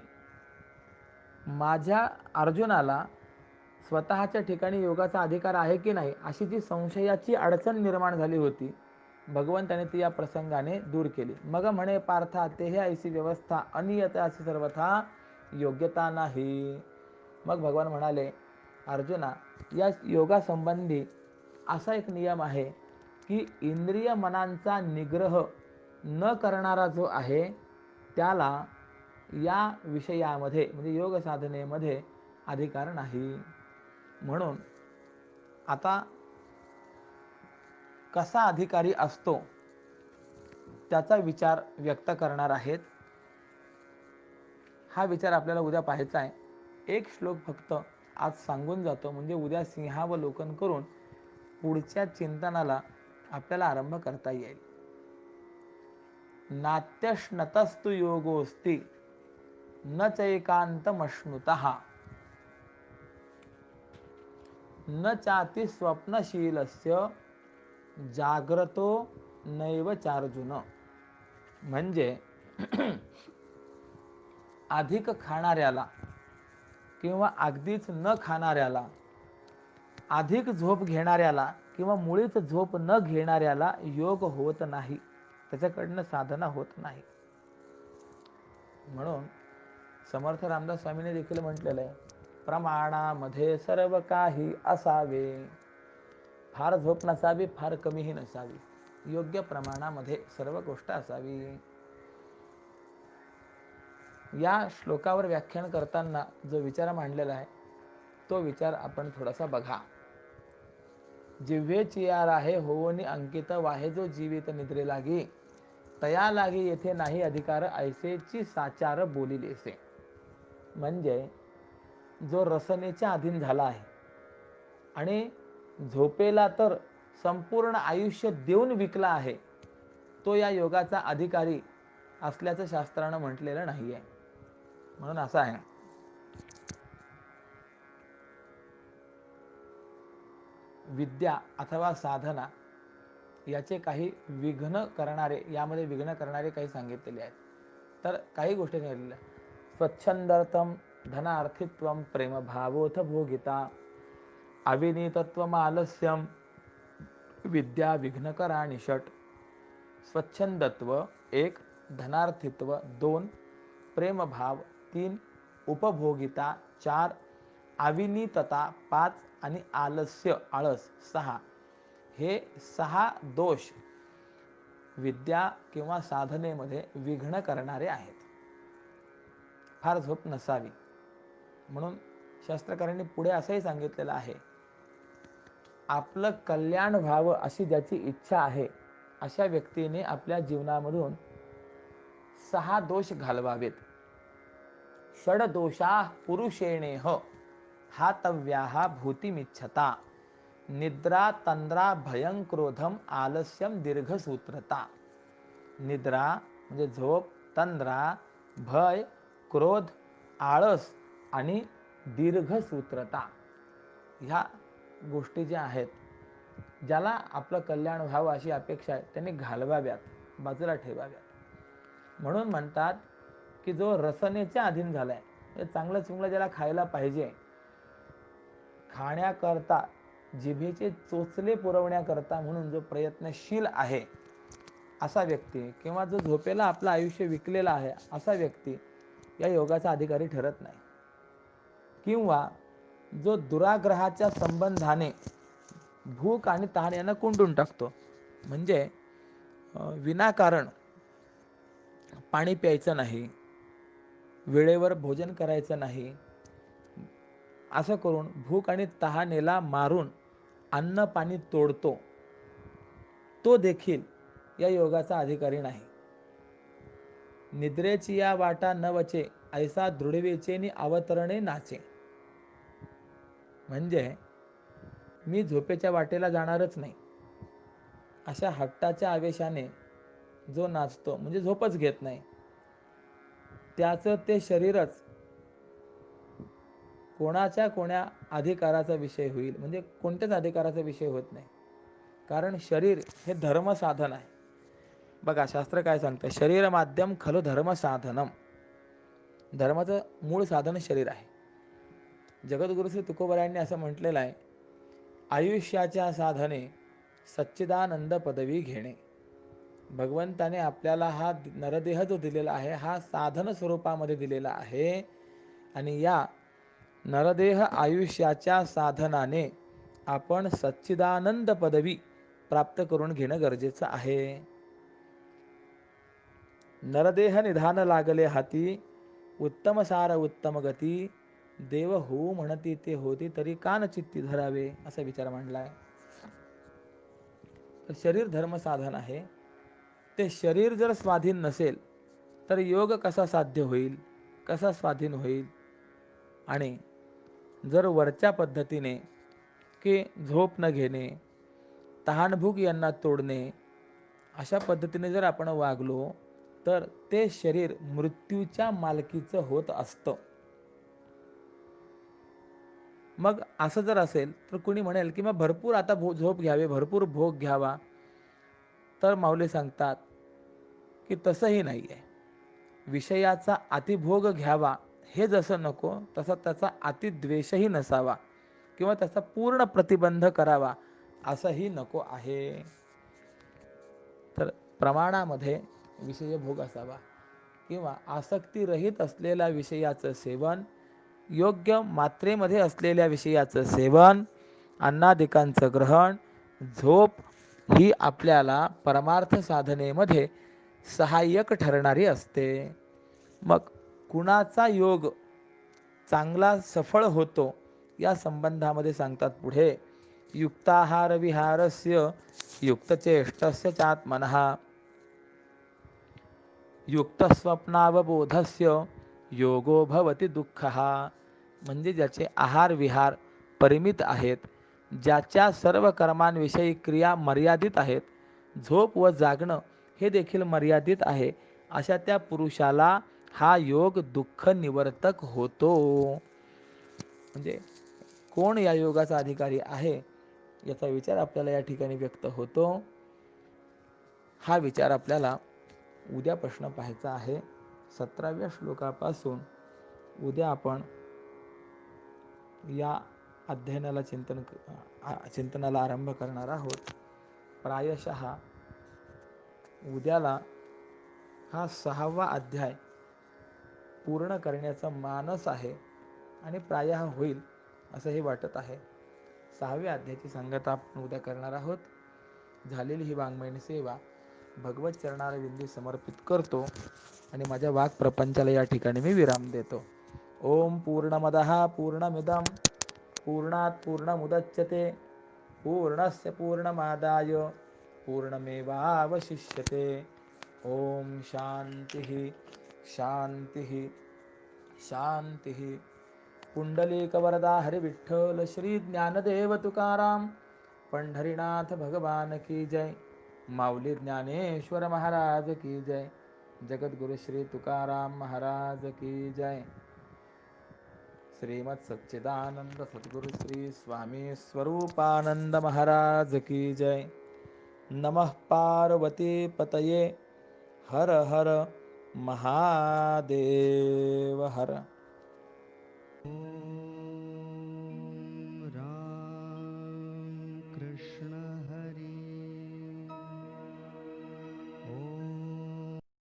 माझ्या अर्जुनाला स्वतःच्या ठिकाणी योगाचा अधिकार आहे की नाही अशी जी संशयाची अडचण निर्माण झाली होती, भगवंताने ती या प्रसंगाने दूर केली. मग म्हणे पार्था तेहे ऐसी व्यवस्था अनियत अशी सर्वथा योग्यता नाही. मग भगवान म्हणाले, अर्जुना, या योगासंबंधी असा एक नियम आहे की इंद्रिय मनांचा निग्रह न करणारा जो आहे त्याला या विषयामध्ये म्हणजे योग साधनेमध्ये अधिकार नाही. म्हणून आता कसा अधिकारी असतो त्याचा विचार व्यक्त करणार आहेत. हा विचार आपल्याला उद्या पाहायचा आहे. एक श्लोक फक्त आज सांगून जातो, म्हणजे उद्या सिंहावलोकन करून पुढच्या चिंतनाला आपल्याला आरंभ करता येईल. नात्यश्नतस्तु योगोस्ति न चैकांतमश्नुतः न चाति स्वप्नशीलस्य जाग्रतो नैव चार्जुन. म्हणजे अधिक खाणाऱ्याला किंवा अगदीच न खाणाऱ्याला, अधिक झोप घेणाऱ्याला किंवा मुळीच झोप न घेणाऱ्याला योग होत नाही, त्याच्याकडनं साधना होत नाही. म्हणून समर्थ रामदास स्वामीने देखील म्हटलेलं आहे, प्रमाणामध्ये सर्व काही असावे. फार झोप नसावी, फार कमीही नसावी, योग्य प्रमाणामध्ये सर्व गोष्ट असावी. या श्लोकावर व्याख्यान करताना जो विचार मांडलेला आहे तो विचार आपण थोडासा बघा. जिव्हे चियार आहे होवनी अंकित वाहे जो जीवित निद्रे लागी, तया लागी येथे नाही अधिकार ऐसेची साचार बोलिलेसे. म्हणजे जो रसनेच्या अधीन झाला आहे आणि झोपेला तर संपूर्ण आयुष्य देऊन विकला आहे, तो या योगाचा अधिकारी असल्याचं शास्त्रानं म्हटलेलं नाही आहे. म्हणून असं आहे, विद्या अथवा साधना याचे काही विघ्न करणारे, यामध्ये विघ्न करणारे काही सांगितलेले आहेत. तर काही गोष्टी सांगितलेल्या, स्वच्छंदर्थम धनार्थित्वम प्रेमभावोथ भोगिता अविनीतत्वम आलस्यम विद्या विघ्नकराणि षट. स्वच्छंदत्व 1, धनार्थित्व 2, प्रेमभाव 3, उपभोगिता 4, अविनीतता 5 आणि आळस 6. हे 6 दोष विद्या किंवा साधनेमध्ये विघ्न करणारे आहेत. फार झोप नसावी म्हणून शास्त्रकारांनी पुढे असंही सांगितलेलं आहे, आपलं कल्याण व्हावं अशी ज्याची इच्छा आहे अशा व्यक्तीने आपल्या जीवनामधून 6 दोष घालवावेत. षडदोषा पुरुषेणेह हातव्याहा भूतिमिच्छता निद्रा तंद्रा भयं क्रोधम आलस्यम दीर्घसूत्रता. निद्रा म्हणजे झोप, तंद्रा भय, क्रोध, आळस आणि दीर्घसूत्रता ह्या गोष्टी ज्या आहेत, ज्याला आपलं कल्याण व्हावं अशी अपेक्षा आहे त्यांनी घालवाव्यात, बाजूला ठेवाव्यात. म्हणून म्हणतात की जो रसनेच्या अधीन झालाय, चांगलं चुंगलं ज्याला खायला पाहिजे, खाण्याकरता जिभेचे चोचले पुरवण्याकरता म्हणून जो प्रयत्नशील आहे असा व्यक्ती, किंवा जो झोपेला आपलं आयुष्य विकलेला आहे असा व्यक्ती या योगाचा अधिकारी ठरत नाही. किंवा जो दुराग्रहाच्या संबंधाने भूक आणि तहान यांना कोंडून टाकतो, म्हणजे विनाकारण पाणी प्यायचं नाही, वेळेवर भोजन करायचं नाही, असं करून भूक आणि तहानेला मारून अन्न पाणी तोडतो, तो देखील या योगाचा अधिकारी नाही. निद्रेची या वाटा न वचे ऐसा दृढवेचेनी अवतरणे नाचे. म्हणजे मी झोपेच्या वाटेला जाणारच नाही अशा हट्टाच्या आवेशाने जो नाचतो, म्हणजे झोपच घेत नाही, त्याचं ते शरीरच कोण्या अधिकाराचा विषय होईल, म्हणजे कोणत्याच अधिकाराचा विषय होत नाही. कारण शरीर हे धर्म साधन आहे. बघा शास्त्र काय सांगतं, शरीर माध्यम खलु धर्म साधनम. धर्माचं मूळ साधन शरीर आहे. जगद्गुरु श्री तुकोबरायांनी असं म्हटलेलं आहे, आयुष्याच्या साधने सच्चिदानंद पदवी घेणे. भगवंताने आपल्याला हा नरदेह जो दिलेला आहे हा साधन स्वरूपामध्ये दिलेला आहे, आणि या नरदेह आयुष्याच्या साधनाने आपण सच्चिदानंद पदवी प्राप्त करून घेणं गरजेचं आहे. नरदेह निधान लागले हाती उत्तम सार उत्तम गती देव हो म्हणती ते होती तरी कान चित्ती धरावे, असा विचार मांडलाय. तर शरीर धर्म साधन आहे. ते शरीर जर स्वाधीन नसेल तर योग कसा साध्य होईल, कसा स्वाधीन होईल? आणि जर वरच्या पद्धतीने की झोप न घेणे, तहानभूक यांना तोडणे, अशा पद्धतीने जर आपण वागलो तर ते शरीर मृत्यूच्या मालकीचं होत असतं. मग असं जर असेल तर कुणी म्हणेल की मग भरपूर आता झोप घ्यावे, भरपूर भोग घ्यावा. तर माऊली सांगतात की तसंही नाही आहे. विषयाचा अतिभोग घ्यावा हे जसं नको, तसा त्याचा अतिद्वेषही नसावा किंवा त्याचा पूर्ण प्रतिबंध करावा असंही नको आहे. तर प्रमाणामध्ये विषय भोग असावा किंवा आसक्ती रहित असलेल्या विषयाचं सेवन, योग्य मात्रेमध्ये असलेल्या विषयाचं सेवन, अन्नादिकांचं ग्रहण, झोप ही आपल्याला परमार्थ साधनेमध्ये सहाय्यक ठरणारी असते. मग कुणाचा योग चांगला सफळ होतो या संबंधामध्ये सांगतात पुढे, युक्ताहार विहारस्य युक्तचेष्टस्य चात्मनः युक्त स्वप्नावबोधस्य योगो भवति दुःखः. म्हणजे ज्याचे आहार विहार परिमित आहेत, ज्याच्या सर्व कर्मांविषयी क्रिया मर्यादित आहेत, झोप व जागणं हे देखील मर्यादित आहे, अशा त्या पुरुषाला हा योग दुःख निवर्तक होतो. म्हणजे कोण या योगाचा अधिकारी आहे याचा विचार आपल्याला या ठिकाणी व्यक्त होतो. हा विचार आपल्याला उद्या प्रश्न पाहायचा आहे. 17व्या श्लोकापासून उद्या आपण या अध्ययनाला चिंतनाला आरंभ करणार आहोत. प्रायशः उद्याला हा 6वा अध्याय पूर्ण करण्याचा मानस आहे आणि प्रायः होईल असंही वाटत आहे. 6व्या अध्यायाची सांगता आपण उद्या करणार आहोत. झालेली ही वाङ्मयीन सेवा भगवत चरणाला विंदी समर्पित करतो आणि माझ्या वाक प्रपंचाला या ठिकाणी मी विराम देतो. ओम पूर्णमदः पूर्णमिदं पूर्णात् पूर्णमुदच्यते पूर्णस्य पूर्णमादाय पूर्णमेवावशिष्यते. ओम शांतिः शांतिः शांतिः. पुंडलीकवरदा हरि विठ्ठल श्री ज्ञानदेव तुकाराम पंढरीनाथ भगवान की जय. माऊली ज्ञानेश्वर महाराज की जय. जगद्गुरु श्री तुकाराम महाराज की जय. श्रीमद सच्चिदानंद सद्गुरु श्री स्वामी स्वरूपानंद महाराज की जय. नमः पार्वती पतये हर हर महादेव हर.